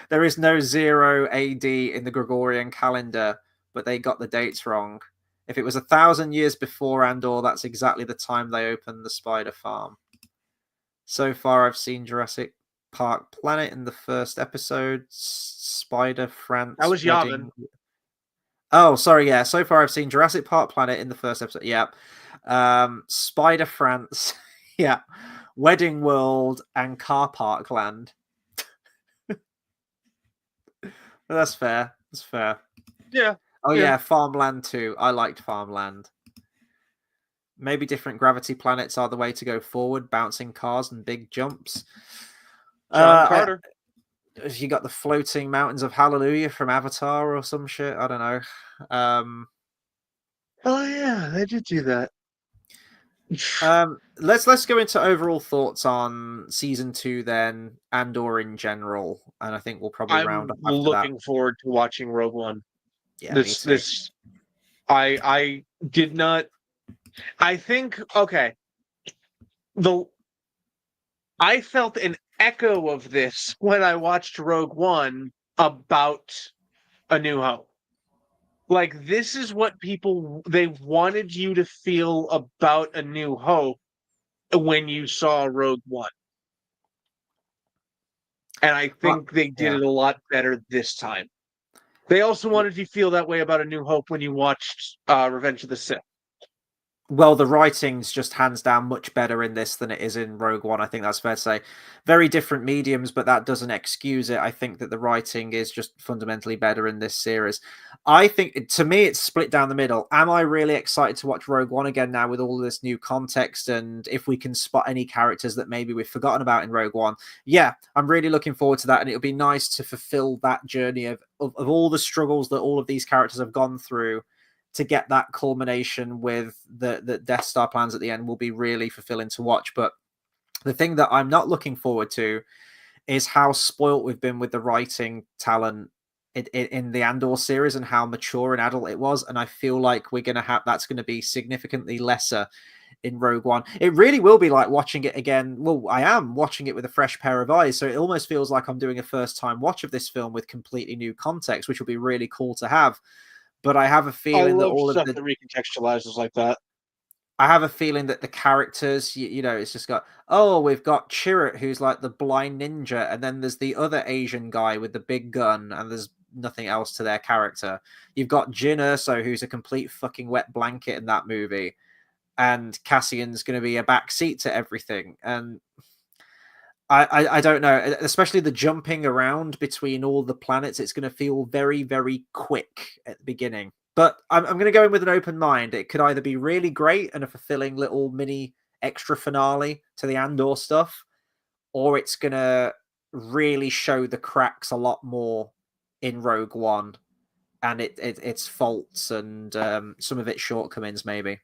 There is no 0 AD in the Gregorian calendar, but they got the dates wrong. If it was 1,000 years before Andor, that's exactly the time they opened the Spider Farm. So far, I've seen Jurassic Park Planet in the first episode, Spider France That was Yavin. Wedding. Oh, sorry, yeah. So far, I've seen Jurassic Park Planet in the first episode. Yep. Spider France. Yeah. Wedding World and Car Park Land. That's fair. That's fair. Yeah. Oh yeah, Farmland too. I liked Farmland. Maybe different gravity planets are the way to go forward. Bouncing cars and big jumps. John Carter. You got the floating mountains of Hallelujah from Avatar or some shit. I don't know. Oh yeah, they did do that. Let's go into overall thoughts on season 2 then, Andor in general, and I think we'll probably round up after looking forward to watching Rogue One. Yeah, me too. I did not. I think okay. I felt an echo of this when I watched Rogue One about A New Hope. Like this is what they wanted you to feel about A New Hope when you saw Rogue One. And I think they did it a lot better this time. They also wanted you to feel that way about A New Hope when you watched Revenge of the Sith. Well, the writing's just hands down much better in this than it is in Rogue One. I think that's fair to say. Very different mediums, but that doesn't excuse it. I think that the writing is just fundamentally better in this series. I think, to me, it's split down the middle. Am I really excited to watch Rogue One again now with all this new context? And if we can spot any characters that maybe we've forgotten about in Rogue One, yeah, I'm really looking forward to that. And it'll be nice to fulfill that journey of all the struggles that all of these characters have gone through, to get that culmination with the Death Star plans at the end will be really fulfilling to watch. But the thing that I'm not looking forward to is how spoilt we've been with the writing talent in the Andor series and how mature and adult it was. And I feel like that's going to be significantly lesser in Rogue One. It really will be like watching it again. Well, I am watching it with a fresh pair of eyes. So it almost feels like I'm doing a first time watch of this film with completely new context, which will be really cool to have. But I have a feeling that all stuff that recontextualizes like that. I have a feeling that the characters, it's just got, we've got Chirrut, who's like the blind ninja, and then there's the other Asian guy with the big gun, and there's nothing else to their character. You've got Jyn Erso, who's a complete fucking wet blanket in that movie, and Cassian's going to be a backseat to everything. And I don't know, especially the jumping around between all the planets. It's going to feel very, very quick at the beginning. But I'm going to go in with an open mind. It could either be really great and a fulfilling little mini extra finale to the Andor stuff, or it's going to really show the cracks a lot more in Rogue One and its faults and some of its shortcomings, maybe.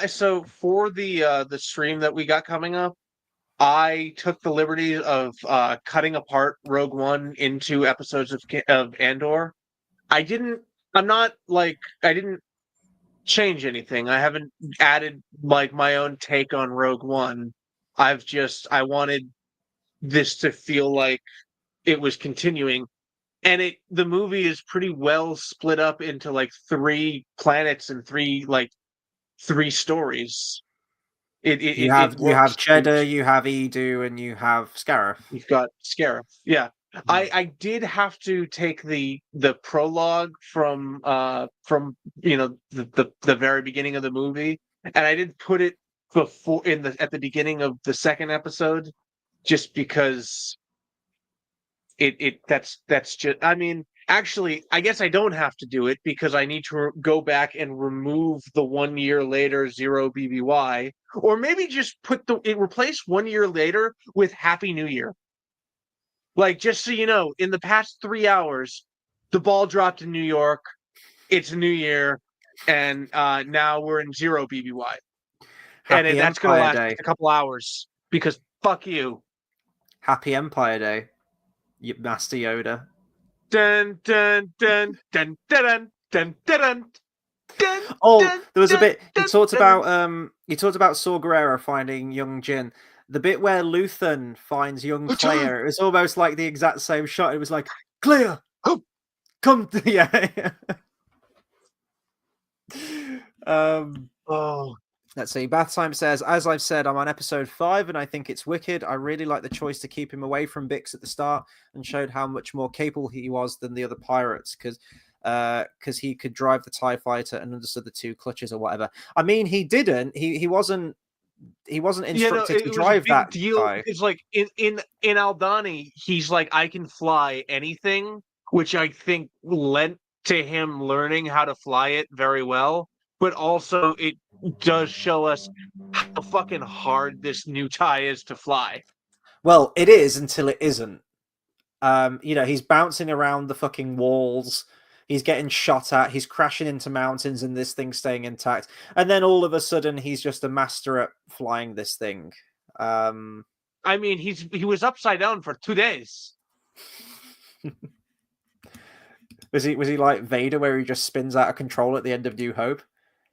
So for the stream that we got coming up, I took the liberty of cutting apart Rogue One into episodes of Andor. I didn't change anything. I haven't added like my own take on Rogue One. I wanted this to feel like it was continuing. And the movie is pretty well split up into like 3 planets and 3 stories. You have Cheddar, you have Edu, and you have Scarif. You've got Scarif. Yeah. I did have to take the prologue from the very beginning of the movie, and I did put it at the beginning of the second episode, just because that's just, I mean, actually I guess I don't have to do it because I need to go back and remove the 1 year later 0 BBY, or maybe just replace 1 year later with Happy New Year. Like, just so you know, in the past 3 hours, the ball dropped in New York. It's New Year, and now we're in 0 BBY. Happy and that's going to last a couple hours because fuck you. Happy Empire Day, you Master Yoda. Dun dun dun dun dun dun dun. There was a bit you talked about Saw Gerrera finding young Jyn. The bit where Luthen finds young Clea, it was almost like the exact same shot. It was like, Clea, come, yeah. Let's see. Bathtime says, as I've said, I'm on episode 5 and I think it's wicked. I really like the choice to keep him away from Bix at the start and showed how much more capable he was than the other pirates because he could drive the TIE fighter and understood the 2 clutches or whatever. I mean, he didn't. He wasn't instructed to it was a drive big that deal TIE. because, like, in Aldani, he's like, I can fly anything, which I think lent to him learning how to fly it very well. But also, it does show us how fucking hard this new TIE is to fly. Well, it is until it isn't. He's bouncing around the fucking walls. He's getting shot at. He's crashing into mountains, and this thing's staying intact. And then all of a sudden, he's just a master at flying this thing. I mean, he was upside down for 2 days. Was he like Vader, where he just spins out of control at the end of New Hope?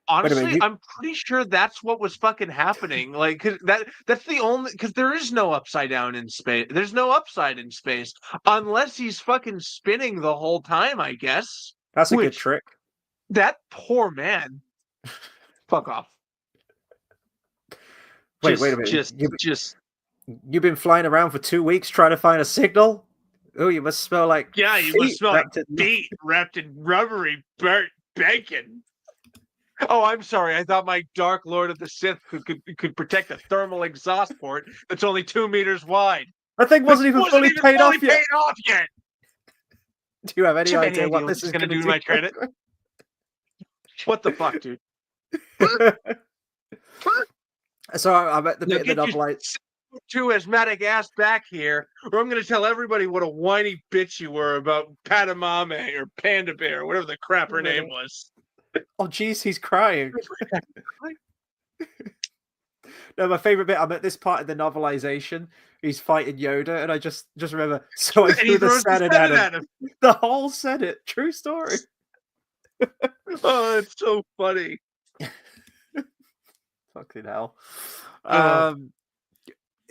Honestly, I'm pretty sure that's what was fucking happening. Like, cause that's the only, because there is no upside down in space. There's no upside in space unless he's fucking spinning the whole time, I guess. That's a good trick. That poor man. Fuck off. Wait a minute. You've been flying around for 2 weeks trying to find a signal? Oh, you must smell like you must smell like feet wrapped in rubbery burnt bacon. Oh, I'm sorry. I thought my Dark Lord of the Sith could protect a thermal exhaust port that's only 2 meters wide. That thing wasn't even fully paid off yet. Do you have any idea what this is going to do to my credit? What the fuck, dude? So I'm at the bit of the novel. Two asthmatic ass back here, or I'm going to tell everybody what a whiny bitch you were about Padamame or Panda Bear, or whatever the crap her name was. Oh, jeez, he's crying. No, my favorite bit, I'm at this part of the novelization. He's fighting Yoda, and I just remember, so I threw the Senate at him. The whole Senate. True story. Oh, it's so funny. Fucking hell.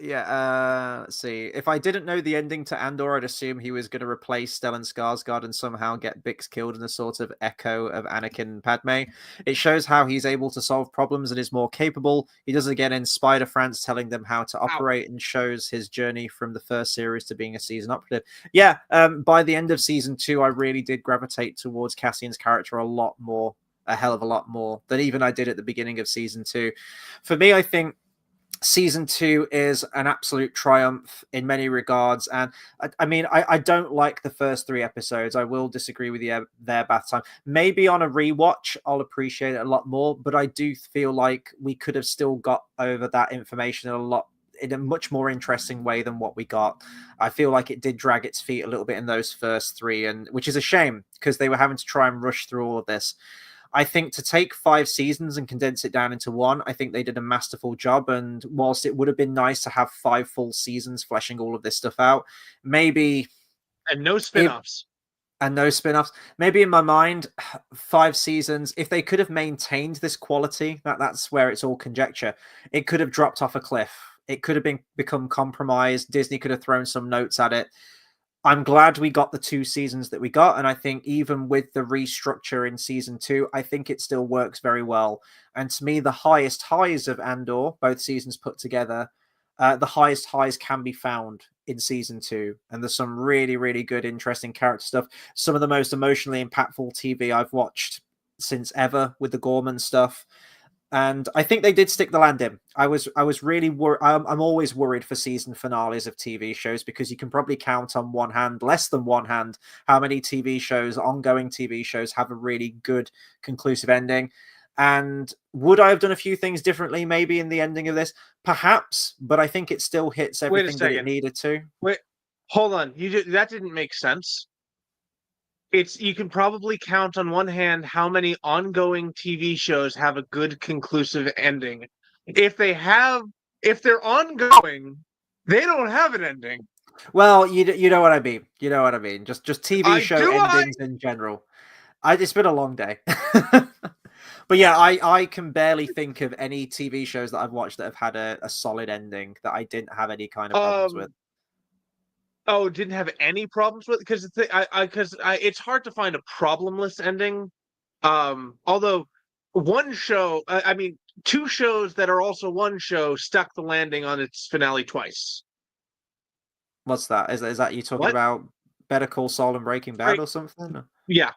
Let's see. If I didn't know the ending to Andor, I'd assume he was going to replace Stellan Skarsgård and somehow get Bix killed in a sort of echo of Anakin and Padme. It shows how he's able to solve problems and is more capable. He does it again in Spider France, telling them how to operate, and shows his journey from the first series to being a season operative. Yeah, by the end of season 2, I really did gravitate towards Cassian's character a hell of a lot more than even I did at the beginning of season 2. For me, I think season 2 is an absolute triumph in many regards, and I don't like the first 3 episodes. I will disagree with you there, Bath Time. Maybe on a rewatch I'll appreciate it a lot more, but I do feel like we could have still got over that information in a much more interesting way than what we got. I feel like it did drag its feet a little bit in those first 3, and which is a shame because they were having to try and rush through all of this. I think to take 5 seasons and condense it down into 1, I think they did a masterful job. And whilst it would have been nice to have 5 full seasons fleshing all of this stuff out, maybe... And no spin-offs. Maybe in my mind, 5 seasons, if they could have maintained this quality, that's where it's all conjecture. It could have dropped off a cliff. It could have become compromised. Disney could have thrown some notes at it. I'm glad we got the 2 seasons that we got, and I think even with the restructure in season 2, I think it still works very well. And to me, the highest highs of Andor, both seasons put together, the highest highs can be found in season 2, and there's some really, really good, interesting character stuff. Some of the most emotionally impactful TV I've watched since ever with the Gorman stuff. And I think they did stick the landing. I was really worried. I'm always worried for season finales of TV shows because you can probably count on one hand, less than one hand, how many TV shows, ongoing TV shows, have a really good conclusive ending. And would I have done a few things differently maybe in the ending of this? Perhaps, but I think it still hits everything that it needed to. Wait, hold on. That didn't make sense. You can probably count on one hand how many ongoing TV shows have a good conclusive ending. If they're ongoing, they don't have an ending. Well, you know what I mean. You know what I mean. Just TV show endings in general. It's been a long day. But yeah, I can barely think of any TV shows that I've watched that have had a solid ending that I didn't have any kind of problems with. Oh, didn't have any problems with, because it's hard to find a problemless ending. Although one show, two shows that are also one show stuck the landing on its finale twice. What's that? Is that you talking What? about Better Call Saul and Breaking Bad or something? Yeah.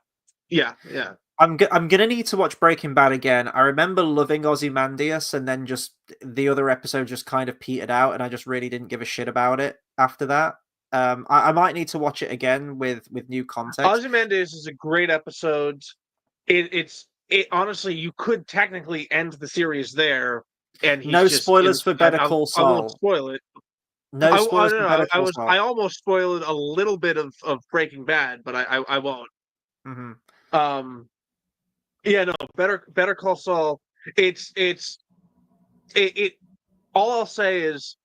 I'm gonna need to watch Breaking Bad again. I remember loving Ozymandias, and then just the other episode just kind of petered out, and I just really didn't give a shit about it after that. I might need to watch it again with new context. Ozymandias is a great episode. It honestly, you could technically end the series there, and he's No just spoilers for Better Call I won't Saul. spoil it. No spoilers don't for know. Better Call Saul. I almost spoiled a little bit of Breaking Bad, but I won't. Mm-hmm. Yeah, no. Better Call Saul. It. All I'll say is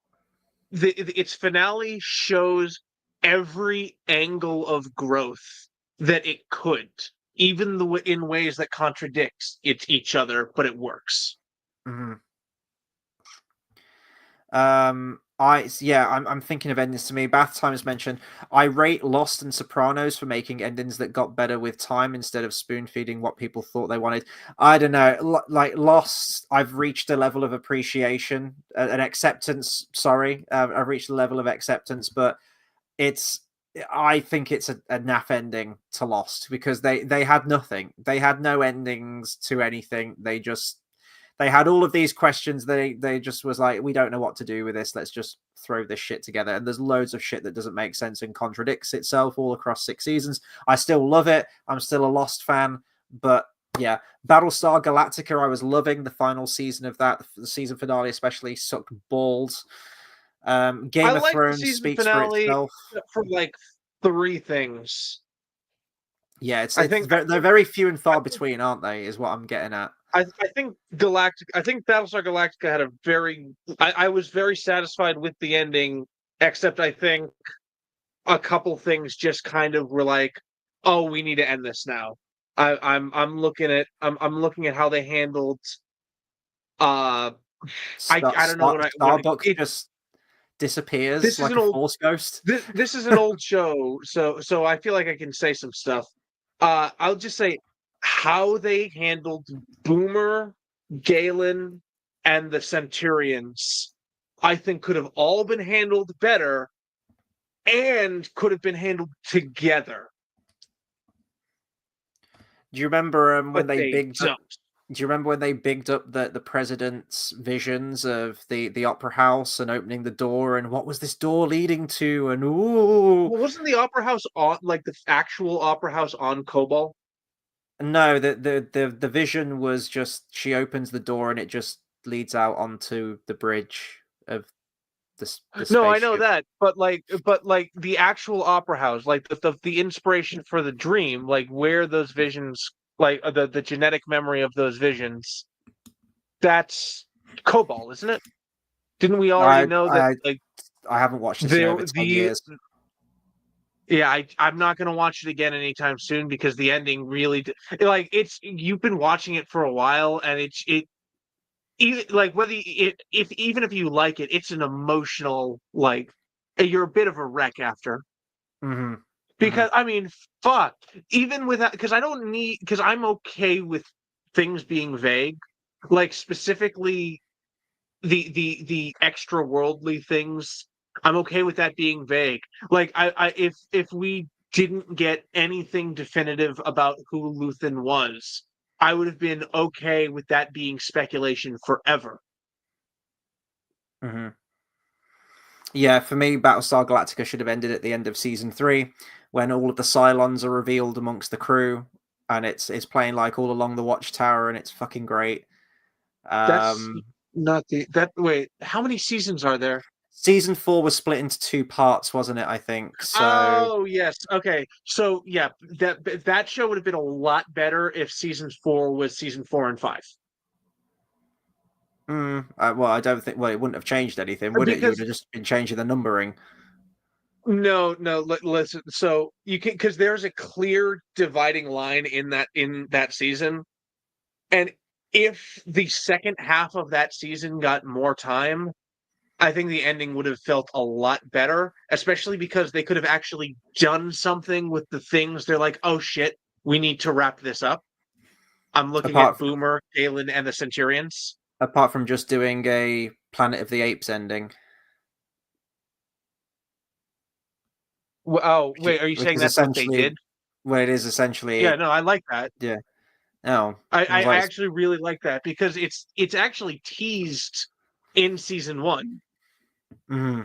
its finale shows every angle of growth that it could, even in ways that contradicts each other, but it works. Mm-hmm. I'm thinking of endings to me. Bath Time is mentioned. I rate Lost and Sopranos for making endings that got better with time instead of spoon feeding what people thought they wanted. I don't know. Like Lost, I've reached a level of appreciation, an acceptance. Sorry, I've reached a level of acceptance, but I think it's a naff ending to Lost because they had nothing. They had no endings to anything. They had all of these questions. They just was like, we don't know what to do with this. Let's just throw this shit together. And there's loads of shit that doesn't make sense and contradicts itself all across 6 seasons. I still love it. I'm still a Lost fan. But yeah, Battlestar Galactica, I was loving the final season of that. The season finale especially sucked balls. Game of Thrones speaks for itself. For like 3 things. Yeah, they're very few and far between, aren't they? Is what I'm getting at. I think Battlestar Galactica had a very. I was very satisfied with the ending, except I think a couple things just kind of were like, oh, we need to end this now. I'm looking at how they handled. I don't know what Starbucks just disappears like a Force ghost. This is an old show, so I feel like I can say some stuff. I'll just say how they handled Boomer, Galen, and the Centurions, I think could have all been handled better and could have been handled together. Do you remember when they bigged up? Do you remember when they bigged up the president's visions of the opera house and opening the door and what was this door leading to? And ooh, well, wasn't the opera house on like the actual opera house on Kobol? No, the vision was just she opens the door and it just leads out onto the bridge of the No, I know that, but like the actual opera house, like the inspiration for the dream, like where those visions, like the genetic memory of those visions, that's Kobol, isn't it? Didn't we already know that? I haven't watched this in over 10 years. Yeah, I'm not gonna watch it again anytime soon because the ending really you've been watching it for a while and even like even if you like it, it's an emotional you're a bit of a wreck after. Mm-hmm. Because I mean, fuck, even with that, because I'm okay with things being vague, like specifically the extra worldly things. I'm okay with that being vague. Like if we didn't get anything definitive about who Luthen was, I would have been okay with that being speculation forever. Mm-hmm. Yeah, for me, Battlestar Galactica should have ended at the end of season 3, when all of the Cylons are revealed amongst the crew, and it's playing like all along the Watchtower, and it's fucking great. That's not wait, how many seasons are there? Season 4 was split into 2 parts, wasn't it? I think so. Oh yes, okay. So yeah, that show would have been a lot better if season 4 was season 4 and 5. Well, I don't think. Well, it wouldn't have changed anything, would it? You would have just been changing the numbering. No. Listen. So you can because there's a clear dividing line in that season, and if the second half of that season got more time, I think the ending would have felt a lot better, especially because they could have actually done something with the things. They're like, oh shit, we need to wrap this up. I'm looking at Boomer, Galen, and the Centurions. Apart from just doing a Planet of the Apes ending. Oh, wait, are you Which saying is that's what they essentially did? what it is essentially. Yeah, no, I like that. Yeah. Oh, I actually really like that because it's actually teased in season 1. Mm-hmm.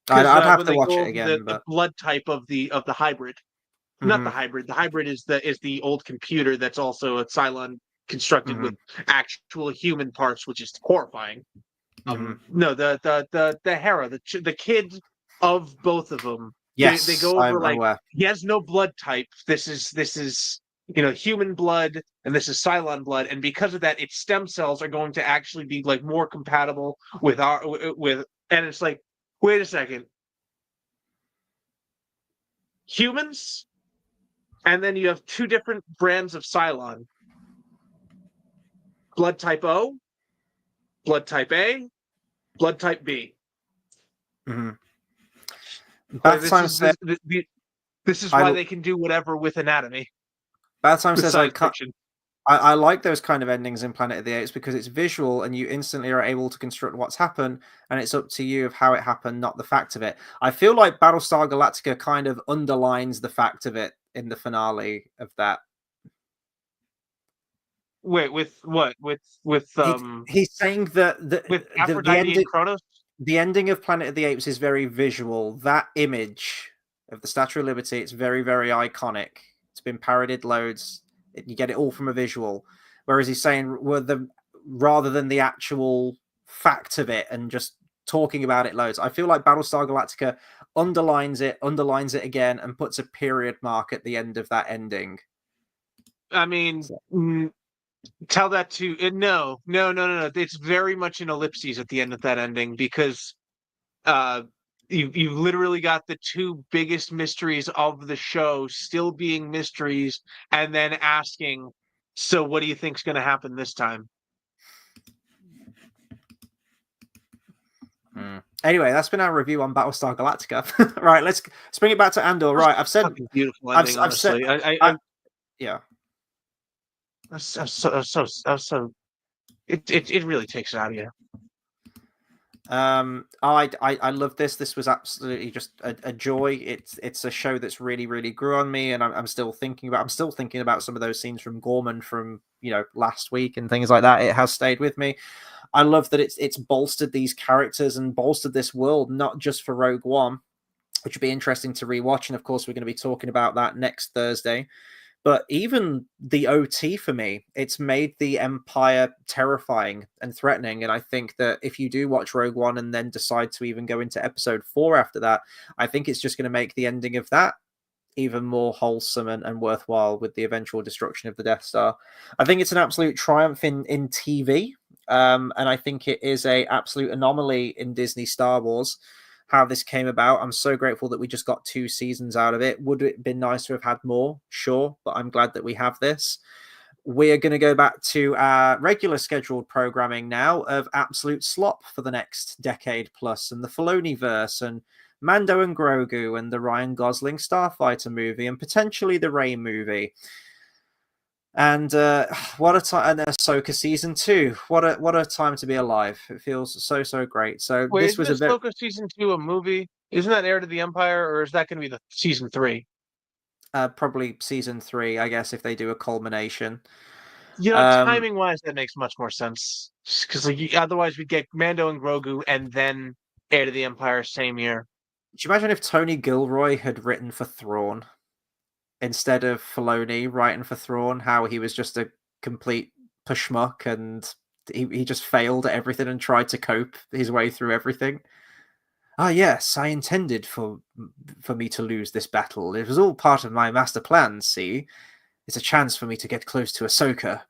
Because I'd have when to they watch go it over again, the but blood type of the hybrid, not mm-hmm. the hybrid is the old computer that's also a Cylon constructed Mm-hmm. with actual human parts, which is horrifying. Mm-hmm. No, the Hera, the kid of both of them, they Yes, go over I'm like aware. he has no blood type. This is human blood, and this is Cylon blood, and because of that, its stem cells are going to actually be like more compatible with our with, and it's like, wait a second, humans, and then you have two different brands of Cylon, blood type O, blood type A, blood type B. Mm-hmm. Like, Bath Time said, this is why I they can do whatever with anatomy Bath Time with says science fiction. I like those kind of endings in Planet of the Apes because it's visual and you instantly are able to construct what's happened, and it's up to you of how it happened, not the fact of it. I feel like Battlestar Galactica kind of underlines the fact of it in the finale of that. Wait, with what? He's saying that With the Aphrodite and Kronos? the ending of Planet of the Apes is very visual. That image of the Statue of Liberty, it's very, very iconic. It's been parodied loads. You get it all from a visual. Whereas he's saying, rather than the actual fact of it and just talking about it loads, I feel like Battlestar Galactica underlines it again, and puts a period mark at the end of that ending. I mean, tell that to no. It's very much an ellipses at the end of that ending because uh you've literally got the two biggest mysteries of the show still being mysteries, and then asking, so what do you think's going to happen this time? Anyway, that's been our review on Battlestar Galactica. Right, let's bring it back to Andor. Right, I've said Fucking beautiful ending, I've said honestly. yeah. It really takes it out of you. I love this. This was absolutely just a joy. It's a show that's really, really grew on me, and I'm still thinking about some of those scenes from Gorman from last week and things like that. It has stayed with me. I love that it's bolstered these characters and bolstered this world, not just for Rogue One, which would be interesting to rewatch. And of course, we're going to be talking about that next Thursday. But even the OT for me, it's made the Empire terrifying and threatening. And I think that if you do watch Rogue One and then decide to even go into episode 4 after that, I think it's just going to make the ending of that even more wholesome and worthwhile with the eventual destruction of the Death Star. I think it's an absolute triumph in TV. And I think it is a absolute anomaly in Disney Star Wars how this came about. I'm so grateful that we just got 2 seasons out of it. Would it have been nice to have had more? Sure, but I'm glad that we have this. We are going to go back to our regular scheduled programming now of absolute slop for the next decade plus, and the Filoni-verse, and Mando and Grogu, and the Ryan Gosling Starfighter movie, and potentially the Rey movie. And what a time! And Ahsoka season 2. What a time to be alive! It feels so great. So Wait, this isn't was a bit Ahsoka season 2 a movie? Isn't that Heir to the Empire, or is that going to be the season 3? probably season 3, I guess, if they do a culmination. Timing wise, that makes much more sense. Because otherwise, we'd get Mando and Grogu, and then Heir to the Empire same year. Do you imagine if Tony Gilroy had written for Thrawn instead of Filoni writing for Thrawn? How he was just a complete pushmuck and he just failed at everything and tried to cope his way through everything. Ah, yes, I intended for me to lose this battle. It was all part of my master plan, see? It's a chance for me to get close to Ahsoka.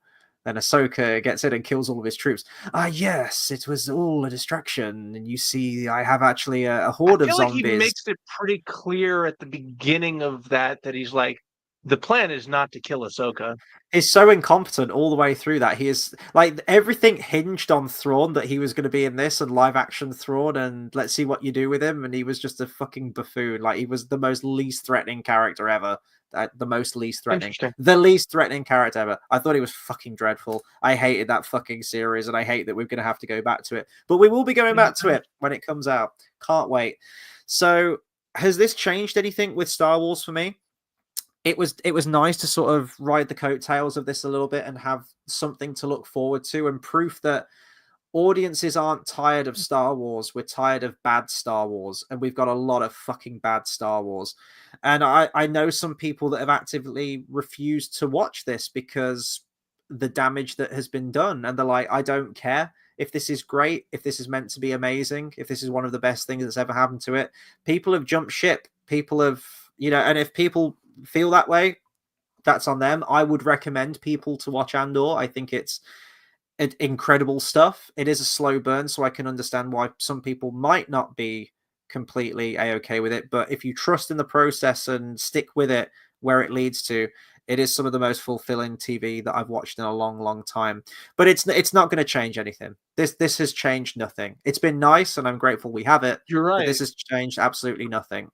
Then Ahsoka gets in and kills all of his troops. Ah, yes, it was all a distraction. And you see, I have actually a horde I of feel like he zombies. makes it pretty clear at the beginning of that he's like, the plan is not to kill Ahsoka. He's so incompetent all the way through that. He is like everything hinged on Thrawn, that he was going to be in this and live action Thrawn, and let's see what you do with him. And he was just a fucking buffoon. Like, he was the most least threatening character ever the most least threatening. Interesting. The least threatening character ever. I thought he was fucking dreadful. I hated that fucking series, and I hate that we're going to have to go back to it. But we will be going back to it when it comes out. Can't wait. So, has this changed anything with Star Wars for me? It was nice to sort of ride the coattails of this a little bit and have something to look forward to, and proof that audiences aren't tired of Star Wars. We're tired of bad Star Wars, and we've got a lot of fucking bad Star Wars. And I know some people that have actively refused to watch this because the damage that has been done, and they're like, I don't care if this is great, if this is meant to be amazing, if this is one of the best things that's ever happened to it. People have jumped ship. People have, and if people feel that way, that's on them. I would recommend people to watch Andor. I think it's incredible stuff. It is a slow burn, so I can understand why some people might not be completely a-okay with it. But if you trust in the process and stick with it where it leads to, it is some of the most fulfilling TV that I've watched in a long, long time. But it's not going to change anything. This has changed nothing. It's been nice, and I'm grateful we have it. You're But right. this has changed absolutely nothing.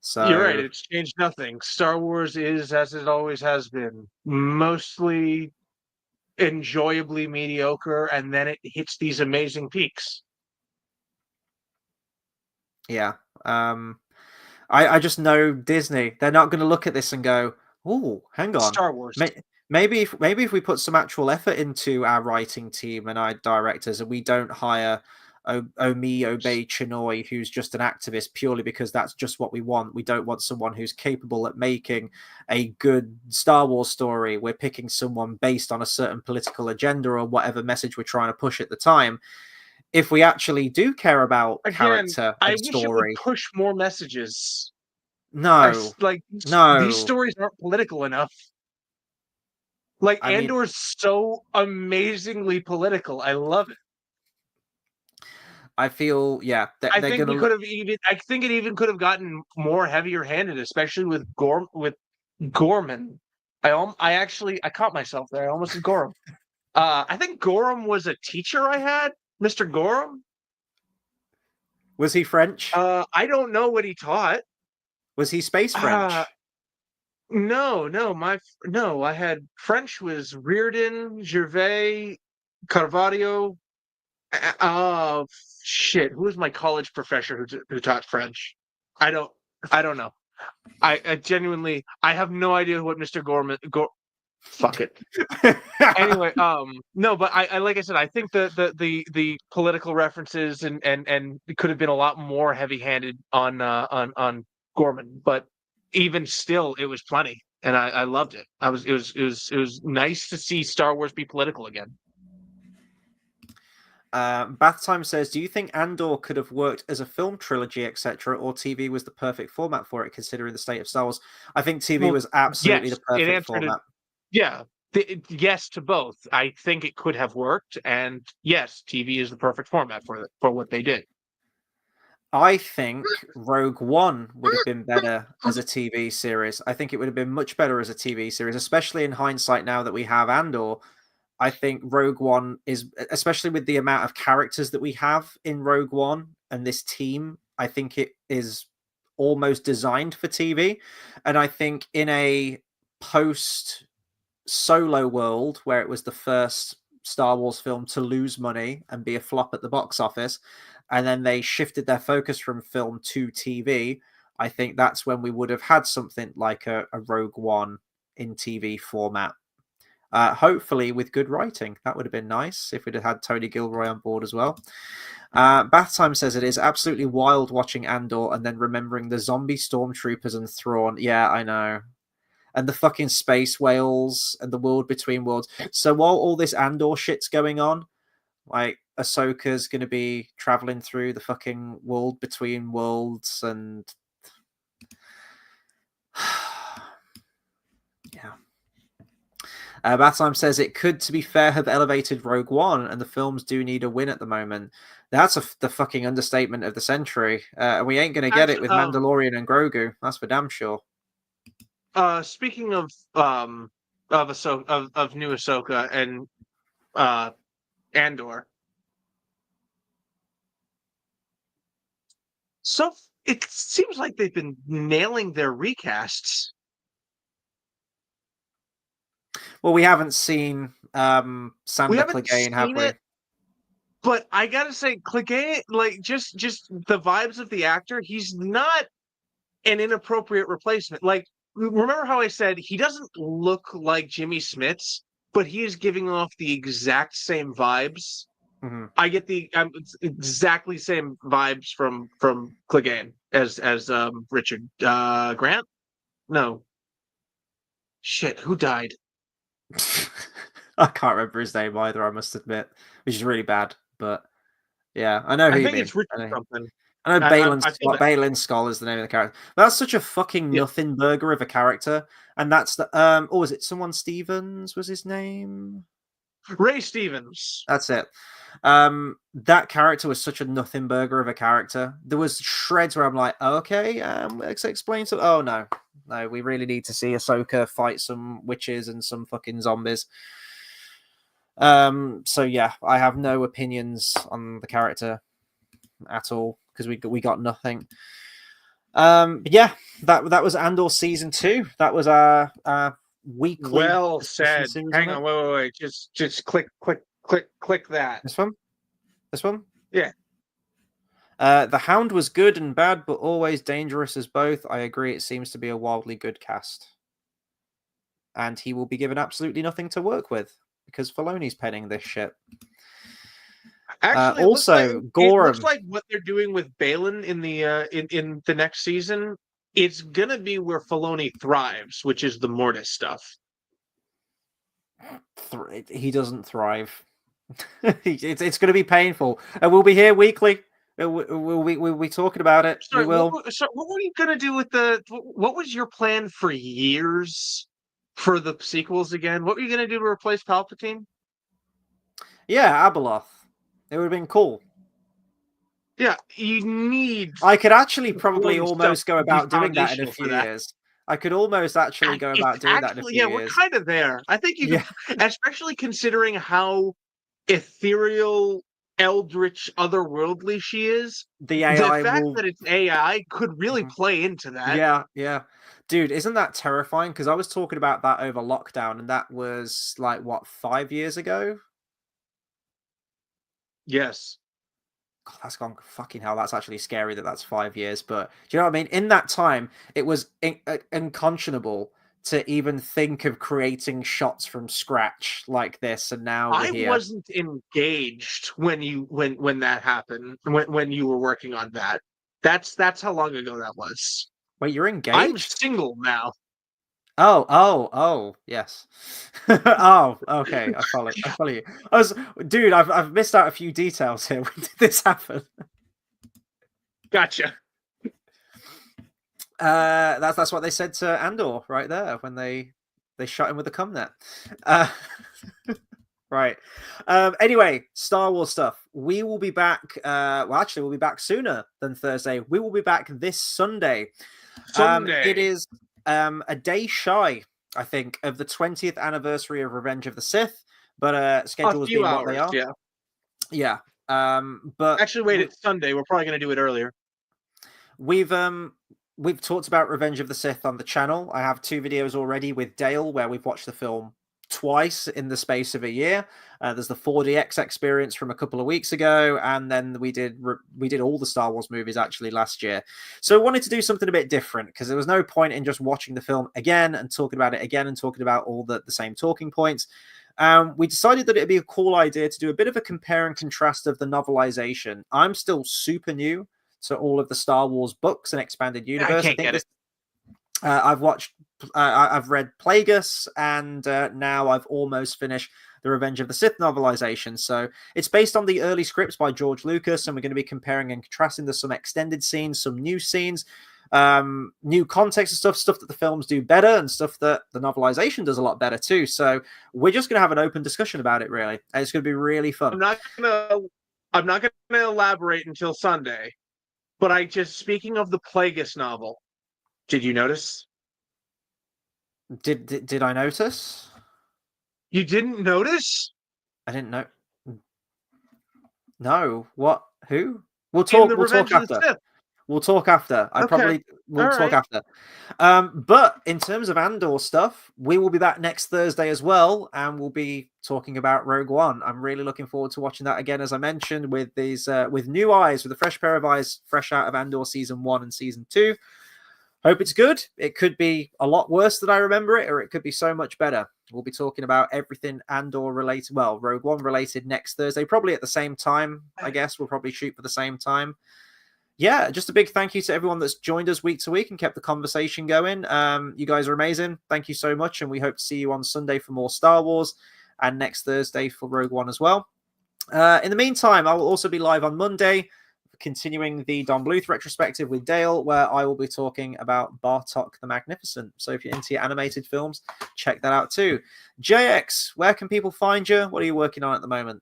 So You're right. It's changed nothing. Star Wars is, as it always has been, mostly enjoyably mediocre, and then it hits these amazing peaks. yeah. I just know Disney. They're not going to look at this and go, "Oh, hang on, Star Wars. maybe if we put some actual effort into our writing team and our directors, and we don't hire Omi Obey Chinoy, who's just an activist purely because that's just what we want. We don't want someone who's capable at making a good Star Wars story. We're picking someone based on a certain political agenda or whatever message we're trying to push at the time." If we actually do care about character I and wish it would story, push more messages. no, These no. stories aren't political enough. Like I mean, Andor's so amazingly political. I love it. I feel, yeah, I they're think we gonna. could have even. I think it even could have gotten more heavier handed, especially with Gorman. I caught myself there. I almost said Gorham. I think Gorham was a teacher I had, Mr. Gorham. Was he French? I don't know what he taught. Was he space Uh, French? no. I had French was Reardon, Gervais, Carvalho. Oh shit! Who was my college professor who taught French? I don't. I don't know. I genuinely I have no idea what Mr. Gorman. Fuck it. Anyway, no, but I like I said, I think the political references and it could have been a lot more heavy handed on Gorman, but even still, it was plenty, and I loved it. It was nice to see Star Wars be political again. Bath Time says, "Do you think Andor could have worked as a film trilogy, etc., or TV was the perfect format for it, considering the state of Star Wars?" I think TV Well, was absolutely yes, the it perfect answered it. format. Yeah, yes to both. I think it could have worked, and yes, TV is the perfect format for what they did. I think Rogue One would have been better as a TV series. I think it would have been much better as a TV series, especially in hindsight now that we have Andor. I think Rogue One is, especially with the amount of characters that we have in Rogue One and this team, I think it is almost designed for TV. And I think in a post Solo world where it was the first Star Wars film to lose money and be a flop at the box office, and then they shifted their focus from film to TV, I think that's when we would have had something like a Rogue One in TV format. Hopefully with good writing. That would have been nice if we'd have had Tony Gilroy on board as well. Bath Time says, "It is absolutely wild watching Andor and then remembering the zombie stormtroopers and Thrawn." Yeah, I know. And the fucking space whales and the world between worlds. So while all this Andor shit's going on, like Ahsoka's going to be traveling through the fucking world between worlds, and yeah. Batsheim says, "It could, to be fair, have elevated Rogue One, and the films do need a win at the moment." That's the fucking understatement of the century. And we ain't going to get it Actually, with Mandalorian and Grogu. That's for damn sure. speaking of Ahsoka, of new Ahsoka and Andor, so it seems like they've been nailing their recasts. Well, we haven't seen We Sander haven't Clegane, have seen we? it, but I gotta say, Clegane, like just the vibes of the actor, he's not an inappropriate replacement. Like, remember how I said he doesn't look like Jimmy Smits, but he is giving off the exact same vibes. Mm-hmm. I get the exactly same vibes from Clegane as Richard Grant. No, shit, who died? I can't remember his name either, I must admit, which is really bad. But yeah, I know who I you think mean. it's Richard something. I know I feel that. Balin Skull is the name of the character. That's such a fucking Yeah, nothing burger of a character, and that's the or was it someone Stevens was his name? Ray Stevens. That's it. That character was such a nothing burger of a character. There was shreds where I'm like, okay, let's explain some. Oh no, no, we really need to see Ahsoka fight some witches and some fucking zombies. So yeah, I have no opinions on the character at all because we got nothing. But yeah, that was Andor season 2. That was our weekly Well discussion said. series Hang on it. on, wait. Just click that. This one. Yeah. The Hound was good and bad, but always dangerous as both. I agree. It seems to be a wildly good cast, and he will be given absolutely nothing to work with because Filoni's penning this shit. Actually, Also, it looks Gorham. like what they're doing with Balin in the in the next season, it's gonna be where Filoni thrives, which is the Mortis stuff. He doesn't thrive. It's going to be painful, and we'll be here weekly. We'll be talking about it. Sorry, We will. what were you gonna do with the? What was your plan for years for the sequels again? What were you gonna do to replace Palpatine? Yeah, Abeloth. It would have been cool. Yeah, you need I could actually probably Filoni stuff almost go to be about doing that in a foundational few for that. years. I could almost actually go It's about doing that in a actually, few yeah, we're years. kind of there. I think you Yeah, could, especially considering how ethereal, eldritch, otherworldly she is. the The AI fact will. that it's AI could really Mhm. play into that. Yeah. Dude, isn't that terrifying? Because I was talking about that over lockdown, and that was like what 5 years ago. Yes. God, that's gone fucking hell. That's actually scary that that's 5 years. But do you know what I mean? In that time, it was unconscionable to even think of creating shots from scratch like this. And now we're I here. wasn't engaged when that happened, when you were working on that. That's how long ago that was. Wait, you're I'm engaged? single now. Oh, yes. Oh, okay. I follow. I follow you. Dude. I've missed out a few details here. When did this happen? Gotcha. That's what they said to Andor right there when they shot him with a cum net. Uh, right. Anyway, Star Wars stuff. We will be back. Well, actually, we'll be back sooner than Thursday. We will be back this Sunday. Someday. It is a day shy, I think, of the 20th anniversary of Revenge of the Sith, but schedules few being what hours, they are. yeah. Yeah. But Actually, wait, it's Sunday. We're probably going to do it earlier. we've talked about Revenge of the Sith on the channel. I have 2 videos already with Dale where we've watched the film twice in the space of a year. There's the 4DX experience from a couple of weeks ago, and then we did all the Star Wars movies actually last year. So I wanted to do something a bit different because there was no point in just watching the film again and talking about it again and talking about all the same talking points. We decided that it'd be a cool idea to do a bit of a compare and contrast of the novelization. I'm still super new to all of the Star Wars books and expanded universe. I can't get it. I've read Plagueis, and now I've almost finished the Revenge of the Sith novelization. So it's based on the early scripts by George Lucas, and we're going to be comparing and contrasting. There's some extended scenes, some new scenes, new context and stuff that the films do better, and stuff that the novelization does a lot better too. So we're just going to have an open discussion about it, really. And it's going to be really fun. I'm not gonna elaborate until Sunday. But speaking of the Plagueis novel, did you notice? Did I notice? You didn't notice? I didn't know. No. What? Who? In the We'll talk Revenge of the after. Sith. We'll talk after. We'll All talk right. after. But in terms of Andor stuff, we will be back next Thursday as well, and we'll be talking about Rogue One. I'm really looking forward to watching that again, as I mentioned, with these with new eyes, with a fresh pair of eyes, fresh out of Andor season 1 and season 2. Hope it's good. It could be a lot worse than I remember it, or it could be so much better. We'll be talking about everything Andor related, well, Rogue One related next Thursday, probably at the same time, I guess. We'll probably shoot for the same time. Yeah, just a big thank you to everyone that's joined us week to week and kept the conversation going. You guys are amazing. Thank you so much, and we hope to see you on Sunday for more Star Wars and next Thursday for Rogue One as well. In the meantime, I will also be live on Monday, continuing the Don Bluth retrospective with Dale, where I will be talking about Bartok the Magnificent. So if you're into your animated films, check that out too. JX, where can people find you? What are you working on at the moment?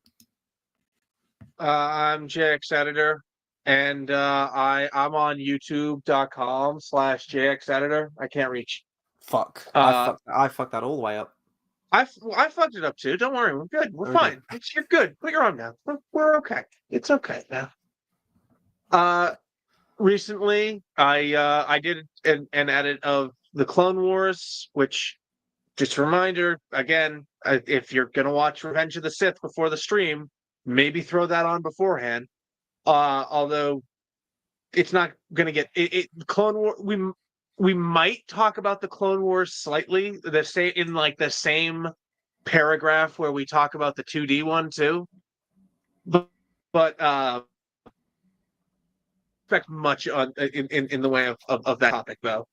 I'm JXEditor, and I'm on youtube.com/JXEditor. I can't reach. Fuck. Uh, I fucked that all the way up. I fucked it up too. Don't worry, we're good. We're Okay. fine. You're good. Put your arm down. We're okay. It's okay now. Recently I did an edit of the Clone Wars, which, just a reminder again, if you're gonna watch Revenge of the Sith before the stream, maybe throw that on beforehand. Although it's not gonna get Clone War. We might talk about the Clone Wars slightly, the same in like the same paragraph where we talk about the 2D one too. But expect much on in the way of that topic though.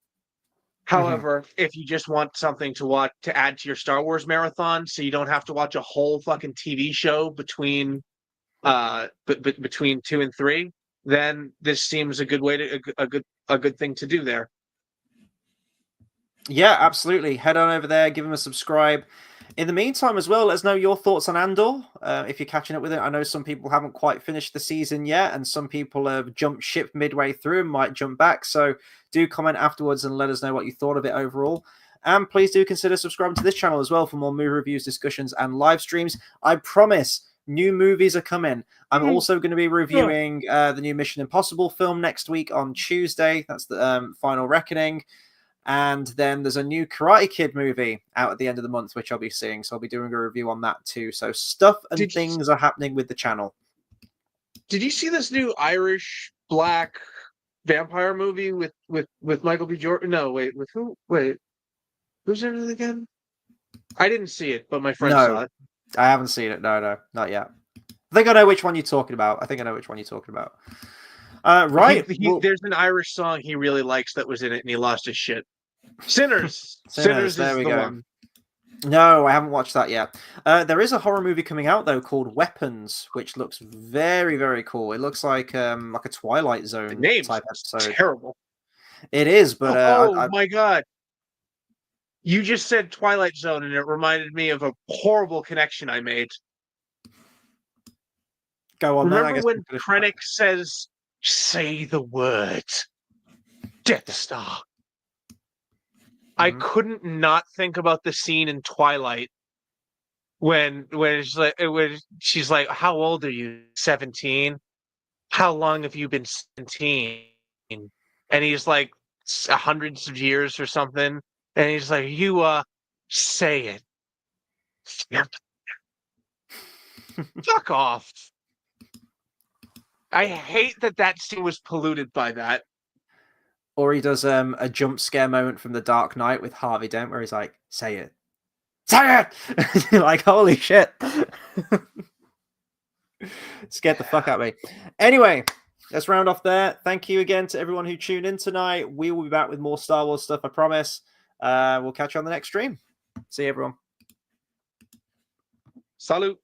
However, if you just want something to watch to add to your Star Wars marathon, so you don't have to watch a whole fucking TV show between between 2 and 3, then this seems a good way to a good thing to do there. Yeah, absolutely. Head on over there, give him a subscribe. In the meantime, as well, let us know your thoughts on Andor. If you're catching up with it, I know some people haven't quite finished the season yet, and some people have jumped ship midway through and might jump back. So do comment afterwards and let us know what you thought of it overall. And please do consider subscribing to this channel as well for more movie reviews, discussions, and live streams. I promise new movies are coming. I'm also going to be reviewing the new Mission Impossible film next week on Tuesday. That's the Final Reckoning. And then there's a new Karate Kid movie out at the end of the month, which I'll be seeing. So I'll be doing a review on that too. So stuff and things are happening with the channel. Did you see this new Irish black vampire movie with Michael B. Jordan? No, wait, with who? Wait, who's in it again? I didn't see it, but my friend saw it. I haven't seen it. No, not yet. I think I know which one you're talking about. Right. There's an Irish song he really likes that was in it, and he lost his shit. Sinners. Sinners there is we the go. one. No, I haven't watched that yet. There is a horror movie coming out though called Weapons, which looks very, very cool. It looks like a Twilight Zone type episode. Terrible. It is, but my god! You just said Twilight Zone, and it reminded me of a horrible connection I made. Go on. Remember when Krennic says, "Say the word, Death Star"? I couldn't not think about the scene in Twilight when she's like, "How old are you? 17? How long have you been 17?" And he's like, hundreds of years or something. And he's like, "You say it." Fuck off. I hate that scene was polluted by that. Or he does a jump scare moment from The Dark Knight with Harvey Dent where he's like, "Say it. Say it!" You're like, holy shit. Scared the fuck out of me. Anyway, let's round off there. Thank you again to everyone who tuned in tonight. We will be back with more Star Wars stuff, I promise. We'll catch you on the next stream. See you, everyone. Salut.